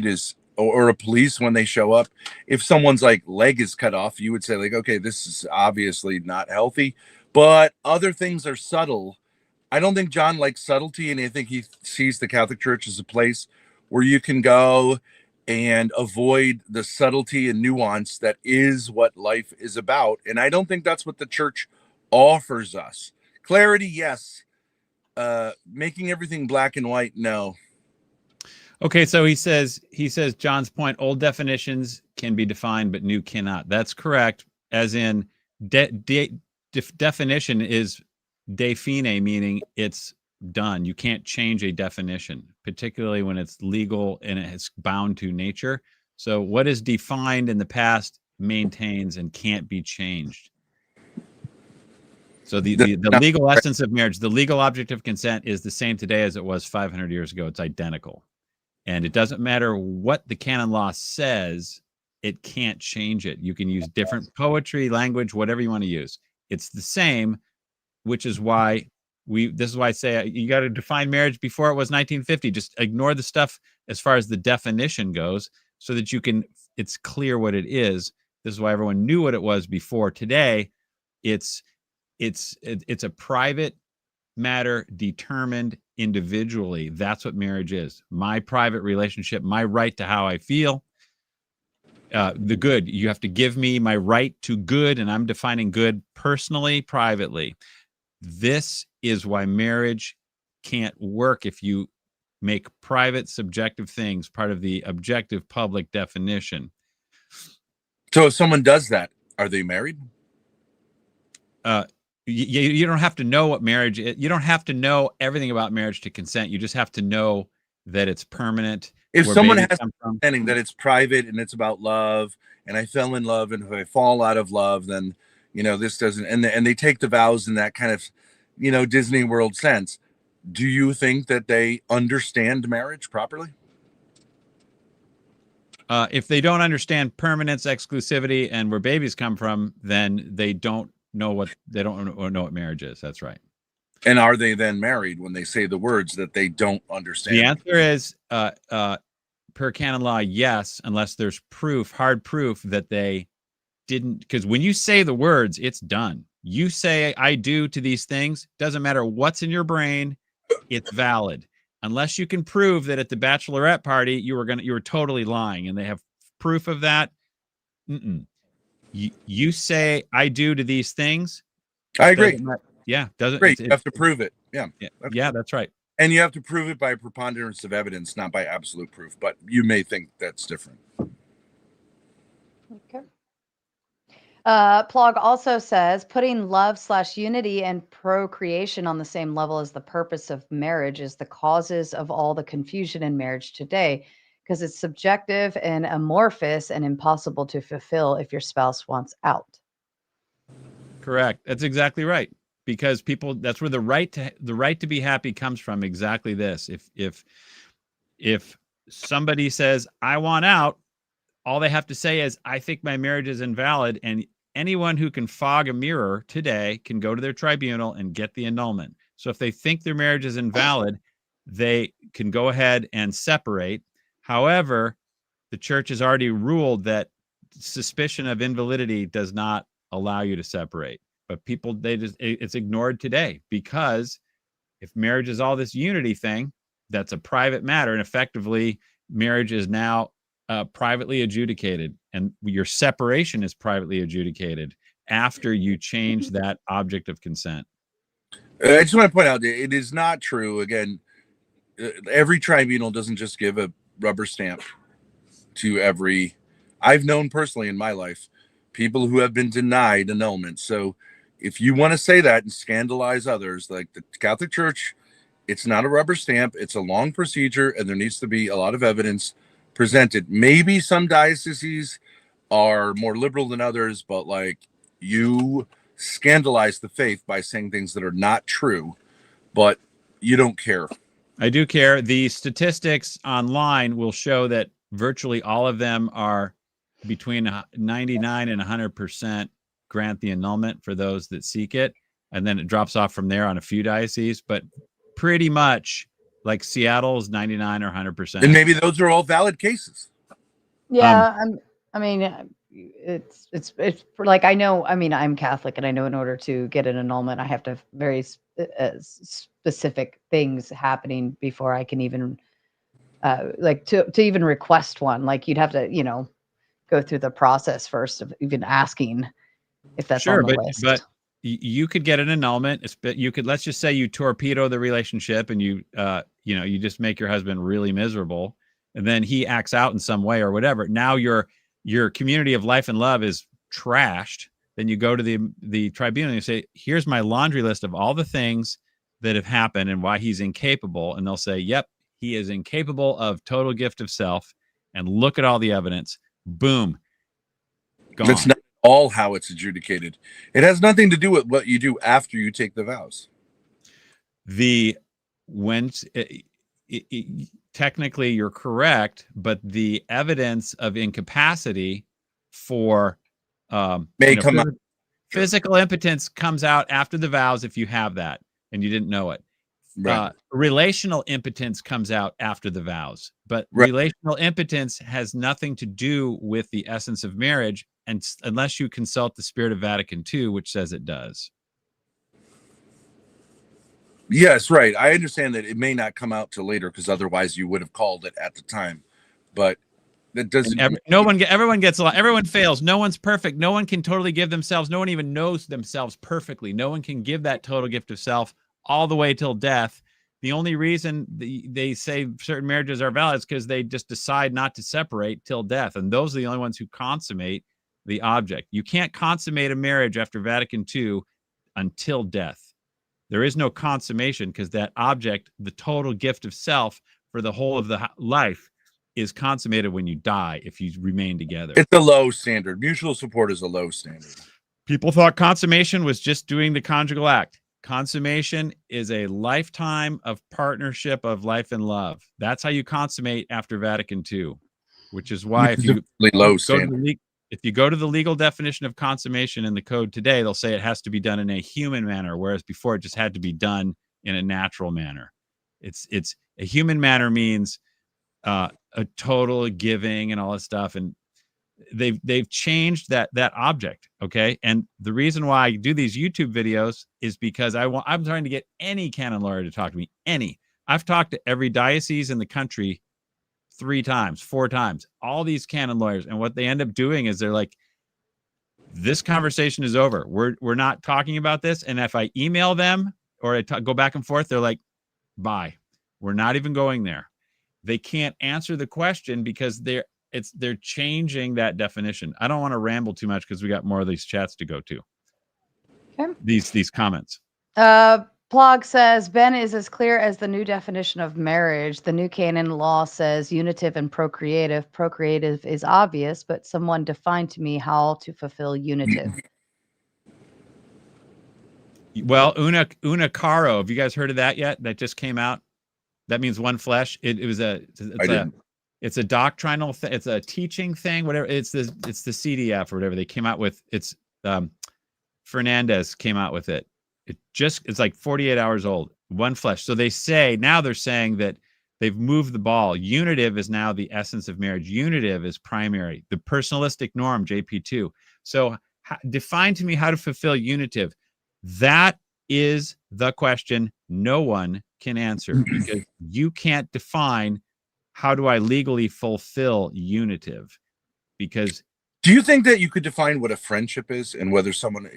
is, or a police, when they show up, if someone's like leg is cut off, you would say like, okay, this is obviously not healthy. But other things are subtle. I don't think John likes subtlety, and I think he sees the Catholic Church as a place where you can go and avoid the subtlety and nuance that is what life is about. And I don't think that's what the church offers us. Clarity, yes. Making everything black and white, no. Okay, so he says John's point, old definitions can be defined, but new cannot. That's correct, as in definition is de fine, meaning it's done. You can't change a definition, particularly when it's legal and it's bound to nature. So what is defined in the past maintains and can't be changed. So the legal essence of marriage, the legal object of consent, is the same today as it was 500 years ago. It's identical. And it doesn't matter what the canon law says, it can't change it. You can use different poetry, language, whatever you want to use. It's the same, which is why this is why I say you got to define marriage before it was 1950. Just ignore the stuff as far as the definition goes so that it's clear what it is. This is why everyone knew what it was before. Today, it's a private matter determined individually. That's what marriage is. My private relationship, my right to how I feel. The good, you have to give me my right to good, and I'm defining good personally, privately. This is why marriage can't work if you make private, subjective things part of the objective public definition. So if someone does that, are they married? You don't have to know what marriage is. You don't have to know everything about marriage to consent. You just have to know that it's permanent. If someone has understanding that it's private and it's about love, and I fell in love, and if I fall out of love, then this doesn't, and they take the vows in that kind of, Disney World sense. Do you think that they understand marriage properly? If they don't understand permanence, exclusivity, and where babies come from, then they don't know what marriage is. That's right. And are they then married when they say the words that they don't understand? The answer is, per canon law, yes, unless there's hard proof that they didn't. Because when you say the words, it's done. You say "I do" to these things, doesn't matter what's in your brain, it's valid. Unless you can prove that at the bachelorette party you were totally lying, and they have proof of that. You say "I do" to these things. I agree. Yeah, doesn't. Great. You have to prove it. Yeah, that's right. And you have to prove it by preponderance of evidence, not by absolute proof. But you may think that's different. Okay. Plog also says putting love/unity and procreation on the same level as the purpose of marriage is the causes of all the confusion in marriage today, because it's subjective and amorphous and impossible to fulfill if your spouse wants out. Correct. That's exactly right. Because that's where the right to be happy comes from. Exactly this. If somebody says, "I want out," all they have to say is, "I think my marriage is invalid," and anyone who can fog a mirror today can go to their tribunal and get the annulment. So if they think their marriage is invalid, they can go ahead and separate. However, the church has already ruled that suspicion of invalidity does not allow you to separate. But people, it's ignored today, because if marriage is all this unity thing, that's a private matter. And effectively, marriage is now privately adjudicated, and your separation is privately adjudicated after you change that object of consent. I just want to point out that it is not true. Again, every tribunal doesn't just give a rubber stamp to every. I've known personally in my life people who have been denied annulment. So if you want to say that and scandalize others, like the Catholic Church, it's not a rubber stamp. It's a long procedure, and there needs to be a lot of evidence presented. Maybe some dioceses are more liberal than others, but like, you scandalize the faith by saying things that are not true, but you don't care. I do care. The statistics online will show that virtually all of them are between 99 and 100% grant the annulment for those that seek it, and then it drops off from there on a few dioceses, but pretty much like Seattle's 99 or 100%. And maybe those are all valid cases. Yeah, it's like, I know, I'm Catholic, and I know in order to get an annulment, I have to have very specific things happening before I can even to even request one. Like, you'd have to, go through the process first of even asking if that's on the list. But you could get an annulment. You could, let's just say you torpedo the relationship, and you just make your husband really miserable, and then he acts out in some way or whatever. Now your community of life and love is trashed. Then you go to the tribunal and you say, "Here's my laundry list of all the things that have happened and why he's incapable." And they'll say, "Yep, he is incapable of total gift of self. And look at all the evidence." Boom. Gone. That's not all how it's adjudicated. It has nothing to do with what you do after you take the vows. Technically you're correct, but the evidence of incapacity for physical impotence comes out after the vows if you have that and you didn't know it. Right. Relational impotence comes out after the vows, but relational impotence has nothing to do with the essence of marriage, and unless you consult the spirit of Vatican II, which says it does. Yes, right. I understand that it may not come out till later, because otherwise you would have called it at the time. But that doesn't. Everyone fails. No one's perfect. No one can totally give themselves. No one even knows themselves perfectly. No one can give that total gift of self all the way till death. The only reason they say certain marriages are valid is because they just decide not to separate till death. And those are the only ones who consummate the object. You can't consummate a marriage after Vatican II until death. There is no consummation, because that object, the total gift of self for the whole of the life, is consummated when you die if you remain together. It's a low standard. Mutual support is a low standard. People thought consummation was just doing the conjugal act. Consummation is a lifetime of partnership of life and love. That's how you consummate after Vatican II, which is why if you go to the legal definition of consummation in the code today, they'll say it has to be done in a human manner, whereas before it just had to be done in a natural manner. It's a human manner means a total giving and all this stuff, and they've changed that object. Okay, and the reason why I do these YouTube videos is because I'm trying to get any canon lawyer to talk to me. I've talked to every diocese in the country 3 times, 4 times, all these canon lawyers, and what they end up doing is they're like, this conversation is over. We're not talking about this. And if I email them or I go back and forth, they're like, bye. We're not even going there. They can't answer the question because they're changing that definition. I don't want to ramble too much because we got more of these chats to go to. Okay. These comments. Plog says, Ben is as clear as the new definition of marriage. The new canon law says unitive and procreative. Procreative is obvious, but someone defined to me how to fulfill unitive. Well, una caro. Have you guys heard of that yet? That just came out. That means one flesh. It's a doctrinal thing. It's a teaching thing. Whatever. It's the CDF or whatever they came out with. It's Fernandez came out with it. It's like 48 hours old. One flesh. So they're saying that they've moved the ball. Unitive is now the essence of marriage. Unitive is primary. The personalistic norm, JP2. So define to me how to fulfill unitive. That is the question no one can answer because you can't define how do I legally fulfill unitive. Because do you think that you could define what a friendship is and whether someone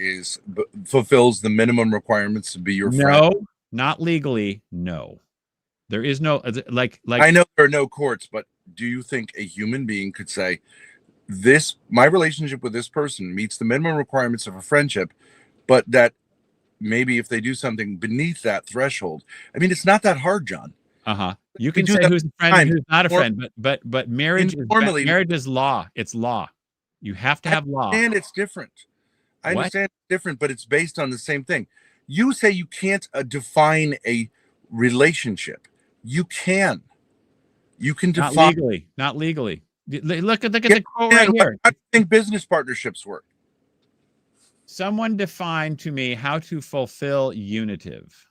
fulfills the minimum requirements to be your friend? No, not legally. No, there is no like. I know there are no courts, but do you think a human being could say, my relationship with this person meets the minimum requirements of a friendship, but that maybe if they do something beneath that threshold, I mean, it's not that hard, John. You can say who's a friend and who's not a friend, but marriage is law. It's law. You have to have law. And it's different. I understand it's different, but it's based on the same thing. You say you can't define a relationship. You can. You can define. Not legally. Look at the quote right here. I think business partnerships work. Someone defined to me how to fulfill unitive.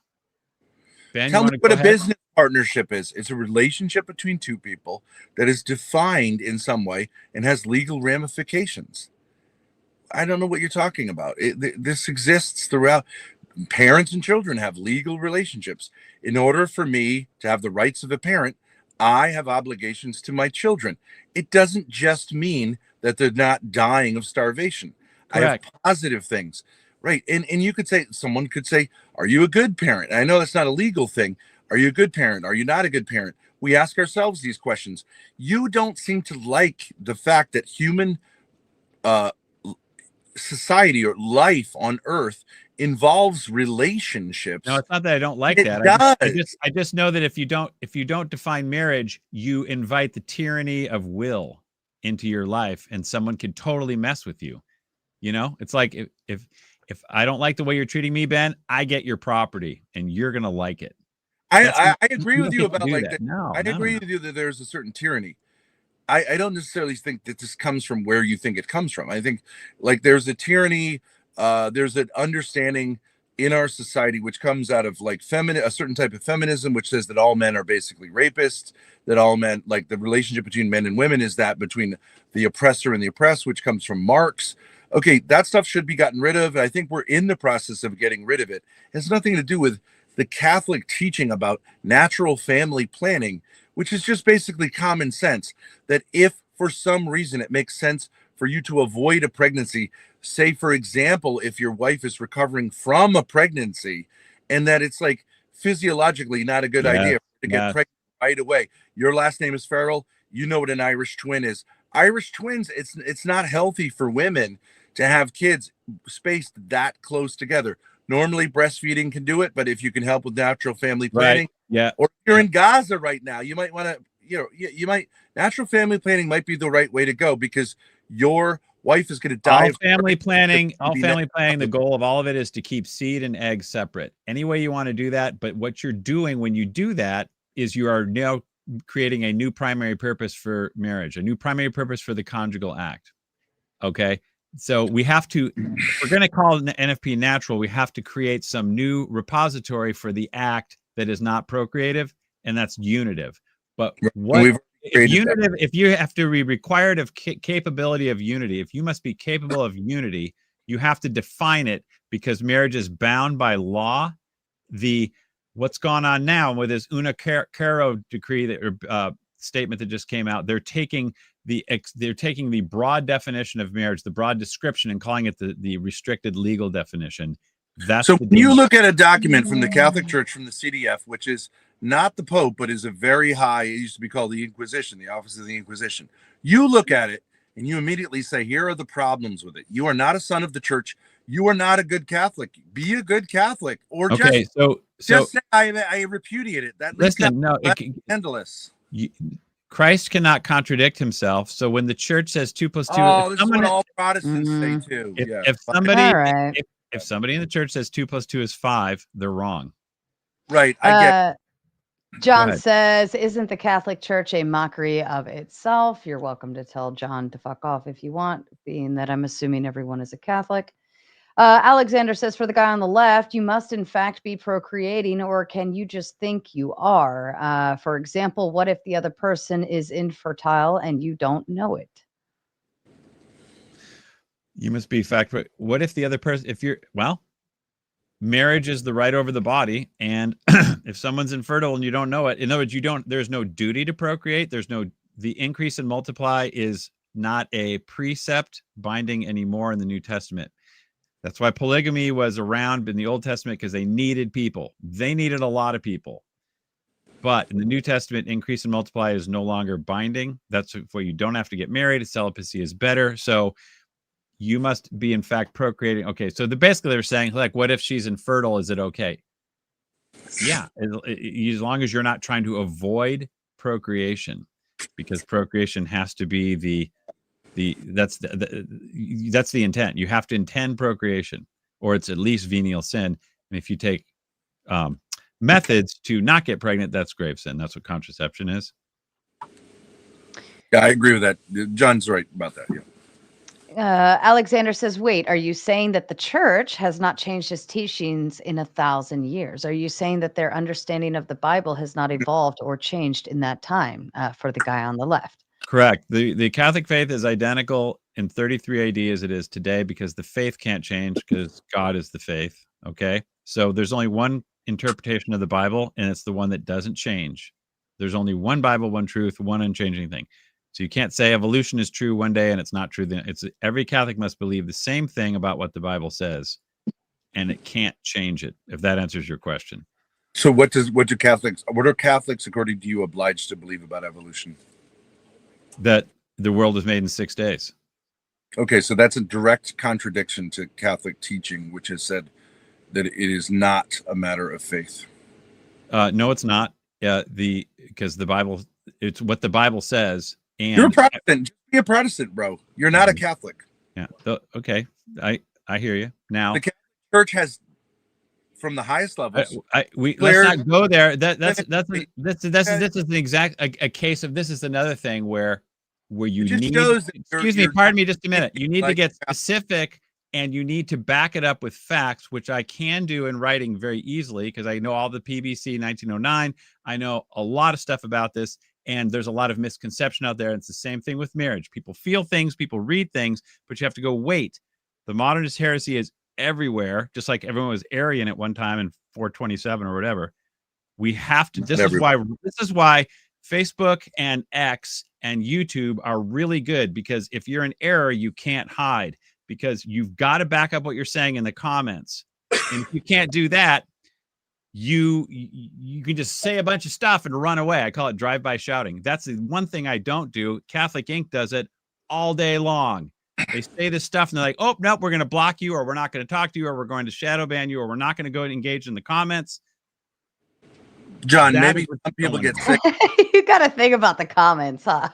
Ben, tell me what a business partnership is. It's a relationship between two people that is defined in some way and has legal ramifications. I don't know what you're talking about. This exists throughout. Parents and children have legal relationships. In order for me to have the rights of a parent, I have obligations to my children. It doesn't just mean that they're not dying of starvation. Correct. I have positive things. Right. And you could say, someone could say, are you a good parent? I know that's not a legal thing. Are you a good parent? Are you not a good parent? We ask ourselves these questions. You don't seem to like the fact that human society or life on earth involves relationships. No, it's not that I don't like that. I just know that if you don't define marriage, you invite the tyranny of will into your life, and someone could totally mess with you. You know, it's like if I don't like the way you're treating me, Ben, I get your property and you're going to like it. I agree with you about like that. No, I agree with you that there's a certain tyranny. I don't necessarily think that this comes from where you think it comes from. I think like there's a tyranny, there's an understanding in our society which comes out of like a certain type of feminism, which says that all men are basically rapists, that all men, like the relationship between men and women is that between the oppressor and the oppressed, which comes from Marx. Okay, that stuff should be gotten rid of. I think we're in the process of getting rid of it. It has nothing to do with the Catholic teaching about natural family planning, which is just basically common sense, that if for some reason it makes sense for you to avoid a pregnancy, say, for example, if your wife is recovering from a pregnancy and that it's like physiologically not a good idea to get pregnant right away. Your last name is Farrell. You know what an Irish twin is. Irish twins, it's not healthy for women to have kids spaced that close together. Normally breastfeeding can do it, but if you can help with natural family planning, or if you're in Gaza right now, you might natural family planning might be the right way to go, because your wife is going to die. All family planning, the goal of all of it is to keep seed and egg separate. Any way you want to do that, but what you're doing when you do that is you are now creating a new primary purpose for marriage, a new primary purpose for the conjugal act. Okay? So we have to, if we're going to call it NFP natural, we have to create some new repository for the act that is not procreative, and that's unitive. But what if you have to be required of capability of unity, if you must be capable of unity, you have to define it, because marriage is bound by law. What's gone on now with this Una Caro decree statement that just came out, they're taking the broad definition of marriage, the broad description, and calling it the restricted legal definition. That's so when you look at a document from the Catholic Church, from the CDF, which is not the Pope, but is a very high, it used to be called the Inquisition, the Office of the Inquisition. You look at it and you immediately say, here are the problems with it. You are not a son of the church. You are not a good Catholic. Be a good Catholic, or just say, I repudiate it. That listen, no, scandalous. Christ cannot contradict himself. So when the church says 2 + 2, this is what all Protestants say too. If somebody in the church says 2 + 2 is 5, they're wrong. Right. I get. John says, isn't the Catholic Church a mockery of itself? You're welcome to tell John to fuck off if you want, being that I'm assuming everyone is a Catholic. Alexander says, for the guy on the left, you must in fact be procreating, or can you just think you are? For example, what if the other person is infertile and you don't know it? You must be fact. What if the other person, marriage is the right over the body, and if someone's infertile and you don't know it, in other words, there's no duty to procreate. The increase and multiply is not a precept binding anymore in the New Testament. That's why polygamy was around in the Old Testament, because they needed people. They needed a lot of people. But in the New Testament, increase and multiply is no longer binding. That's why you don't have to get married. Celibacy is better. So you must be, in fact, procreating. Okay, so basically they're saying, like, what if she's infertile? Is it okay? Yeah, as long as you're not trying to avoid procreation, because procreation has to be that's the intent. You have to intend procreation, or it's at least venial sin. And if you take methods to not get pregnant, that's grave sin. That's what contraception is. Yeah, I agree with that. John's right about that. Yeah. Alexander says, wait, are you saying that the church has not changed its teachings in 1,000 years? Are you saying that their understanding of the Bible has not evolved or changed in that time, for the guy on the left? Correct. The Catholic faith is identical in 33 AD as it is today, because the faith can't change, because God is the faith. Okay. So there's only one interpretation of the Bible, and it's the one that doesn't change. There's only one Bible, one truth, one unchanging thing. So you can't say evolution is true one day and it's not true. Then every Catholic must believe the same thing about what the Bible says, and it can't change it. If that answers your question. So what are Catholics, according to you, obliged to believe about evolution? That the world was made in 6 days. Okay, so that's a direct contradiction to Catholic teaching, which has said that it is not a matter of faith. No, it's not. Because the Bible, it's what the Bible says. And you're a Protestant. Just be a Protestant, bro. You're not a Catholic. Yeah. Okay. I hear you. Now the Catholic Church has, from the highest levels. Let's not go there. This is an exact a case of, this is another thing where you need. Excuse me. Pardon me. Just a minute. You need to get specific, and you need to back it up with facts, which I can do in writing very easily, because I know all the PBC 1909. I know a lot of stuff about this. And there's a lot of misconception out there. It's the same thing with marriage. People feel things, people read things, but you have to go, wait, the modernist heresy is everywhere, just like everyone was Arian at one time in 427 or whatever. We have to, this is why Facebook and X and YouTube are really good, because if you're in error, you can't hide, because you've got to back up what you're saying in the comments. And if you can't do that, you can just say a bunch of stuff and run away. I call it drive-by shouting. That's the one thing I don't do. Catholic Inc. does it all day long. They say this stuff and they're like, oh, no, we're going to block you, or we're not going to talk to you, or we're going to shadow ban you, or we're not going to go and engage in the comments. John, maybe some people get sick. You got to think about the comments, huh?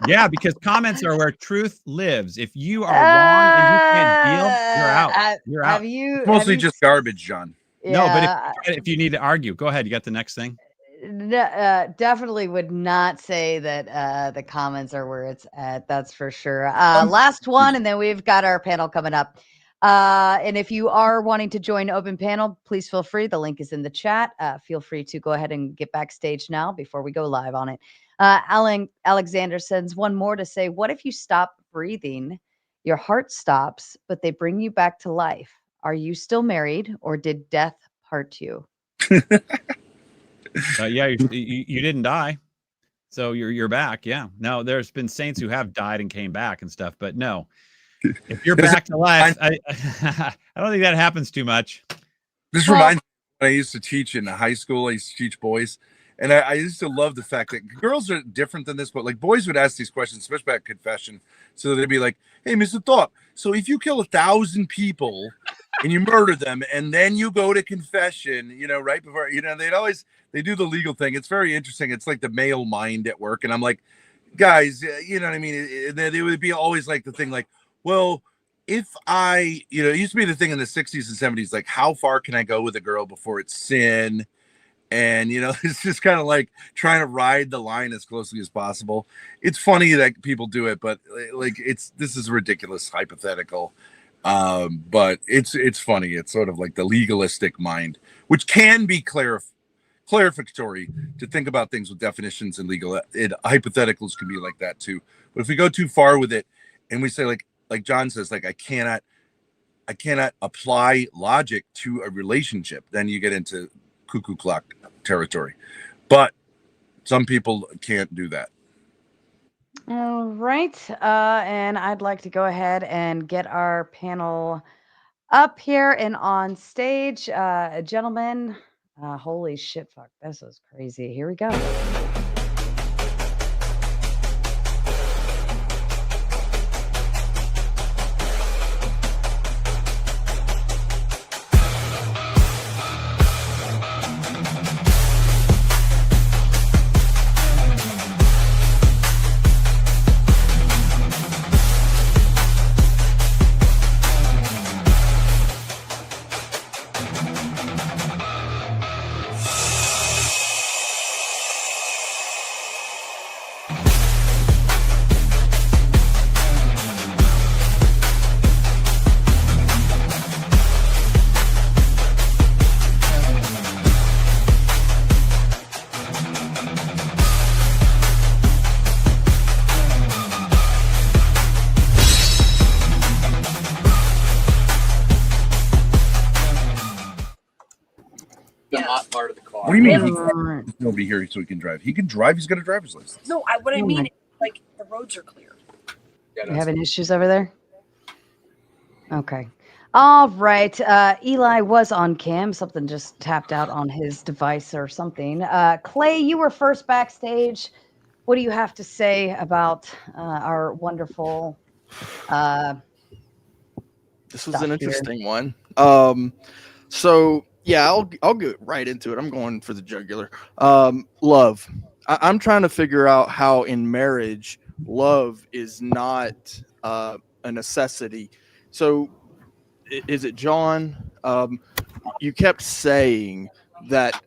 Yeah, because comments are where truth lives. If you are wrong and you can't deal, you're out. You're out. Have you Mostly just garbage, John. No, but Yeah, if you need to argue, go ahead. You got the next thing. definitely would not say that the comments are where it's at. That's for sure. Last one, and then we've got our panel coming up. And if you are wanting to join Open Panel, please feel free. The link is in the chat. Feel free to go ahead and get backstage now before we go live on it. Alexander sends one more to say, what if you stop breathing? Your heart stops, but they bring you back to life. Are you still married, or did death part you? Yeah, you didn't die, so you're back. Yeah. No, there's been saints who have died and came back and stuff, but no. If you're back to life, I don't think that happens too much. This reminds me when I used to teach in high school. I used to teach boys, and I used to love the fact that girls are different than this, but like boys would ask these questions, especially at confession. So they'd be like, "Hey, Mr. Thorp, so if you kill 1,000 people and you murder them, and then you go to confession, right before, they do the legal thing. It's very interesting. It's like the male mind at work." And I'm like, guys, you know what I mean? They would be always like the thing, like, well, if it used to be the thing in the 60s and 70s, like, how far can I go with a girl before it's sin? And, it's just kind of like trying to ride the line as closely as possible. It's funny that people do it, but like, this is ridiculous, hypothetical. But it's funny. It's sort of like the legalistic mind, which can be clarificatory to think about things with definitions and hypotheticals can be like that too. But if we go too far with it and we say like John says, like, I cannot apply logic to a relationship, then you get into cuckoo clock territory. But some people can't do that. All right. And I'd like to go ahead and get our panel up here and on stage. Gentlemen, holy shit, fuck, this is crazy. Here we go. What do you mean he'll be here so he can drive? He can drive. He's got a driver's license. No, what I mean is, like, the roads are clear. You having issues over there? Okay. All right. Eli was on cam. Something just tapped out on his device or something. Clay, you were first backstage. What do you have to say about our wonderful This was an interesting one. So yeah, I'll get right into it. I'm going for the jugular. Love. I'm trying to figure out how in marriage love is not a necessity. So is it John? You kept saying that,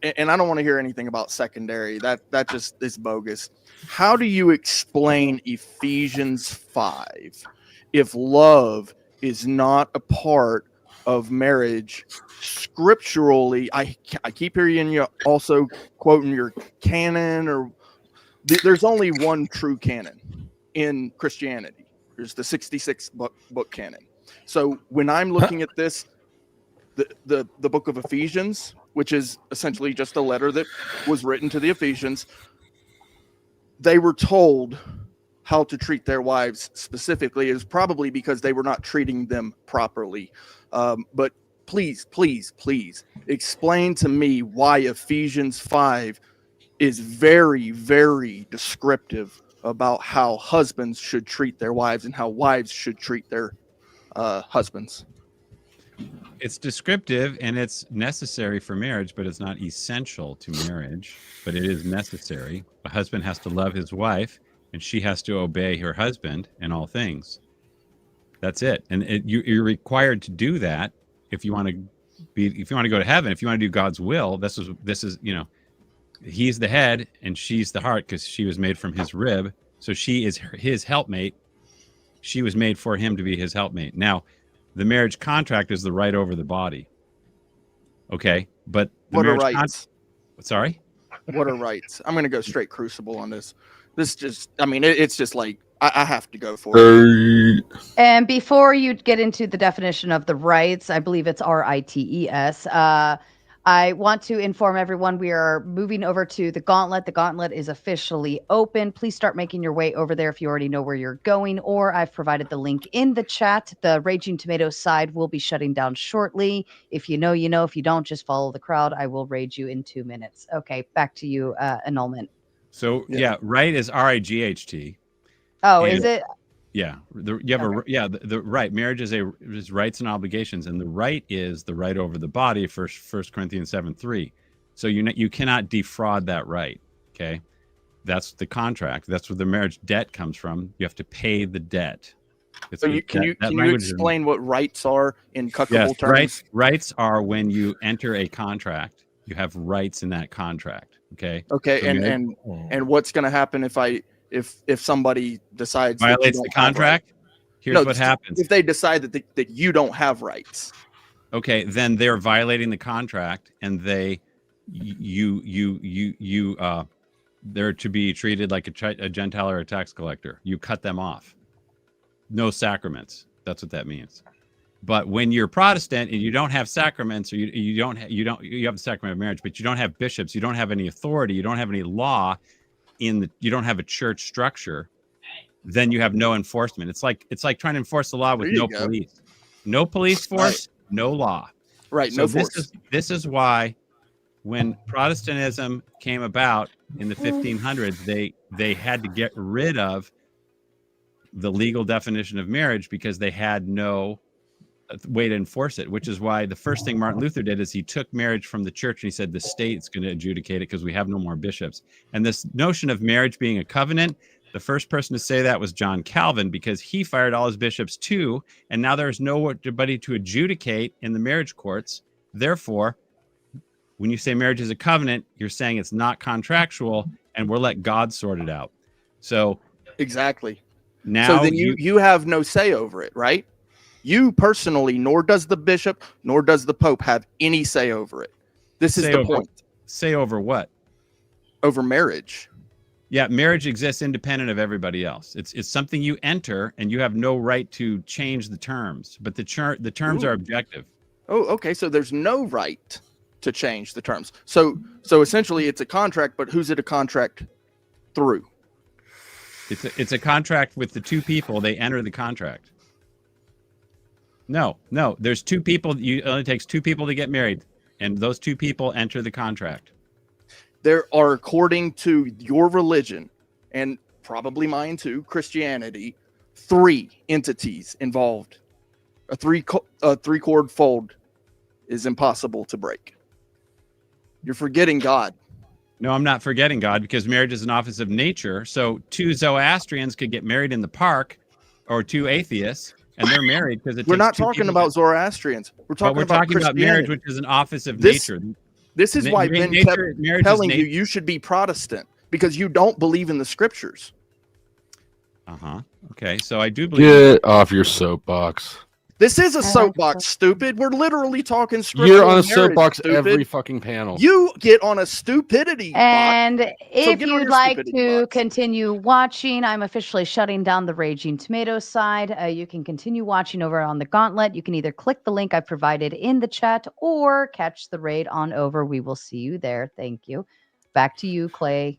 and I don't want to hear anything about secondary. That just is bogus. How do you explain Ephesians 5 if love is not a part of marriage scripturally? I keep hearing you also quoting your canon, or there's only one true canon in Christianity. There's the 66 book canon. So when I'm looking at this, the book of Ephesians, which is essentially just a letter that was written to the Ephesians, they were told how to treat their wives specifically. Is probably because they were not treating them properly. But please explain to me why Ephesians 5 is very, very descriptive about how husbands should treat their wives and how wives should treat their husbands. It's descriptive and it's necessary for marriage, but it's not essential to marriage, but it is necessary. A husband has to love his wife and she has to obey her husband in all things. That's it. And you're required to do that if you want to go to heaven, if you want to do God's will. This is, he's the head and she's the heart, because she was made from his rib. So she is his helpmate. She was made for him to be his helpmate. Now, the marriage contract is the right over the body. Okay, but what are rights? Sorry? What are rights? I'm going to go straight crucible on this. This just, I mean, it's just like, I have to go for it. And before you get into the definition of the rights, I believe it's RITES. I want to inform everyone we are moving over to the Gauntlet. The Gauntlet is officially open. Please start making your way over there if you already know where you're going, or I've provided the link in the chat. The Raging Tomato side will be shutting down shortly. If you know, you know. If you don't, just follow the crowd. I will rage you in 2 minutes. Okay, back to you, Annulment. So, right is RIGHT. Oh, is it? Yeah, the right. Marriage is rights and obligations, and the right is the right over the body. First Corinthians 7:3. So you cannot defraud that right. Okay, that's the contract. That's where the marriage debt comes from. You have to pay the debt. Can you explain what rights are in cuckable terms? Rights are when you enter a contract. You have rights in that contract. Okay. Okay, so and what's going to happen if somebody decides violates the contract? Here's what happens. If they decide that you don't have rights. Okay, then they're violating the contract, and they're to be treated like a Gentile or a tax collector. You cut them off. No sacraments. That's what that means. But when you're Protestant and you don't have sacraments, or you have the sacrament of marriage, but you don't have bishops, you don't have any authority, you don't have any law, you don't have a church structure, then you have no enforcement. It's like trying to enforce the law with no police. No police force, no law. Right, so no force. This is why when Protestantism came about in the 1500s, they had to get rid of the legal definition of marriage because they had no way to enforce it, which is why the first thing Martin Luther did is he took marriage from the church and he said the state's going to adjudicate it because we have no more bishops. And this notion of marriage being a covenant, the first person to say that was John Calvin, because he fired all his bishops too, and now there's nobody to adjudicate in the marriage courts. Therefore, when you say marriage is a covenant, you're saying it's not contractual, and we'll let God sort it out. So exactly. Now, so then you have no say over it, right? You personally, nor does the bishop, nor does the Pope have any say over it. This is the point. Say over what? Over marriage. Yeah, marriage exists independent of everybody else. It's something you enter, and you have no right to change the terms. But the terms are objective. Oh, okay. So there's no right to change the terms. So essentially, it's a contract. But who's it a contract through? It's a contract with the two people. They enter the contract. No. There's two people. It only takes two people to get married, and those two people enter the contract. There are, according to your religion, and probably mine too, Christianity, 3 entities involved. A three chord fold is impossible to break. You're forgetting God. No, I'm not forgetting God, because marriage is an office of nature. So 2 Zoroastrians could get married in the park, or 2 atheists, and they're married because we're not talking about Zoroastrians. We're talking about marriage, which is an office of nature. This is why Ben kept telling you should be Protestant, because you don't believe in the scriptures. Okay, so I do believe. Get off your soapbox. This is a soapbox, stupid. We're literally talking scripture. You're on a soapbox every fucking panel. You get on a stupidity And box. if you'd like to continue watching, I'm officially shutting down the Raging Tomato side. You can continue watching over on the Gauntlet. You can either click the link I provided in the chat or catch the raid on over. We will see you there. Thank you. Back to you, Clay.